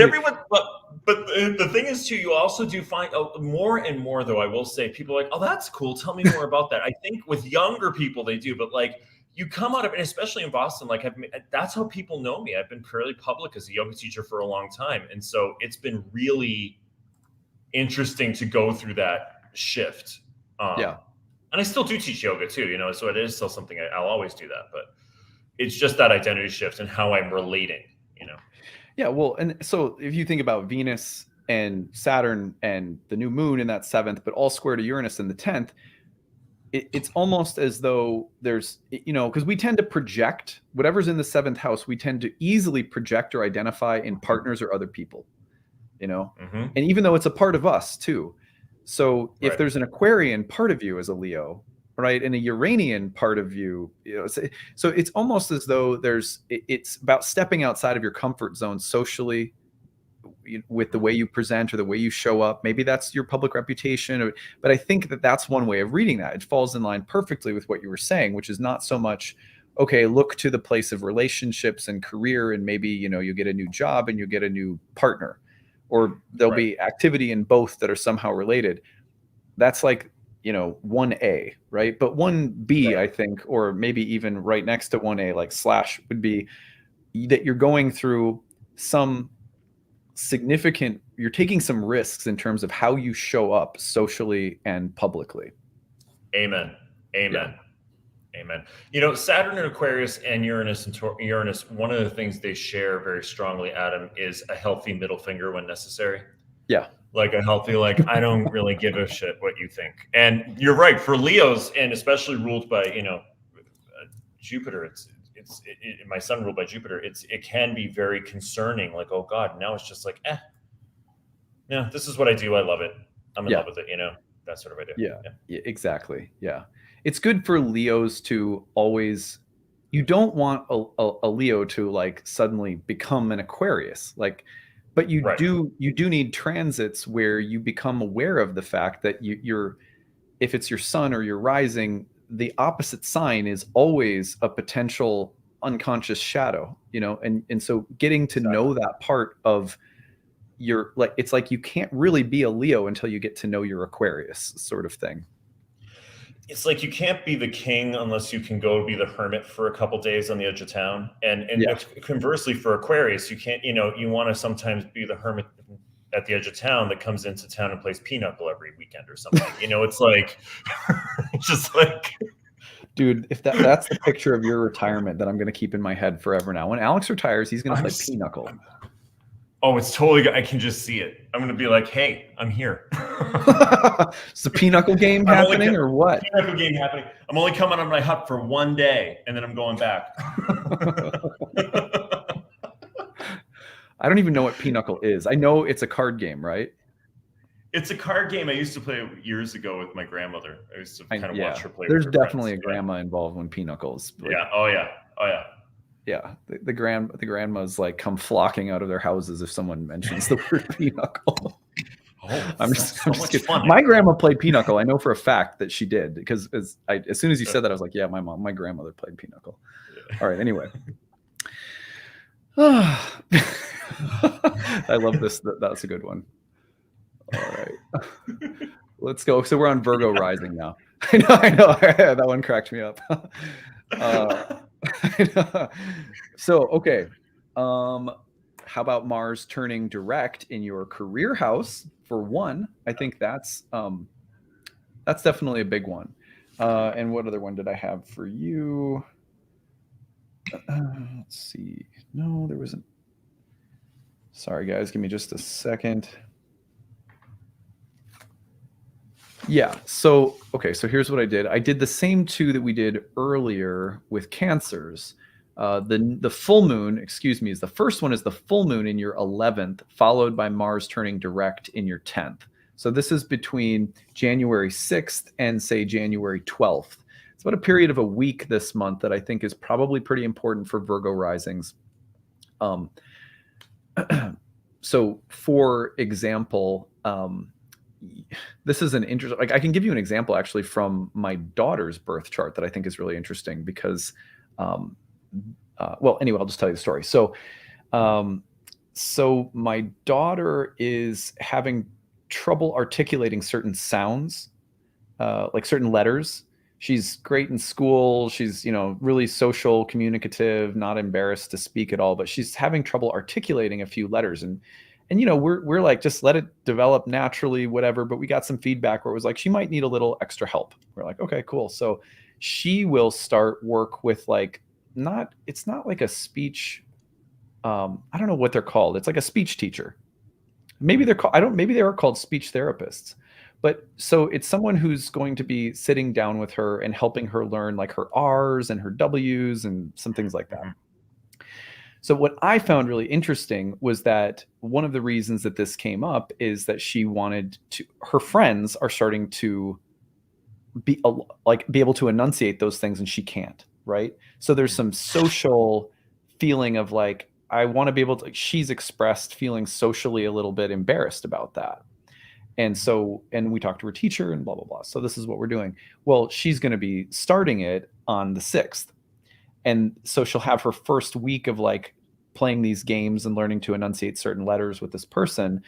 But the thing is too, you also do find more and more though. I will say, people are like, oh, that's cool. Tell me more about that. I think with younger people they do, but like you come out of it, especially in Boston. Like that's how people know me. I've been fairly public as a yoga teacher for a long time, and so it's been really interesting to go through that shift. Yeah. And I still do teach yoga too, you know, so it is still something I'll always do that, but it's just that identity shift and how I'm relating, you know. Yeah, well, and so if you think about Venus and Saturn and the new moon in that 7th, but all square to Uranus in the 10th, it's almost as though there's, you know, because we tend to project whatever's in the 7th house, we tend to easily project or identify in partners or other people, you know, and even though it's a part of us too. So if there's an Aquarian part of you as a Leo, right, and a Uranian part of you, you know, so it's almost as though it's about stepping outside of your comfort zone socially with the way you present or the way you show up. Maybe that's your public reputation, but I think that that's one way of reading that. It falls in line perfectly with what you were saying, which is not so much, okay, look to the place of relationships and career, and maybe, you know, you get a new job and you get a new partner, or there'll be activity in both that are somehow related. That's like, you know, 1A, right? But 1B, I think, or maybe even right next to 1A, like slash, would be that you're going through some significant, you're taking some risks in terms of how you show up socially and publicly. Amen. Amen. Yeah. Amen. You know, Saturn and Aquarius and Uranus and Uranus, one of the things they share very strongly, Adam, is a healthy middle finger when necessary. Yeah. Like a healthy, like, I don't really give a shit what you think. And you're right, for Leos, and especially ruled by, you know, Jupiter, it's my sun ruled by Jupiter, it can be very concerning. Like, oh God, now it's just like, no, this is what I do. I love it. I'm in love with it, you know, that sort of idea. Yeah, exactly. Yeah. It's good for Leos to always, you don't want a Leo to like suddenly become an Aquarius, like, but you do need transits where you become aware of the fact that you're, if it's your sun or your rising, the opposite sign is always a potential unconscious shadow, you know, and so getting to know that part of your, like, it's like you can't really be a Leo until you get to know your Aquarius, sort of thing. It's like you can't be the king unless you can go be the hermit for a couple days on the edge of town. And conversely for Aquarius, you can't, you know, you want to sometimes be the hermit at the edge of town that comes into town and plays pinochle every weekend or something. You know, it's like, it's just like, dude, if that's the picture of your retirement that I'm going to keep in my head forever now. When Alex retires, he's going to play pinochle. Oh, it's totally good. I can just see it. I'm going to be like, hey, I'm here. Is the pinochle game happening or what? Pinochle game happening. I'm only coming on my hut for one day and then I'm going back. I don't even know what pinochle is. I know it's a card game, right? It's a card game I used to play years ago with my grandmother. I used to kind of watch her play. There's definitely a grandma involved when pinocles. Like, yeah. Oh yeah. Oh yeah. Yeah. The grandmas like come flocking out of their houses if someone mentions the word pinochle. Oh, I'm just kidding. Fun. My grandma played pinochle. I know for a fact that she did, because as soon as you said that, I was like, yeah, my grandmother played pinochle. Yeah. All right. Anyway. I love this. That's a good one. All right. Let's go. So we're on Virgo rising now. I know. That one cracked me up. So, okay. How about Mars turning direct in your career house for one? I think that's definitely a big one. And what other one did I have for you? Let's see. No, there wasn't. Sorry, guys. Give me just a second. Yeah. So, okay. So here's what I did. I did the same two that we did earlier with Cancers. The full moon, excuse me, is the first one is the full moon in your 11th, followed by Mars turning direct in your 10th. So this is between January 6th and say January 12th. It's about a period of a week this month that I think is probably pretty important for Virgo risings. So for example, this is an interesting, like I can give you an example actually from my daughter's birth chart that I think is really interesting because, well, anyway, I'll just tell you the story. So my daughter is having trouble articulating certain sounds, like certain letters. She's great in school. She's, really social, communicative, not embarrassed to speak at all, but she's having trouble articulating a few letters. And we're like, just let it develop naturally, whatever. But we got some feedback where it was like, she might need a little extra help. We're like, okay, cool. So she will start work with it's not like a speech. I don't know what they're called. It's like a speech teacher. Maybe maybe they are called speech therapists. But so it's someone who's going to be sitting down with her and helping her learn like her R's and her W's and some things like that. So what I found really interesting was that one of the reasons that this came up is that her friends are starting to be able to enunciate those things and she can't, right? So there's some social feeling of like, I want to be able to, she's expressed feeling socially a little bit embarrassed about that. And we talked to her teacher and blah, blah, blah. So this is what we're doing. Well, she's going to be starting it on the 6th. And so she'll have her first week of like playing these games and learning to enunciate certain letters with this person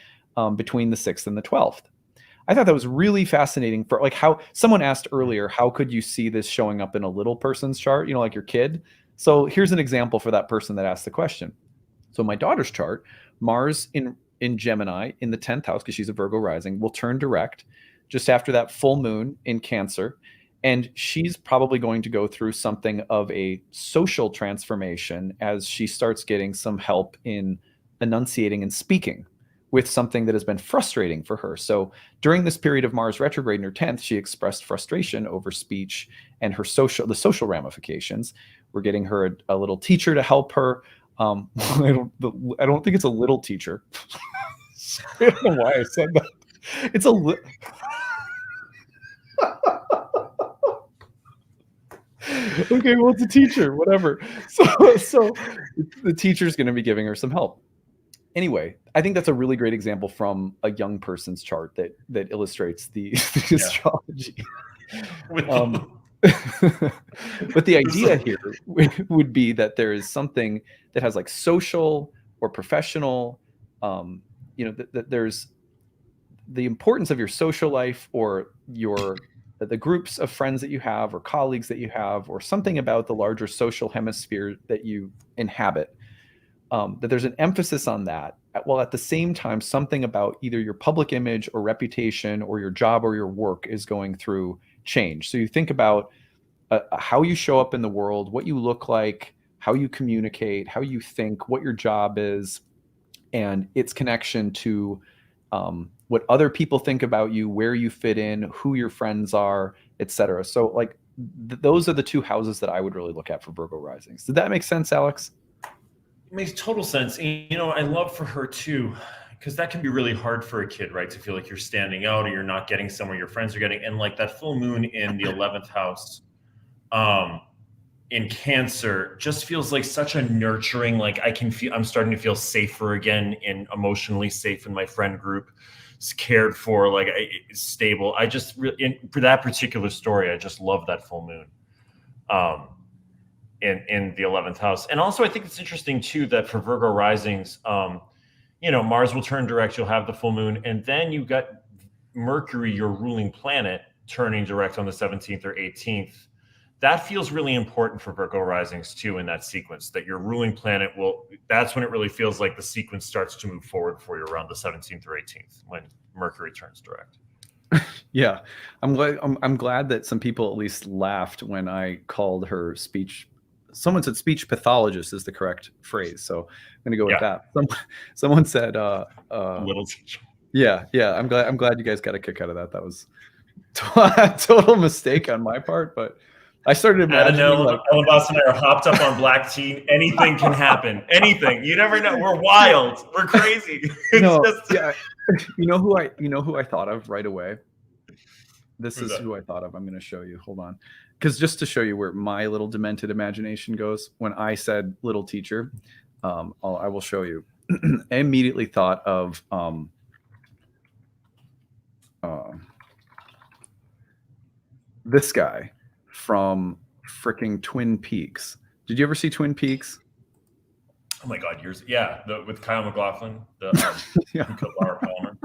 between the 6th and the 12th. I thought that was really fascinating for like how someone asked earlier, how could you see this showing up in a little person's chart, like your kid? So here's an example for that person that asked the question. So my daughter's chart, Mars in Gemini in the 10th house, because she's a Virgo rising, will turn direct just after that full moon in Cancer. And she's probably going to go through something of a social transformation as she starts getting some help in enunciating and speaking with something that has been frustrating for her. So during this period of Mars retrograde in her 10th, she expressed frustration over speech and the social ramifications. We're getting her a little teacher to help her. I don't think it's a little teacher. I don't know why I said that. It's a okay, well, it's a teacher, whatever. So the teacher's going to be giving her some help. Anyway, I think that's a really great example from a young person's chart that illustrates the astrology. But the idea here would be that there is something that has like social or professional, that there's the importance of your social life or the groups of friends that you have or colleagues that you have or something about the larger social hemisphere that you inhabit, that there's an emphasis on that, while at the same time something about either your public image or reputation or your job or your work is going through change. So you think about how you show up in the world, what you look like, how you communicate, how you think, what your job is, and its connection to what other people think about you, where you fit in, who your friends are, etc. So like those are the two houses that I would really look at for Virgo risings. Did that make sense, Alex? It makes total sense. I love for her too, because that can be really hard for a kid, right? To feel like you're standing out or you're not getting somewhere your friends are getting. And like that full moon in the 11th house in Cancer just feels like such a nurturing, like I'm starting to feel safer again and emotionally safe in my friend group, cared for, like stable. I just really, for that particular story, I just love that full moon. In the 11th house. And also I think it's interesting too, that for Virgo risings, Mars will turn direct, you'll have the full moon, and then you got Mercury, your ruling planet, turning direct on the 17th or 18th. That feels really important for Virgo risings too, in that sequence, that your ruling planet that's when it really feels like the sequence starts to move forward for you around the 17th or 18th, when Mercury turns direct. Yeah. I'm glad that some people at least laughed when I called her speech someone said speech pathologist is the correct phrase. So I'm going to go with Yeah. that. Someone said, Little teacher. yeah. I'm glad you guys got a kick out of that. That was a total mistake on my part, but I started imagining like Elenbaas and I are hopped up on black tea. Anything can happen. Anything. You never know. We're wild. We're crazy. Yeah. You know who I thought of right away? This is who I thought of. I'm going to show you. Hold on. Because just to show you where my little demented imagination goes, when I said little teacher, I will show you. I immediately thought of this guy from freaking Twin Peaks. Did you ever see Twin Peaks? Oh my God, with Kyle MacLachlan, Laura Palmer.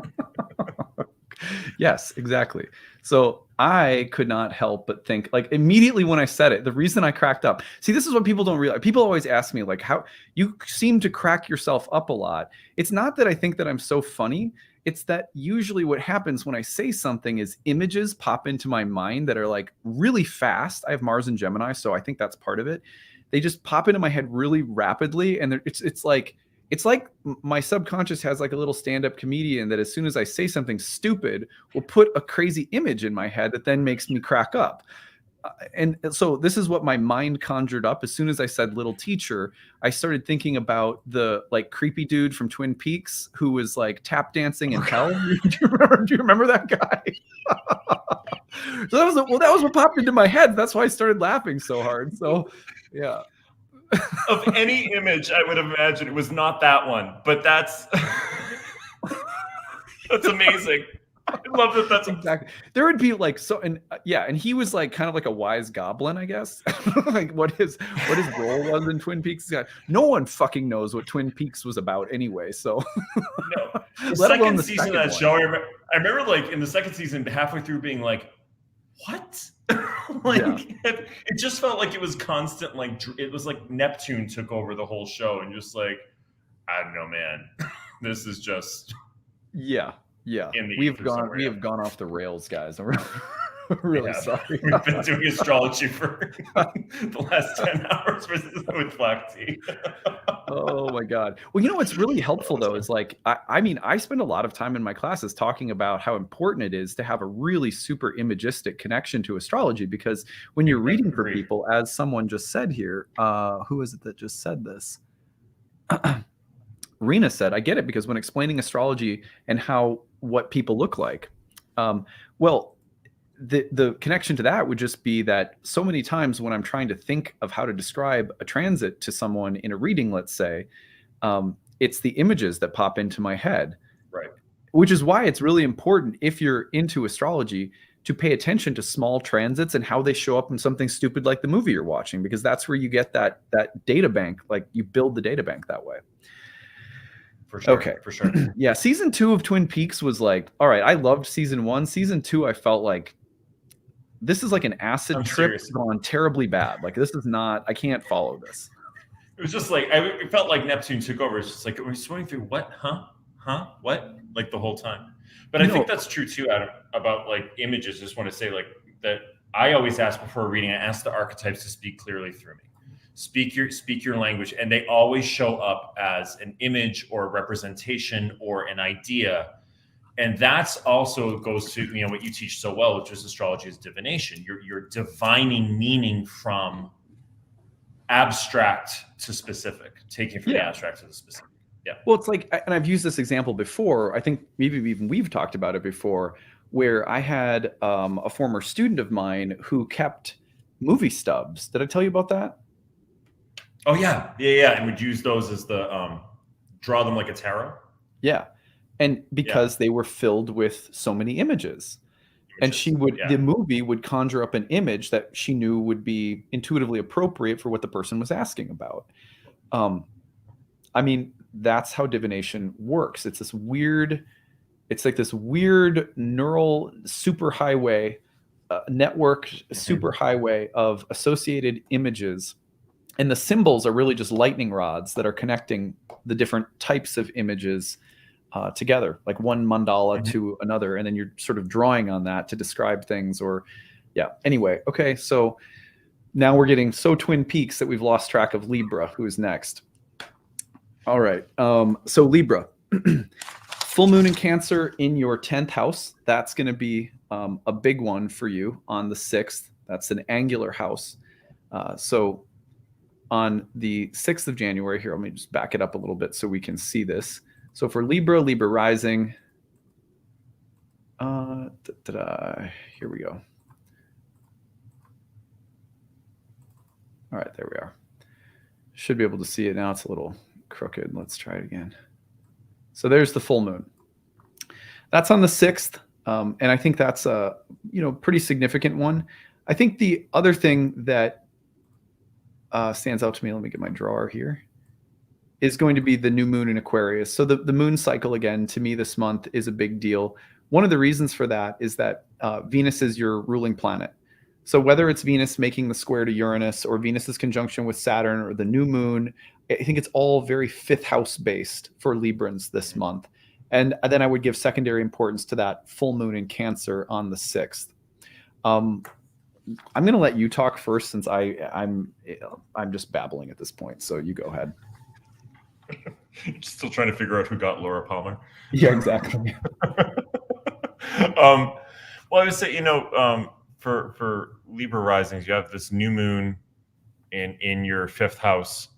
Yes, exactly. So I could not help but think, like, immediately when I said it, the reason I cracked up. See, this is what people don't realize. People always ask me, like, how you seem to crack yourself up a lot. It's not that I think that I'm so funny. It's that usually what happens when I say something is images pop into my mind that are like really fast. I have Mars and Gemini, so I think that's part of it. They just pop into my head really rapidly, and it's like my subconscious has like a little stand-up comedian that as soon as I say something stupid will put a crazy image in my head that then makes me crack up. And so this is what my mind conjured up. As soon as I said little teacher, I started thinking about the like creepy dude from Twin Peaks who was like tap dancing in hell. Do you remember that guy? So that was what popped into my head. That's why I started laughing so hard. So yeah. Of any image, I would imagine it was not that one, but that's amazing. I love that. That's exactly. There would be like and he was like kind of like a wise goblin, I guess. Like what his role was in Twin Peaks. No one fucking knows what Twin Peaks was about anyway. So no. The second season of that show, I remember like in the second season, halfway through being like, what? It just felt like it was constant. Like it was like Neptune took over the whole show, and just like, I don't know, man. This is just yeah. We have gone off the rails, guys. I'm really sorry. We've been doing astrology for the last 10 hours with black tea. Oh my God. Well, you know what's really helpful though is like I spend a lot of time in my classes talking about how important it is to have a really super imagistic connection to astrology, because when you're reading for people, as someone just said here, who is it that just said this? Rena said, I get it, because when explaining astrology and what people look like, well, the connection to that would just be that so many times when I'm trying to think of how to describe a transit to someone in a reading, let's say, it's the images that pop into my head. Right. Which is why it's really important, if you're into astrology, to pay attention to small transits and how they show up in something stupid like the movie you're watching, because that's where you get that data bank. Like you build the data bank that way. For sure. Okay. For sure. Yeah. Season 2 of Twin Peaks was like, all right, I loved season 1. Season 2, I felt like this is like an acid trip gone terribly bad. Like this is not, I can't follow this. It was just like, it felt like Neptune took over. It's just like, we're swimming through what? Huh? What? Like the whole time. But I think that's true too, Adam, about like images. I just want to say like that I always ask before reading, I ask the archetypes to speak clearly through me. Speak your language, and they always show up as an image or a representation or an idea. And that's also goes to what you teach so well, which is astrology is divination. You're divining meaning from abstract to specific, taking from the abstract to the specific. Yeah. Well, it's like, and I've used this example before. I think maybe even we've talked about it before, where I had a former student of mine who kept movie stubs. Did I tell you about that? Oh yeah. And would use those as the draw them like a tarot. Yeah. And because they were filled with so many images. And she would, the movie would conjure up an image that she knew would be intuitively appropriate for what the person was asking about. I mean, that's how divination works. It's this weird, it's like this weird neural superhighway, networked superhighway of associated images. And the symbols are really just lightning rods that are connecting the different types of images together, like one mandala to another. And then you're sort of drawing on that to describe things or, anyway. Okay. So Now we're getting so Twin Peaks that we've lost track of Libra, who is next. All right. So Libra, full moon in Cancer in your 10th house. That's going to be a big one for you on the 6th. That's an angular house. So on the 6th of January, here, let me just back it up a little bit so we can see this. So for Libra, Libra rising, here we go. All right, there we are. Should be able to see it now. It's a little crooked. Let's try it again. So there's the full moon. That's on the 6th, and I think that's a pretty significant one. I think the other thing that stands out to me, let me get my drawer here, is going to be the new moon in Aquarius. So the moon cycle, again, to me this month is a big deal. One of the reasons for that is that Venus is your ruling planet. So whether it's Venus making the square to Uranus or Venus's conjunction with Saturn or the new moon, I think it's all very 5th house based for Librans this month. And then I would give secondary importance to that full moon in Cancer on the 6th. I'm going to let you talk first since I'm just babbling at this point. So you go ahead. Still trying to figure out who got Laura Palmer. Yeah, exactly. Well, I would say, for Libra risings, you have this new moon in your 5th house,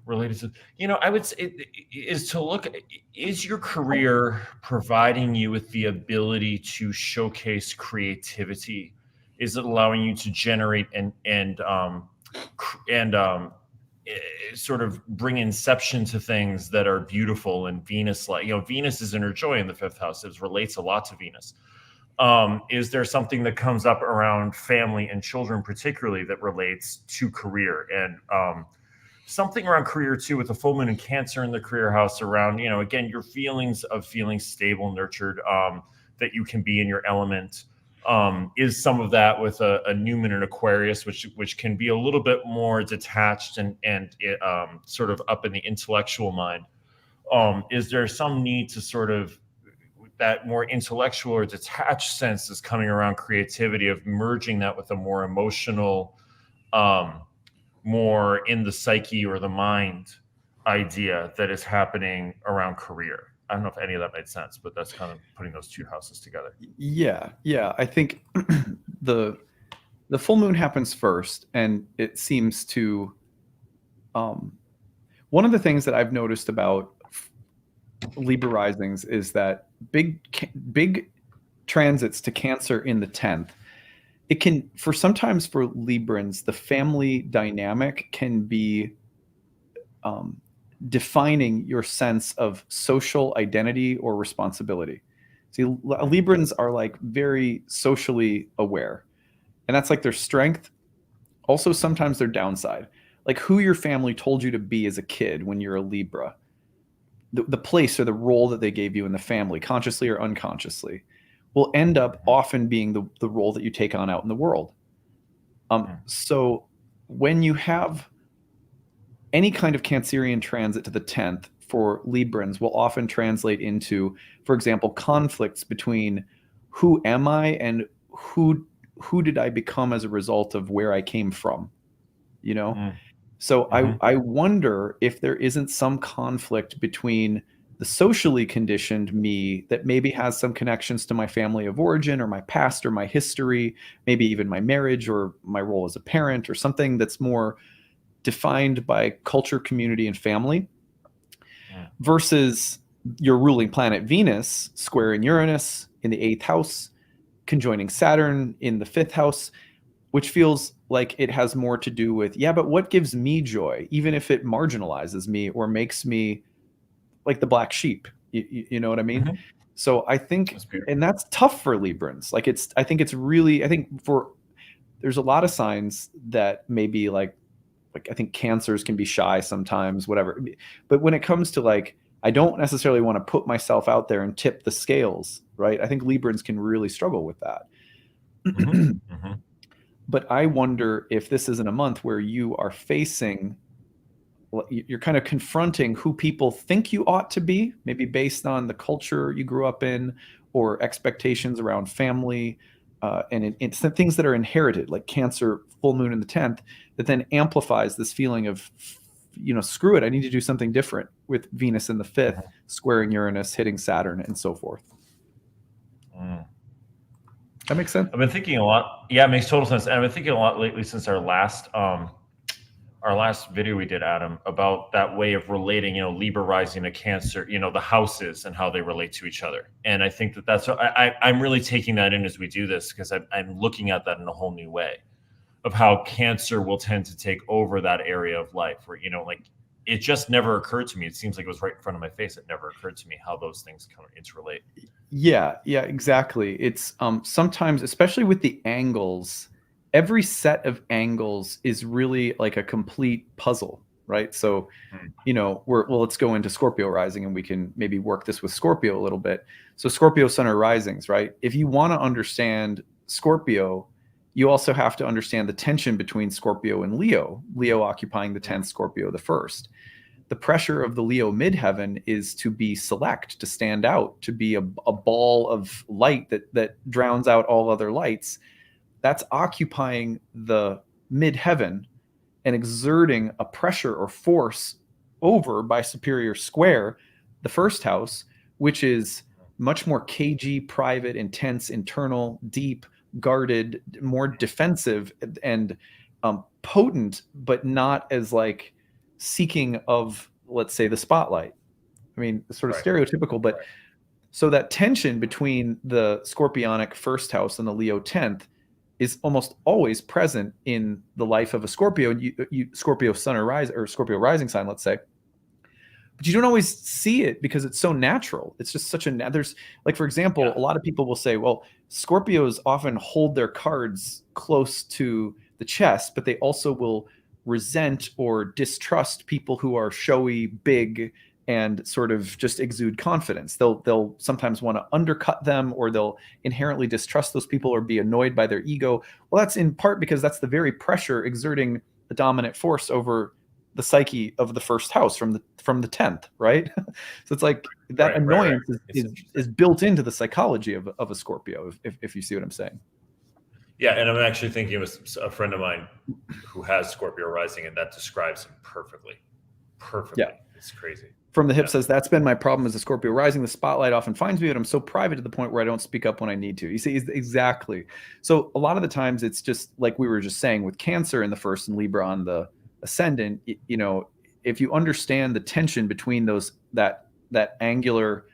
related to, I would say is to look, is your career providing you with the ability to showcase creativity? Is it allowing you to generate and sort of bring inception to things that are beautiful and Venus-like? Venus is in her joy in the 5th house. It relates a lot to Venus. Is there something that comes up around family and children, particularly, that relates to career? And something around career too, with the full moon in Cancer in the career house, around, again, your feelings of feeling stable, nurtured, that you can be in your element. Is some of that with a new moon in Aquarius, which can be a little bit more detached and sort of up in the intellectual mind. Is there some need to sort of, that more intellectual or detached sense is coming around creativity, of merging that with a more emotional, more in the psyche or the mind idea that is happening around career? I don't know if any of that made sense, but that's kind of putting those two houses together. Yeah. I think the full moon happens first, and it seems to, one of the things that I've noticed about Libra risings is that big transits to Cancer in the 10th, it can, sometimes for Librans, the family dynamic can be defining your sense of social identity or responsibility. See, Librans are like very socially aware, and that's like their strength. Also, sometimes their downside, like who your family told you to be as a kid when you're a Libra, the place or the role that they gave you in the family, consciously or unconsciously, will end up often being the role that you take on out in the world. So when you have any kind of Cancerian transit to the 10th for Librans will often translate into, for example, conflicts between who am I and who did I become as a result of where I came from, So I wonder if there isn't some conflict between the socially conditioned me that maybe has some connections to my family of origin or my past or my history, maybe even my marriage or my role as a parent, or something that's more defined by culture, community, and family, versus your ruling planet Venus squaring Uranus in the 8th house, conjoining Saturn in the 5th house, which feels like it has more to do with, but what gives me joy, even if it marginalizes me or makes me like the black sheep, you know what I mean? So I think, and that's tough for Librans. Like I think there's a lot of signs that maybe like I think Cancers can be shy sometimes, whatever. But when it comes to like, I don't necessarily want to put myself out there and tip the scales, right? I think Librans can really struggle with that. But I wonder if this isn't a month where you are facing, you're kind of confronting who people think you ought to be, maybe based on the culture you grew up in or expectations around family, and it's the things that are inherited, like Cancer, full moon in the 10th, that then amplifies this feeling of, screw it, I need to do something different, with Venus in the 5th, squaring Uranus, hitting Saturn, and so forth. That makes sense? I've been thinking a lot. Yeah, it makes total sense. And I've been thinking a lot lately since our last video we did, Adam, about that way of relating, Libra rising to Cancer, the houses and how they relate to each other. And I think that's what I'm really taking that in as we do this, because I'm looking at that in a whole new way, of how Cancer will tend to take over that area of life where, like, it just never occurred to me. It seems like it was right in front of my face. It never occurred to me how those things kind of interrelate. Yeah, exactly. It's sometimes, especially with the angles, every set of angles is really like a complete puzzle, right? So, let's go into Scorpio rising, and we can maybe work this with Scorpio a little bit. So Scorpio sun or risings, right? If you want to understand Scorpio, you also have to understand the tension between Scorpio and Leo occupying the 10th, Scorpio the 1st. The pressure of the Leo midheaven is to be select, to stand out, to be a ball of light that drowns out all other lights. That's occupying the midheaven and exerting a pressure or force over by superior square the 1st house, which is much more cagey, private, intense, internal, deep, guarded, more defensive, and potent, but not as like seeking of, let's say, the spotlight. I mean, sort of stereotypical, but so that tension between the Scorpionic 1st house and the Leo 10th is almost always present in the life of a Scorpio, and you Scorpio sun or rise, or Scorpio rising sign, let's say. But you don't always see it because it's so natural. It's just such there's, like, for example, a lot of people will say, well, Scorpios often hold their cards close to the chest, but they also will resent or distrust people who are showy, big, and sort of just exude confidence. They'll sometimes want to undercut them, or they'll inherently distrust those people or be annoyed by their ego. Well, that's in part because that's the very pressure exerting the dominant force over the psyche of the 1st house from the 10th, right? So it's like that annoyance is built into the psychology of a Scorpio, if you see what I'm saying. Yeah, and I'm actually thinking of a friend of mine who has Scorpio rising, and that describes him perfectly. Yeah. It's crazy. From the Hip says, that's been my problem as a Scorpio rising. The spotlight often finds me, but I'm so private to the point where I don't speak up when I need to. You see, exactly. So a lot of the times it's just like we were just saying with Cancer in the 1st and Libra on the ascendant, if you understand the tension between that angular,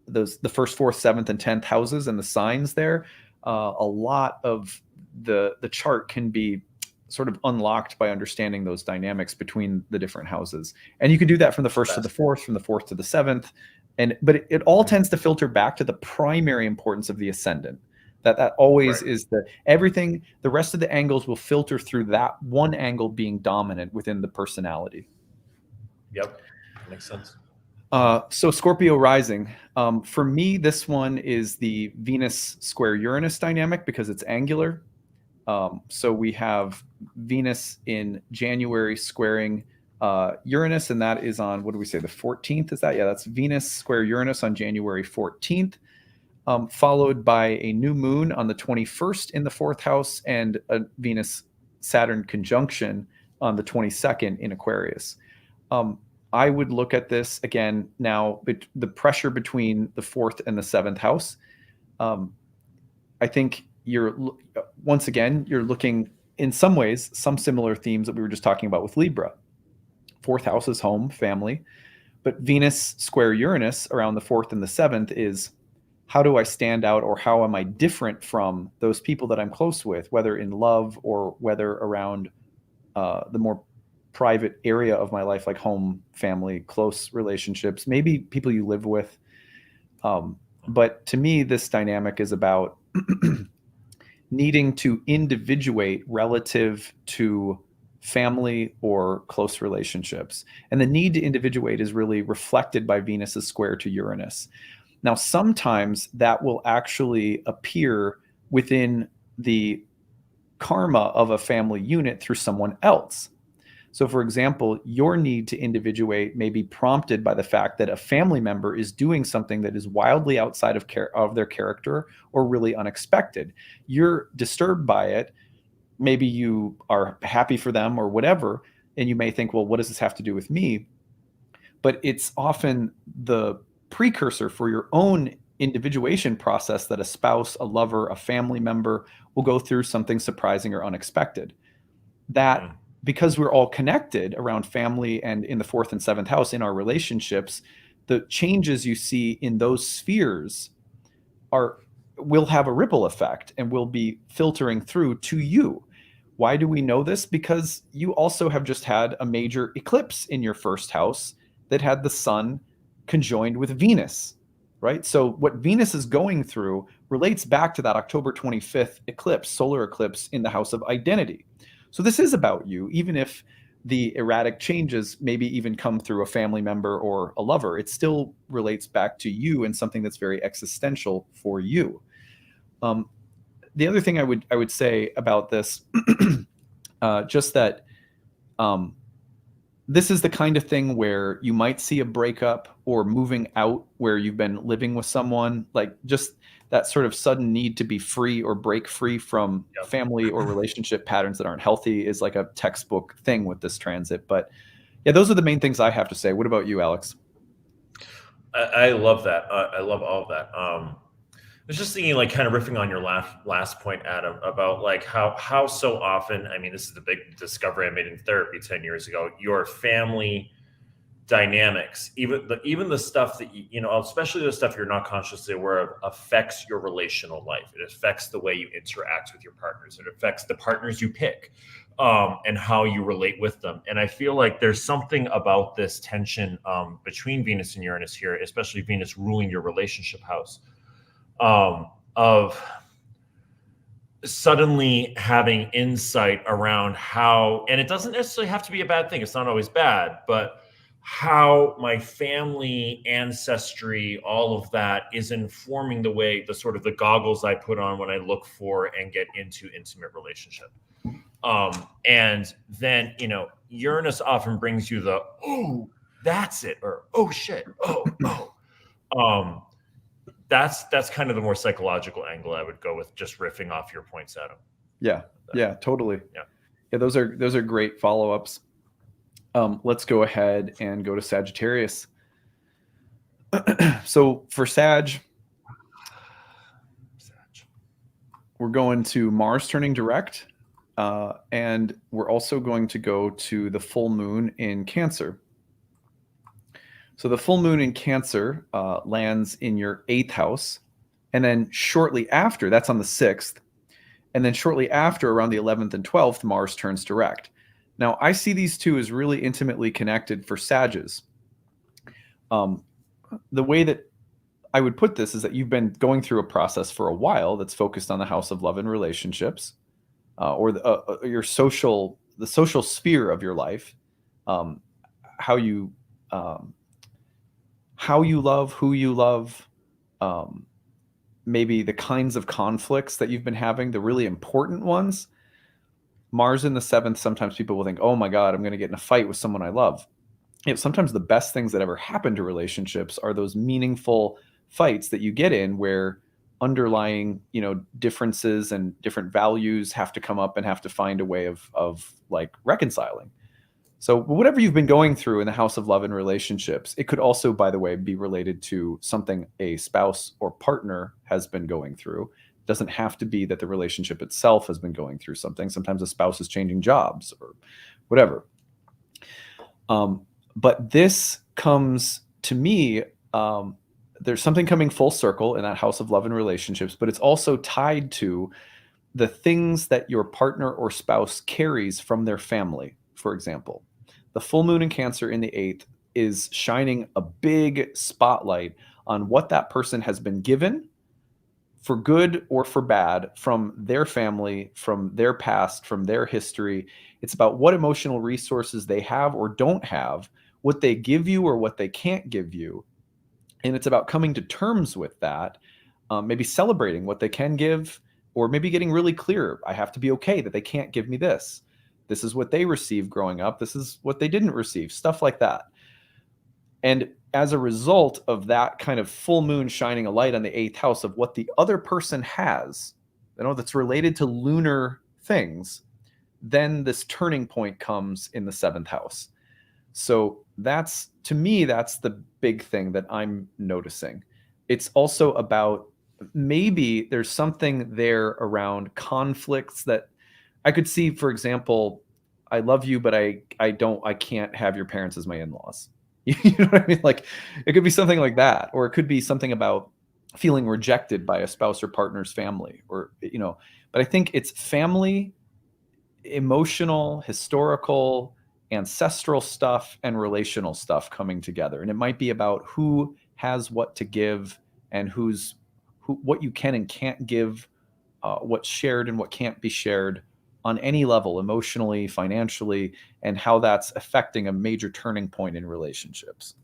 the 1st, 4th, 7th, and 10th houses and the signs there, a lot of the chart can be sort of unlocked by understanding those dynamics between the different houses. And you can do that from the 1st to the 4th, from the 4th to the 7th. But it all tends to filter back to the primary importance of the ascendant. That always is everything. The rest of the angles will filter through that one angle being dominant within the personality. Yep, makes sense. So Scorpio rising, for me, this one is the Venus square Uranus dynamic because it's angular. So we have Venus in January squaring Uranus, and that is on, what do we say, the 14th? Is that? Yeah, that's Venus square Uranus on January 14th. Followed by a new moon on the 21st in the 4th house, and a Venus-Saturn conjunction on the 22nd in Aquarius. I would look at this again now, the pressure between the 4th and the 7th house. I think once again, you're looking in some ways, some similar themes that we were just talking about with Libra. 4th house is home, family, but Venus square Uranus around the 4th and the 7th is, how do I stand out, or how am I different from those people that I'm close with, whether in love or whether around the more private area of my life, like home, family, close relationships, maybe people you live with. But to me, this dynamic is about needing to individuate relative to family or close relationships. And the need to individuate is really reflected by Venus's square to Uranus. Now, sometimes that will actually appear within the karma of a family unit through someone else. So for example, your need to individuate may be prompted by the fact that a family member is doing something that is wildly outside of their character or really unexpected. You're disturbed by it. Maybe you are happy for them or whatever, and you may think, well, what does this have to do with me? But it's often the precursor for your own individuation process that a spouse, a lover, a family member will go through something surprising or unexpected. That because we're all connected around family and in the fourth and seventh house in our relationships, the changes you see in those spheres will have a ripple effect and will be filtering through to you. Why do we know this? Because you also have just had a major eclipse in your first house that had the sun conjoined with Venus, right? So what Venus is going through relates back to that October 25th eclipse, solar eclipse in the house of identity. So this is about you, even if the erratic changes maybe even come through a family member or a lover, it still relates back to you and something that's very existential for you. The other thing I would say about this, just that this is the kind of thing where you might see a breakup or moving out where you've been living with someone, like just that sort of sudden need to be free or break free from family or relationship patterns that aren't healthy is like a textbook thing with this transit. But yeah, those are the main things I have to say. What about you, Alex? I love that. I love all of that. I was just thinking, like, kind of riffing on your last point, Adam, about like how so often, I mean, this is the big discovery I made in therapy 10 years ago, your family dynamics, even the stuff that you know, especially the stuff you're not consciously aware of, affects your relational life. It affects the way you interact with your partners. It affects the partners you pick, and how you relate with them. And I feel like there's something about this tension between Venus and Uranus here, especially Venus ruling your relationship house, of suddenly having insight around how, and it doesn't necessarily have to be a bad thing, it's not always bad, but how my family ancestry, all of that is informing the way, the sort of the goggles I put on when I look for and get into intimate relationship. And then, you know, Uranus often brings you the, oh, that's it, or oh shit, that's kind of the more psychological angle I would go with, just riffing off your points, Adam. Yeah, totally. Yeah, those are great follow-ups. Let's go ahead and go to Sagittarius. So for Sag, we're going to Mars turning direct, and we're also going to go to the full moon in Cancer. So the full moon in Cancer lands in your 8th house. And then shortly after, that's on the 6th. And then shortly after, around the 11th and 12th, Mars turns direct. Now, I see these two as really intimately connected for Sages. The way that I would put this is that you've been going through a process for a while that's focused on the house of love and relationships, or the social sphere of your life, how you love, who you love, maybe the kinds of conflicts that you've been having, the really important ones. Mars in the 7th, sometimes people will think, oh my God, I'm going to get in a fight with someone I love. You know, sometimes the best things that ever happen to relationships are those meaningful fights that you get in where underlying, you know, differences and different values have to come up and have to find a way of like reconciling. So whatever you've been going through in the house of love and relationships, it could also, by the way, be related to something a spouse or partner has been going through. It doesn't have to be that the relationship itself has been going through something. Sometimes a spouse is changing jobs or whatever. But this comes to me, there's something coming full circle in that house of love and relationships, but it's also tied to the things that your partner or spouse carries from their family. For example, the full moon in Cancer in the 8th is shining a big spotlight on what that person has been given, for good or for bad, from their family, from their past, from their history. It's about what emotional resources they have or don't have, what they give you or what they can't give you. And it's about coming to terms with that, maybe celebrating what they can give, or maybe getting really clear. I have to be okay that they can't give me this. This is what they received growing up. This is what they didn't receive, stuff like that. And as a result of that kind of full moon shining a light on the 8th house of what the other person has, that's related to lunar things, then this turning point comes in the 7th house. So that's, to me, that's the big thing that I'm noticing. It's also about, maybe there's something there around conflicts that I could see. For example, I love you, but I can't have your parents as my in-laws. You know what I mean? Like, it could be something like that, or it could be something about feeling rejected by a spouse or partner's family, or, but I think it's family, emotional, historical, ancestral stuff, and relational stuff coming together. And it might be about who has what to give, and what you can and can't give, what's shared and what can't be shared on any level, emotionally, financially, and how that's affecting a major turning point in relationships.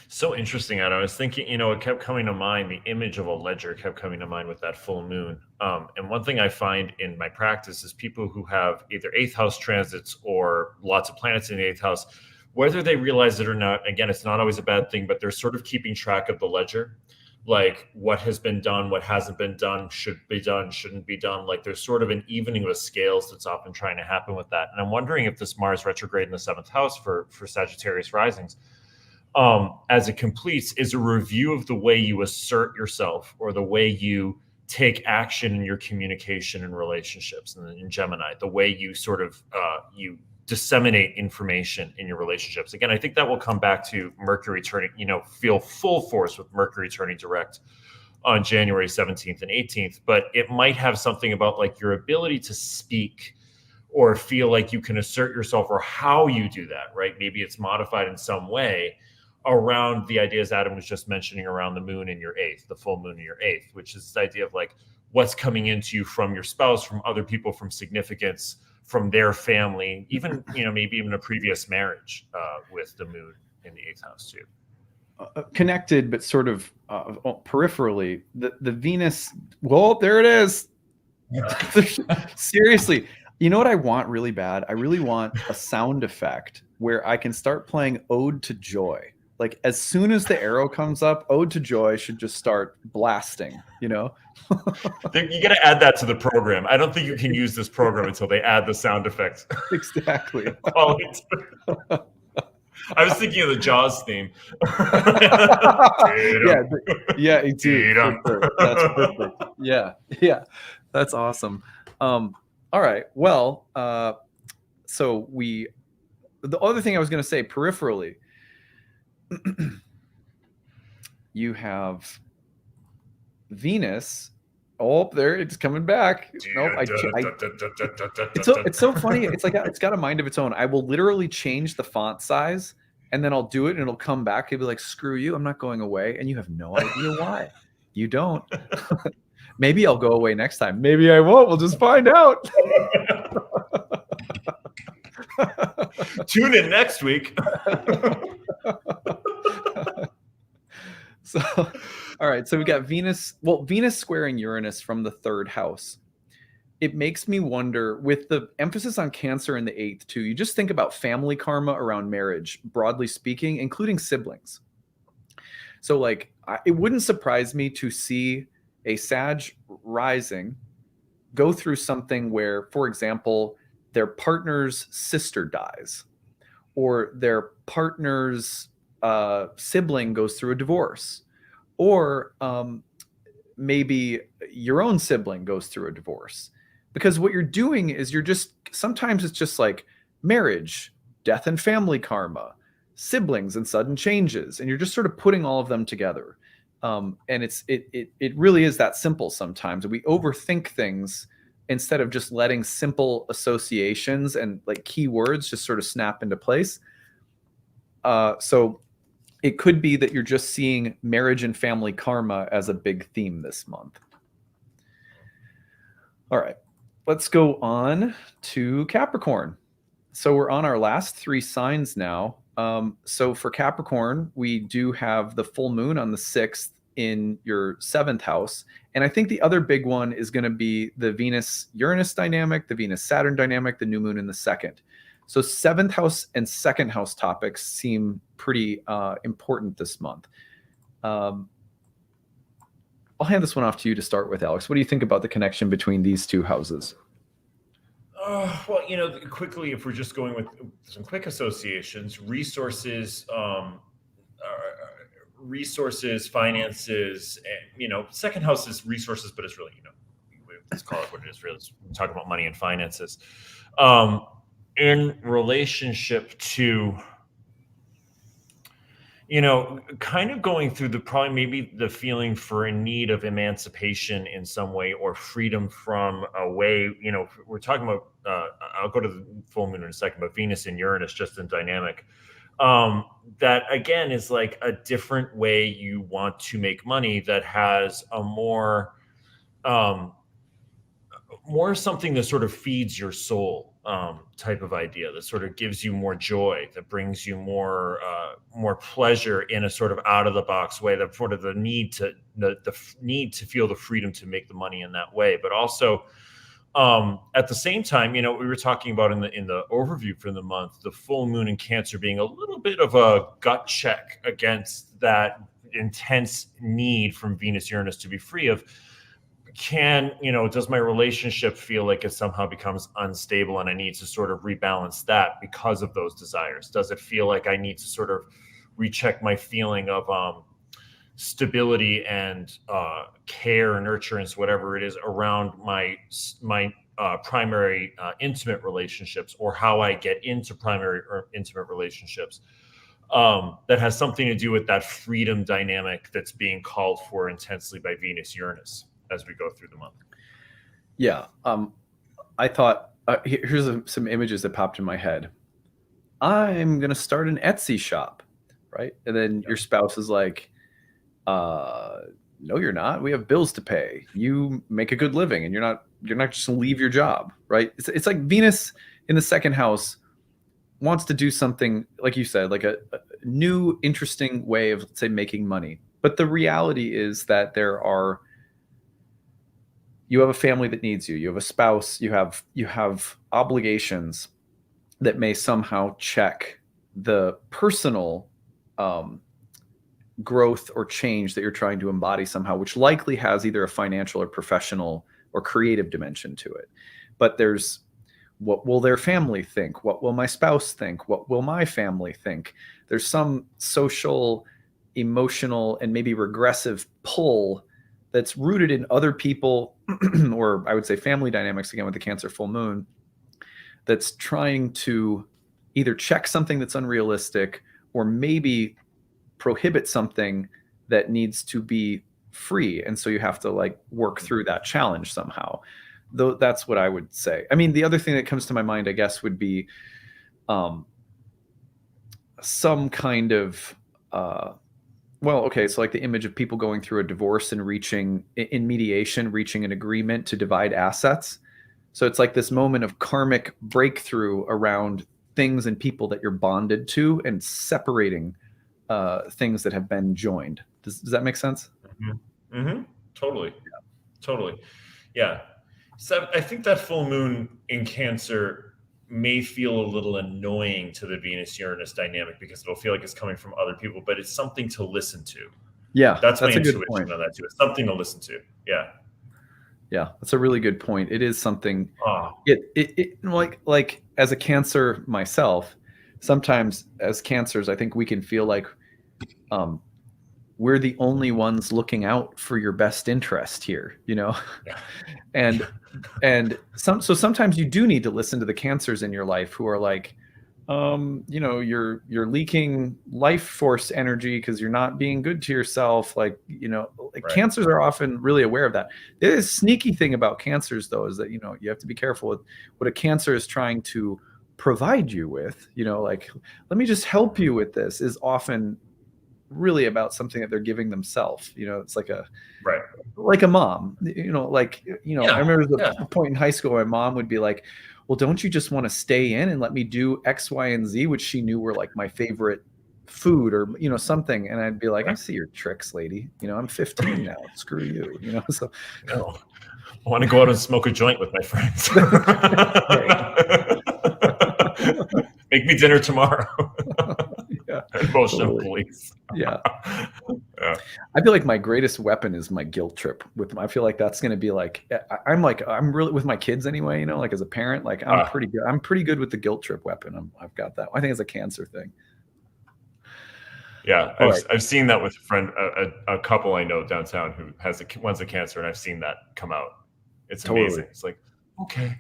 So interesting, Adam. I was thinking, it kept coming to mind, the image of a ledger kept coming to mind with that full moon. And one thing I find in my practice is people who have either 8th house transits or lots of planets in the 8th house, whether they realize it or not, again, it's not always a bad thing, but they're sort of keeping track of the ledger, like what has been done, what hasn't been done, should be done, shouldn't be done. Like there's sort of an evening of the scales that's often trying to happen with that. And I'm wondering if this Mars retrograde in the 7th house for Sagittarius risings, as it completes, is a review of the way you assert yourself, or the way you take action in your communication and relationships. And in Gemini, the way you sort of you disseminate information in your relationships. Again, I think that will come back to Mercury turning, feel full force with Mercury turning direct on January 17th and 18th. But it might have something about like your ability to speak or feel like you can assert yourself, or how you do that, right? Maybe it's modified in some way around the ideas Adam was just mentioning around the moon in your 8th, the full moon in your 8th, which is this idea of like what's coming into you from your spouse, from other people, from significance, from their family, even, maybe even a previous marriage with the moon in the 8th house too. Connected, but sort of peripherally, the Venus, well, there it is. Seriously. You know what I want really bad? I really want a sound effect where I can start playing Ode to Joy. Like as soon as the arrow comes up, Ode to Joy should just start blasting, You got to add that to the program. I don't think you can use this program until they add the sound effects. Exactly. I was thinking of the Jaws theme. Yeah, dude. That's perfect. Yeah, that's awesome. All right. Well, so the other thing I was going to say peripherally, you have Venus. Oh, there it's coming back. Nope, it's so funny. It's like it's got a mind of its own. I will literally change the font size, and then I'll do it, and it'll come back. It'll be like, "Screw you! I'm not going away," and you have no idea why. You don't. Maybe I'll go away next time. Maybe I won't. We'll just find out. Tune in next week. So, all right. So we got Venus. Well, Venus squaring Uranus from the 3rd house. It makes me wonder, with the emphasis on Cancer in the 8th too, you just think about family karma around marriage, broadly speaking, including siblings. So like, it wouldn't surprise me to see a Sag rising go through something where, for example, their partner's sister dies, or their partner's sibling goes through a divorce, or maybe your own sibling goes through a divorce. Because what you're doing is sometimes it's just like marriage, death and family karma, siblings and sudden changes, and you're just sort of putting all of them together. And it really is that simple sometimes. We overthink things instead of just letting simple associations and like keywords just sort of snap into place. So it could be that you're just seeing marriage and family karma as a big theme this month. All right, let's go on to Capricorn. So we're on our last 3 signs now. So for Capricorn, we do have the full moon on the 6th in your 7th house. And I think the other big one is going to be the Venus-Uranus dynamic, the Venus-Saturn dynamic, the new moon in the 2nd. So 7th house and 2nd house topics seem pretty important this month. I'll hand this one off to you to start with, Alex. What do you think about the connection between these two houses? Well, quickly, if we're just going with some quick associations, resources, finances, and, 2nd house is resources, but it's really, let's call it what it is. Really, we're talking about money and finances. In relationship to, kind of going through probably maybe the feeling for a need of emancipation in some way, or freedom from a way, we're talking about, I'll go to the full moon in a second, but Venus and Uranus just in dynamic. That again is like a different way you want to make money that has a more something that sort of feeds your soul type of idea, that sort of gives you more joy, that brings you more pleasure in a sort of out of the box way, that sort of the need to feel the freedom to make the money in that way. But also at the same time, we were talking about in the overview for the month, the full moon in Cancer being a little bit of a gut check against that intense need from Venus Uranus to be free of. Does my relationship feel like it somehow becomes unstable and I need to sort of rebalance that because of those desires? Does it feel like I need to sort of recheck my feeling of stability and care and nurturance, whatever it is, around my primary intimate relationships, or how I get into primary or intimate relationships? That has something to do with that freedom dynamic that's being called for intensely by Venus Uranus as we go through the month. Yeah. I thought, here's some images that popped in my head. I'm going to start an Etsy shop, right? And then your spouse is like, no, you're not. We have bills to pay. You make a good living, and you're not just going to leave your job, right? It's like Venus in the 2nd house wants to do something, like you said, like a new, interesting way of, let's say, making money. But the reality is that you have a family that needs you. You have a spouse. You have obligations that may somehow check the personal growth or change that you're trying to embody somehow, which likely has either a financial or professional or creative dimension to it. But there's, what will their family think? What will my spouse think? What will my family think? There's some social, emotional, and maybe regressive pull that's rooted in other people, or I would say family dynamics, again with the Cancer full moon, that's trying to either check something that's unrealistic, or maybe prohibit something that needs to be free. And so you have to like work through that challenge somehow. Though that's what I would say. I mean, the other thing that comes to my mind, I guess, would be some kind of so like the image of people going through a divorce and reaching an agreement to divide assets. So it's like this moment of karmic breakthrough around things and people that you're bonded to, and separating things that have been joined. Does that make sense? Mm-hmm. Mm-hmm. Totally. Yeah. Totally. Yeah. So I think that full moon in Cancer may feel a little annoying to the Venus-Uranus dynamic, because it'll feel like it's coming from other people, but it's something to listen to. Yeah, that's my intuition on that too. It's something to listen to. Yeah. Yeah, that's a really good point. It is something. It like as a Cancer myself, sometimes as Cancers, I think we can feel like we're the only ones looking out for your best interest here, Yeah. and sometimes you do need to listen to the Cancers in your life who are like, you're leaking life force energy because you're not being good to yourself. Right. Cancers are often really aware of that. The sneaky thing about Cancers, though, is that, you have to be careful with what a Cancer is trying to provide you with, like, let me just help you with this, is often really about something that they're giving themselves. It's like like a mom, I remember the point in high school where my mom would be like, well, don't you just want to stay in and let me do X, Y, and Z, which she knew were like my favorite food or, you know, something. And I'd be like, I see your tricks, lady. You know, I'm 15 now. Screw you. You know, so No, I want to go out and smoke a joint with my friends. Make me dinner tomorrow. Yeah, Emotional totally. police. Yeah. Yeah. I feel like my greatest weapon is my guilt trip I feel like that's going to be like, I'm really with my kids anyway, you know, like as a parent, like I'm pretty good. I'm pretty good with the guilt trip weapon. I've got that. I think it's a Cancer thing. Yeah. All right. I've seen that with a friend, a couple I know downtown who has one's a Cancer, and I've seen that come out. It's amazing. It's like, okay.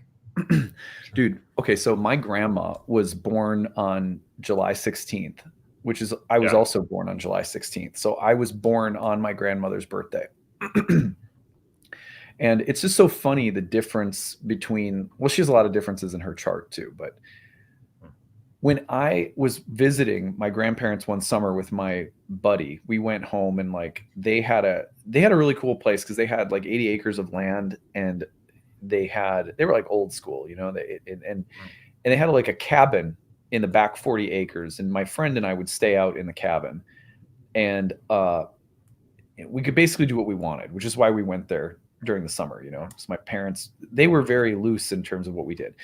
Dude. Okay. So my grandma was born on July 16th, which is, I was also born on July 16th. So I was born on my grandmother's birthday. And it's just so funny, the difference between, well, she has a lot of differences in her chart too. But when I was visiting my grandparents one summer with my buddy, we went home and like they had a really cool place because they had like 80 acres of land, and they were like old school, you know, and they had like a cabin in the back 40 acres. And my friend and I would stay out in the cabin, and we could basically do what we wanted, which is why we went there during the summer, you know. So my parents, they were very loose in terms of what we did.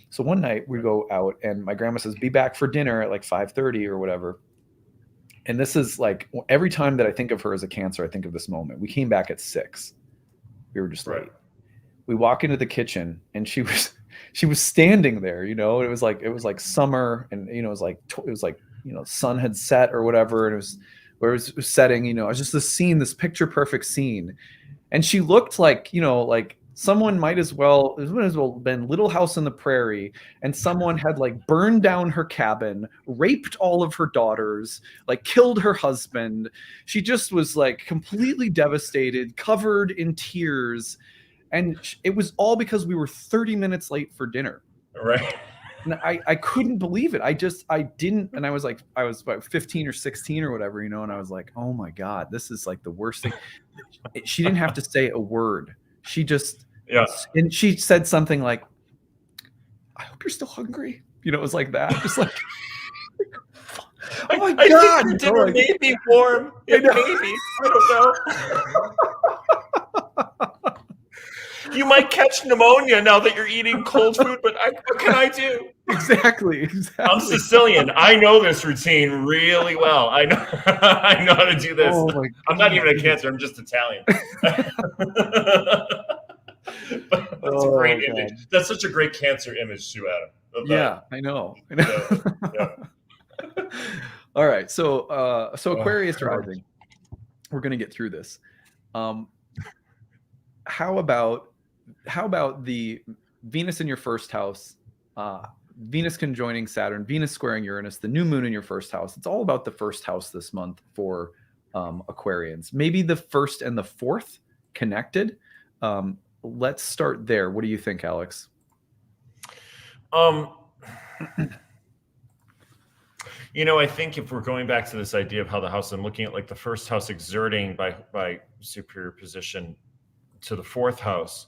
So one night we go out and my grandma says, be back for dinner at like 5:30 or whatever. And this is like, every time that I think of her as a Cancer, I think of this moment. We came back at 6. We were just late. We walk into the kitchen and she was standing there, you know. It was like summer, and you know, it was like, you know, sun had set or whatever, and it was setting, you know. It was just this picture perfect scene. And she looked like, you know, like someone might as well been Little House on the Prairie, and someone had like burned down her cabin, raped all of her daughters, like killed her husband. She just was like completely devastated, covered in tears. And it was all because we were 30 minutes late for dinner. Right. And I couldn't believe it. I didn't. And I was about 15 or 16 or whatever, you know, and I was like, oh my God, this is like the worst thing. She didn't have to say a word. She just, and she said something like, I hope you're still hungry. You know, it was like that. Just like, oh my God. God. Think your dinner may be warm. Maybe. I don't know. You might catch pneumonia now that you're eating cold food, but what can I do? Exactly. I'm Sicilian. I know this routine really well. I know how to do this. Oh my God. I'm not even a Cancer. I'm just Italian. But that's a great image. That's such a great Cancer image too, Adam. Yeah, I know. Yeah. All right. So Aquarius rising. We're going to get through this. How about the Venus in your first house, Venus conjoining Saturn, Venus squaring Uranus, the new moon in your first house? It's all about the first house this month for Aquarians. Maybe the first and the fourth connected. Let's start there. What do you think, Alex? You know, I think if we're going back to this idea of how the house, I'm looking at like the first house exerting by superior position to the fourth house,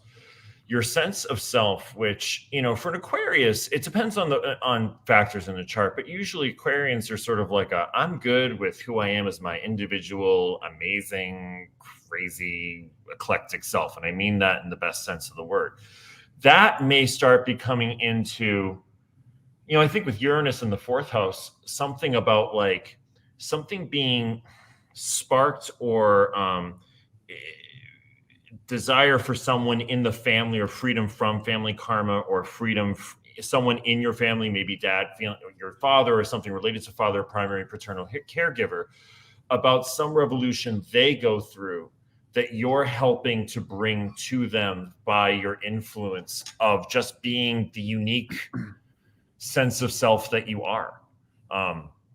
your sense of self, which, you know, for an Aquarius, it depends on factors in the chart, but usually Aquarians are sort of like I'm good with who I am as my individual, amazing, crazy, eclectic self. And I mean that in the best sense of the word. That may start becoming into, you know, I think with Uranus in the fourth house, something about like something being sparked or desire for someone in the family, or freedom from family karma, or freedom, someone in your family, maybe dad, your father, or something related to father, primary paternal caregiver, about some revolution they go through that you're helping to bring to them by your influence of just being the unique sense of self that you are.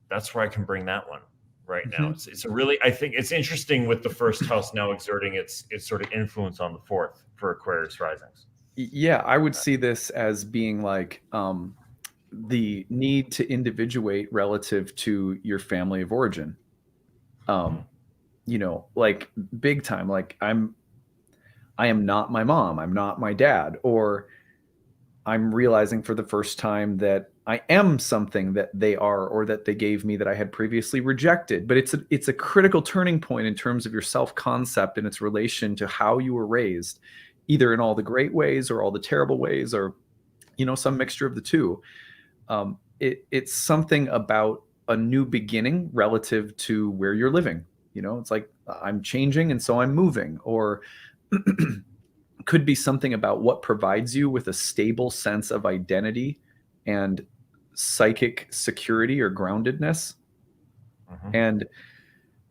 That's where I can bring that one right now. It's a really, I think it's interesting with the first house now exerting its sort of influence on the fourth for Aquarius risings. Yeah, I would see this as being like the need to individuate relative to your family of origin. You know, like big time, like I am not my mom, I'm not my dad, or I'm realizing for the first time that I am something that they are, or that they gave me that I had previously rejected. But it's a critical turning point in terms of your self-concept and its relation to how you were raised, either in all the great ways or all the terrible ways, or some mixture of the two. It's something about a new beginning relative to where you're living. It's like I'm changing and so I'm moving, or could be something about what provides you with a stable sense of identity and psychic security or groundedness. And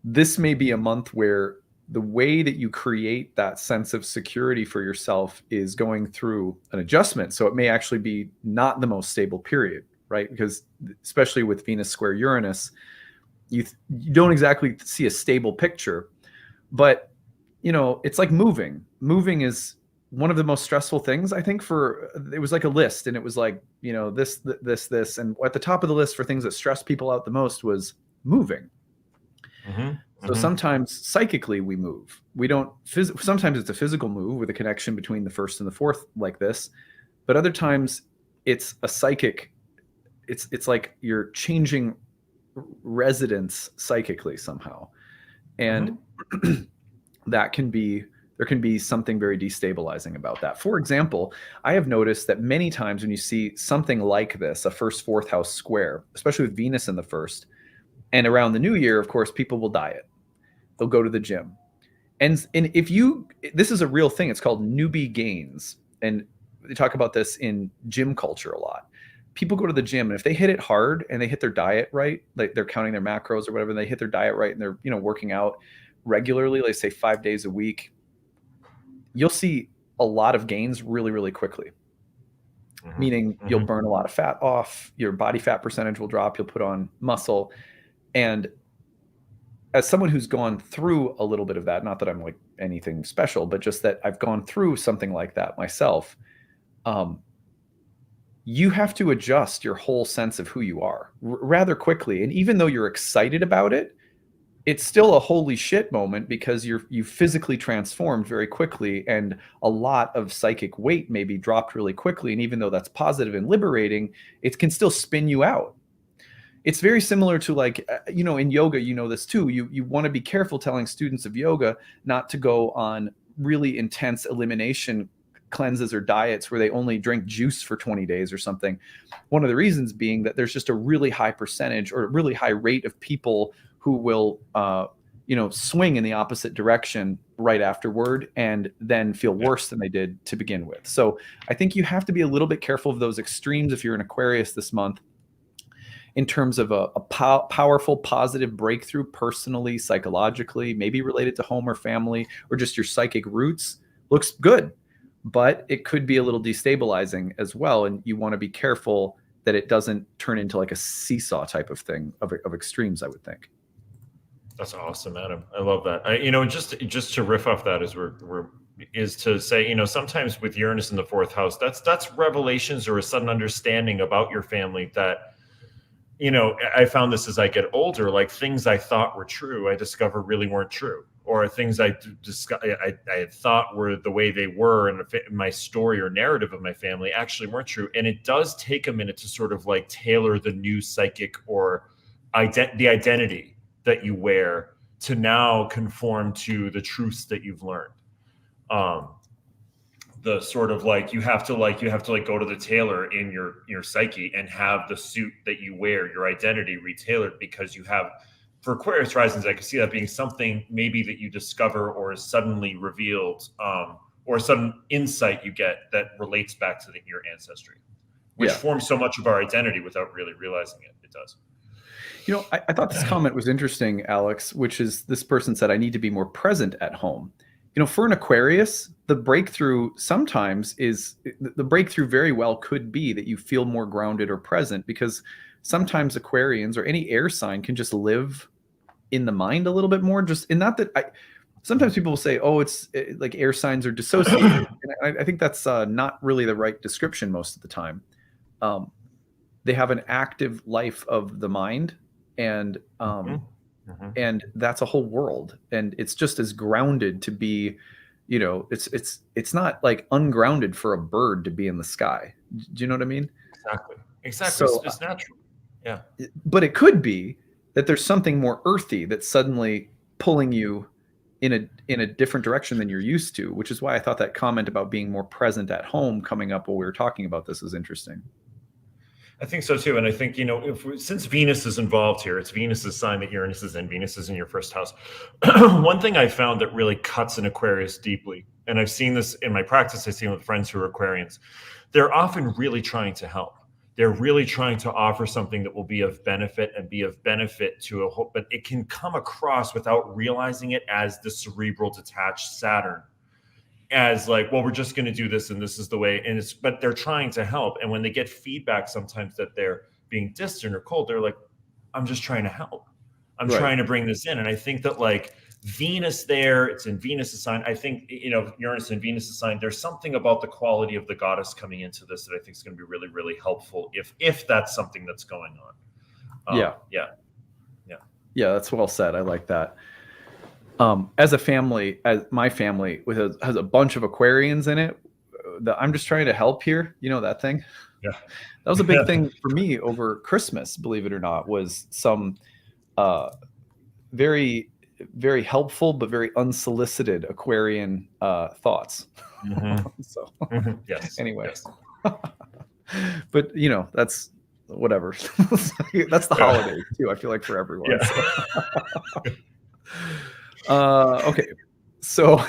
this may be a month where the way that you create that sense of security for yourself is going through an adjustment. So it may actually be not the most stable period, right? Because especially with Venus square Uranus, you don't exactly see a stable picture. But it's like moving. Moving is one of the most stressful things, I think. It was like a list, and it was like, this, and at the top of the list for things that stress people out the most was moving. So sometimes psychically we move. We don't. Sometimes it's a physical move with a connection between the first and the fourth, like this. But other times it's a psychic. It's like you're changing residence psychically somehow, and there can be something very destabilizing about that. For example, I have noticed that many times when you see something like this, a first fourth house square, especially with Venus in the first, and around the new year, of course, people will diet. They'll go to the gym. And this is a real thing. It's called newbie gains. And they talk about this in gym culture a lot. People go to the gym, and if they hit it hard and they hit their diet right, like they're counting their macros or whatever, and they hit their diet right, and they're working out regularly, let's say 5 days a week, you'll see a lot of gains really, really quickly. Meaning you'll burn a lot of fat off, your body fat percentage will drop, you'll put on muscle. And as someone who's gone through a little bit of that, not that I'm like anything special, but just that I've gone through something like that myself, you have to adjust your whole sense of who you are rather quickly. And even though you're excited about it, it's still a holy shit moment, because you physically transformed very quickly, and a lot of psychic weight may be dropped really quickly. And even though that's positive and liberating, it can still spin you out. It's very similar to, like, in yoga, this too. You want to be careful telling students of yoga not to go on really intense elimination cleanses or diets where they only drink juice for 20 days or something. One of the reasons being that there's just a really high percentage or a really high rate of people who will, swing in the opposite direction right afterward, and then feel worse than they did to begin with. So I think you have to be a little bit careful of those extremes if you're an Aquarius this month, in terms of a powerful, positive breakthrough personally, psychologically, maybe related to home or family, or just your psychic roots. Looks good, but it could be a little destabilizing as well. And you want to be careful that it doesn't turn into like a seesaw type of thing of extremes, I would think. That's awesome, Adam. I love that. Just to riff off that is to say, sometimes with Uranus in the fourth house, that's revelations or a sudden understanding about your family that, I found this as I get older, like things I thought were true, I discover really weren't true, or things I had thought were the way they were in my story or narrative of my family actually weren't true. And it does take a minute to sort of like tailor the new psychic or the identity that you wear to now conform to the truths that you've learned. The sort of like you have to go to the tailor in your psyche and have the suit that you wear, your identity retailored, because you have, for Aquarius risings, I can see that being something maybe that you discover or is suddenly revealed, or sudden insight you get that relates back to your ancestry, which forms so much of our identity without really realizing it. It does. I thought this comment was interesting, Alex, which is, this person said, I need to be more present at home. For an Aquarius, the breakthrough very well could be that you feel more grounded or present, because sometimes Aquarians or any air sign can just live in the mind a little bit more. Sometimes people will say, oh, it's like air signs are dissociated. And I think that's not really the right description most of the time. They have an active life of the mind, and and that's a whole world, and it's just as grounded to be, it's not like ungrounded for a bird to be in the sky. Do you know what I mean? Exactly. So, It's natural. Yeah. but it could be that there's something more earthy that's suddenly pulling you in a different direction than you're used to, which is why I thought that comment about being more present at home coming up while we were talking about this is interesting. I think so too. And I think, since Venus is involved here, it's Venus's sign that Uranus is in. Venus is in your first house. One thing I found that really cuts an Aquarius deeply, and I've seen this in my practice, I've seen with friends who are Aquarians, they're often really trying to help. They're really trying to offer something that will be of benefit and be of benefit to a whole, but it can come across without realizing it as the cerebral detached Saturn, as like, well, we're just going to do this and this is the way. And but they're trying to help. And when they get feedback sometimes that they're being distant or cold, they're like, I'm just trying to help. I'm trying to bring this in. And I think that like Venus there, it's in Venus' sign. I think, Uranus and Venus' sign, there's something about the quality of the goddess coming into this that I think is going to be really, really helpful if that's something that's going on. Yeah, that's well said. I like that. As a family, as my family has a bunch of Aquarians in it, I'm just trying to help here. You know that thing? Yeah. That was a big thing for me over Christmas, believe it or not, was some very, very helpful but very unsolicited Aquarian thoughts. So Yes. anyway, yes. But that's whatever. That's the holiday too, I feel like, for everyone. Yeah. So. Okay, so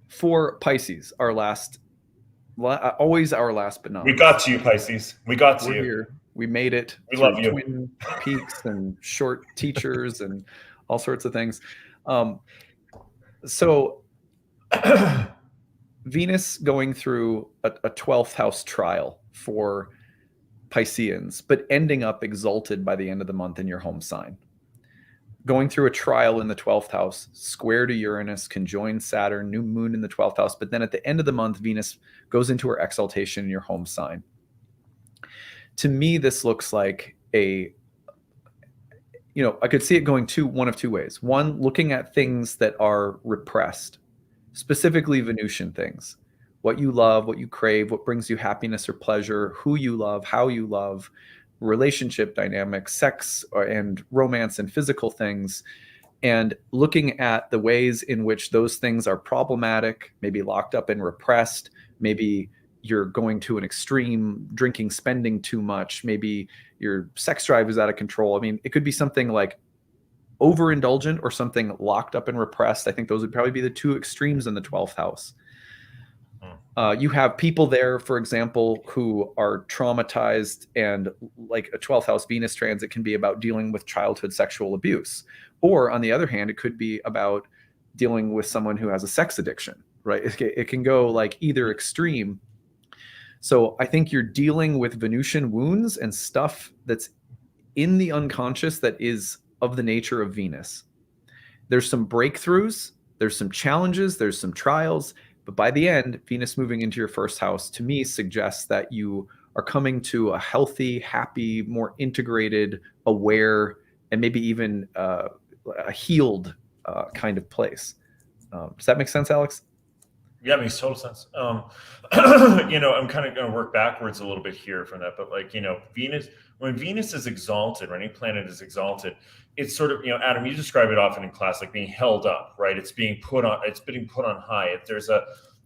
for Pisces, always our last but not We got to you, Pisces. We got to you. Here. We made it. We love you. Twin peaks and short teachers and all sorts of things. So Venus going through a 12th house trial for Pisceans, but ending up exalted by the end of the month in your home sign. Going through a trial in the 12th house, square to Uranus, conjoined Saturn, new moon in the 12th house. But then at the end of the month, Venus goes into her exaltation in your home sign. To me, this looks like I could see it going one of two ways. One, looking at things that are repressed, specifically Venusian things. What you love, what you crave, what brings you happiness or pleasure, who you love, how you love, relationship dynamics, sex and romance and physical things, and looking at the ways in which those things are problematic, maybe locked up and repressed, maybe you're going to an extreme, drinking, spending too much, maybe your sex drive is out of control. I mean, it could be something like overindulgent or something locked up and repressed. I think those would probably be the two extremes in the 12th house. You have people there, for example, who are traumatized, and like a 12th house Venus transit can be about dealing with childhood sexual abuse. Or on the other hand, it could be about dealing with someone who has a sex addiction, right? It can go like either extreme. So I think you're dealing with Venusian wounds and stuff that's in the unconscious that is of the nature of Venus. There's some breakthroughs, there's some challenges, there's some trials. But by the end, Venus moving into your first house, to me, suggests that you are coming to a healthy, happy, more integrated, aware, and maybe even a healed kind of place. Does that make sense, Alex? Yeah, it makes total sense. I'm kind of going to work backwards a little bit here from that. But Venus, when Venus is exalted, or any planet is exalted, it's sort of, Adam, you describe it often in class like being held up, right? It's being put on high.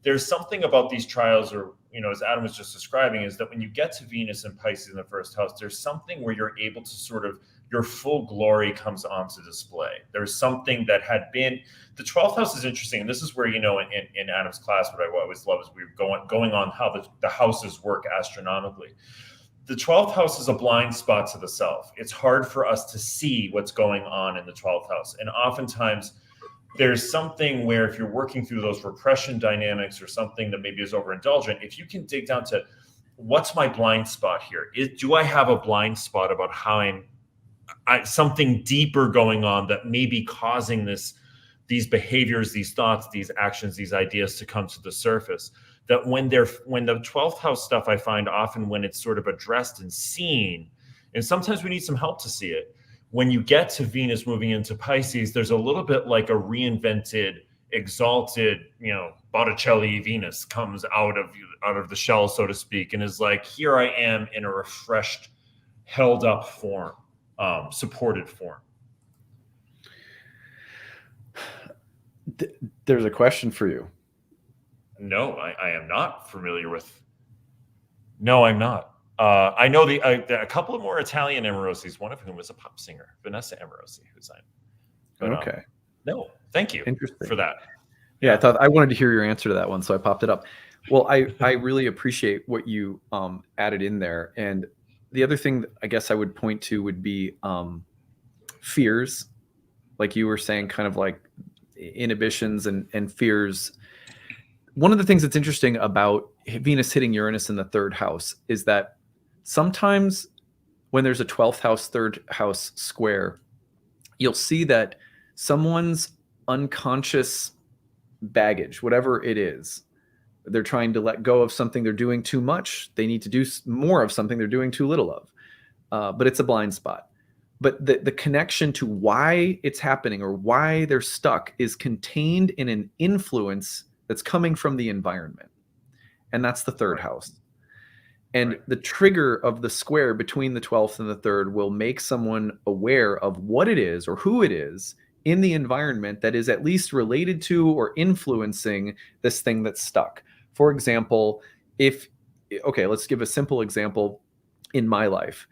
There's something about these trials, or, as Adam was just describing, is that when you get to Venus and Pisces in the first house, there's something where you're able to sort of, your full glory comes onto display. There's something that had been, the 12th house is interesting. And this is where, in Adam's class, what I always love is we're going on how the houses work astronomically. The 12th house is a blind spot to the self. It's hard for us to see what's going on in the 12th house. And oftentimes there's something where if you're working through those repression dynamics or something that maybe is overindulgent, if you can dig down to what's my blind spot here? Do I have a blind spot about how something deeper going on that may be causing these behaviors, these thoughts, these actions, these ideas to come to the surface? That when the 12th house stuff, I find often when it's sort of addressed and seen, and sometimes we need some help to see it. When you get to Venus moving into Pisces, there's a little bit like a reinvented exalted, Botticelli Venus comes out of the shell, so to speak, and is like, here I am in a refreshed, held up form, supported form. There's a question for you. No, I am not familiar with. No, I'm not. I know a couple of more Italian Amorosis, one of whom is a pop singer, Vanessa Amorosi, who's on. But, Okay. No, thank you for that. Yeah, I wanted to hear your answer to that one, so I popped it up. Well, I really appreciate what you added in there. And the other thing that I guess I would point to would be fears, like you were saying, kind of like inhibitions and fears. One of the things that's interesting about Venus hitting Uranus in the third house is that sometimes when there's a 12th house, third house square, you'll see that someone's unconscious baggage, whatever it is, they're trying to let go of something, they're doing too much, they need to do more of something they're doing too little of, but it's a blind spot. But the connection to why it's happening or why they're stuck is contained in an influence that's coming from the environment. And that's the third house. And the trigger of the square between the 12th and the 3rd will make someone aware of what it is or who it is in the environment that is at least related to or influencing this thing that's stuck. For example, let's give a simple example in my life.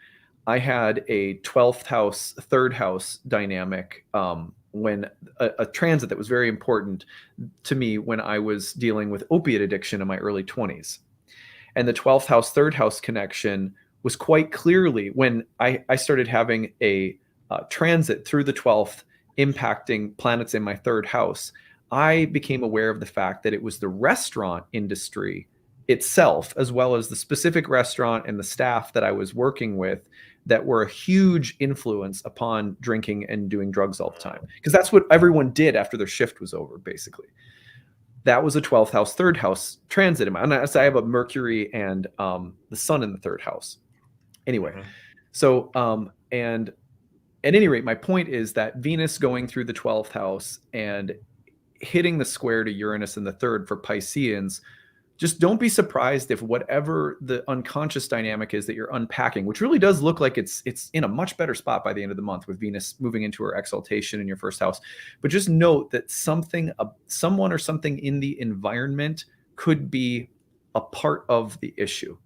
I had a 12th house, 3rd house dynamic when a transit that was very important to me when I was dealing with opiate addiction in my early 20s. And the 12th house, 3rd house connection was quite clearly when I started having a transit through the 12th impacting planets in my 3rd house. I became aware of the fact that it was the restaurant industry itself, as well as the specific restaurant and the staff that I was working with, that were a huge influence upon drinking and doing drugs all the time. Because that's what everyone did after their shift was over, basically. That was a 12th house, 3rd house transit. And I have a Mercury and the sun in the 3rd house. Anyway, so, and at any rate, my point is that Venus going through the 12th house and hitting the square to Uranus in the 3rd for Pisceans, just don't be surprised if whatever the unconscious dynamic is that you're unpacking, which really does look like it's in a much better spot by the end of the month with Venus moving into her exaltation in your 1st house. But just note that someone or something in the environment could be a part of the issue.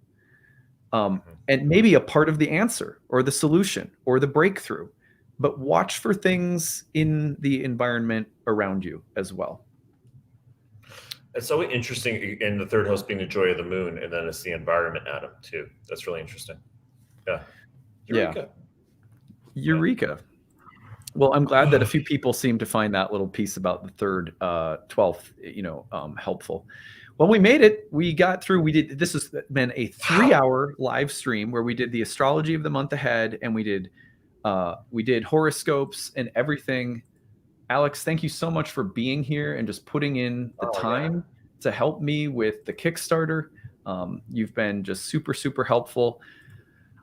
And maybe a part of the answer or the solution or the breakthrough. But watch for things in the environment around you as well. It's so interesting in the 3rd house being the joy of the moon, and then it's the environment atom too. That's really interesting. Yeah. Eureka. Yeah. Eureka. Well, I'm glad that a few people seem to find that little piece about the 3rd, 12th, helpful. Well, we made it. We got through. This has been a 3-hour live stream where we did the astrology of the month ahead, and we did horoscopes and everything. Alex, thank you so much for being here and just putting in the time to help me with the Kickstarter. You've been just super, super helpful.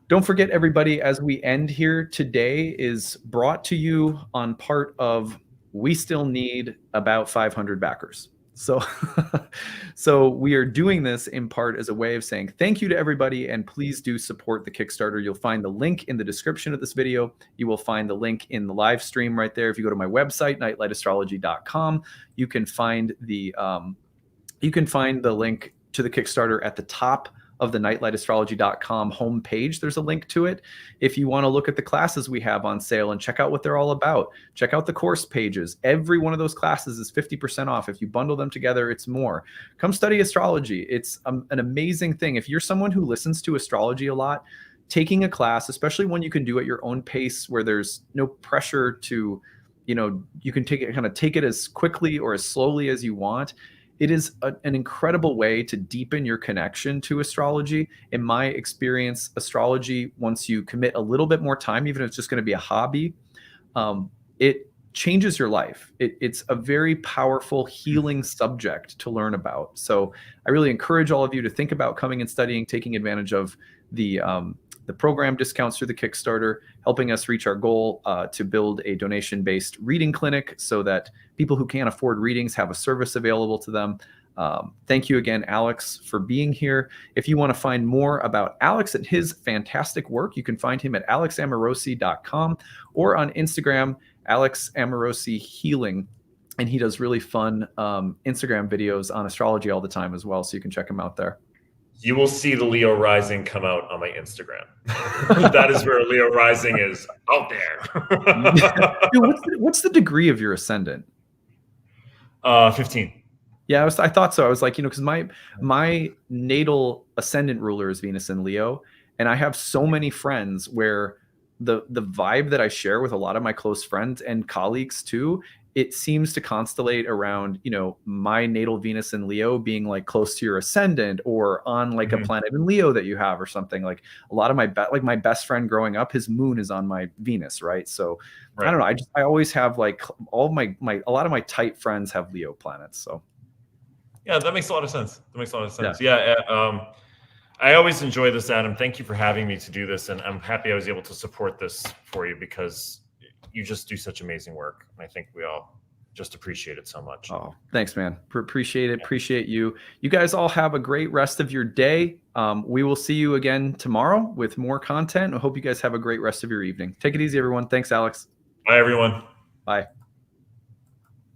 Don't forget, everybody, as we end here, today is brought to you on part of we still need about 500 backers. So we are doing this in part as a way of saying thank you to everybody, and please do support the Kickstarter. You'll find the link in the description of this video. You will find the link in the live stream right there. If you go to my website, nightlightastrology.com, you can find the link to the Kickstarter at the top of the nightlightastrology.com homepage. There's a link to it. If you want to look at the classes we have on sale and check out what they're all about, check out the course pages. Every one of those classes is 50% off. If you bundle them together, it's more. Come study astrology. It's an amazing thing. If you're someone who listens to astrology a lot, taking a class, especially one you can do at your own pace where there's no pressure to, you can take it as quickly or as slowly as you want. It is an incredible way to deepen your connection to astrology. In my experience, astrology, once you commit a little bit more time, even if it's just going to be a hobby, it changes your life. It's a very powerful, healing subject to learn about. So I really encourage all of you to think about coming and studying, taking advantage of the the program discounts through the Kickstarter, helping us reach our goal to build a donation-based reading clinic so that people who can't afford readings have a service available to them. Thank you again, Alex, for being here. If you want to find more about Alex and his fantastic work, you can find him at alexamorosi.com or on Instagram, Alex Amorosi Healing. And he does really fun Instagram videos on astrology all the time as well. So you can check him out there. You will see the Leo rising come out on my Instagram. That is where Leo rising is, out there. Dude, what's the degree of your ascendant? 15. Yeah, I thought so. I was like, because my natal ascendant ruler is Venus in Leo, and I have so many friends where the vibe that I share with a lot of my close friends and colleagues too, it seems to constellate around, my natal Venus in Leo being like close to your ascendant or on like a planet in Leo that you have or something. Like a lot of my best friend growing up, his moon is on my Venus, right? So I don't know. I always have like all a lot of my tight friends have Leo planets. So yeah, that makes a lot of sense. Yeah. I always enjoy this, Adam. Thank you for having me to do this. And I'm happy I was able to support this for you because you just do such amazing work. And I think we all just appreciate it so much. Oh, thanks, man. Appreciate it. Yeah. Appreciate you. You guys all have a great rest of your day. We will see you again tomorrow with more content. I hope you guys have a great rest of your evening. Take it easy, everyone. Thanks, Alex. Bye, everyone. Bye.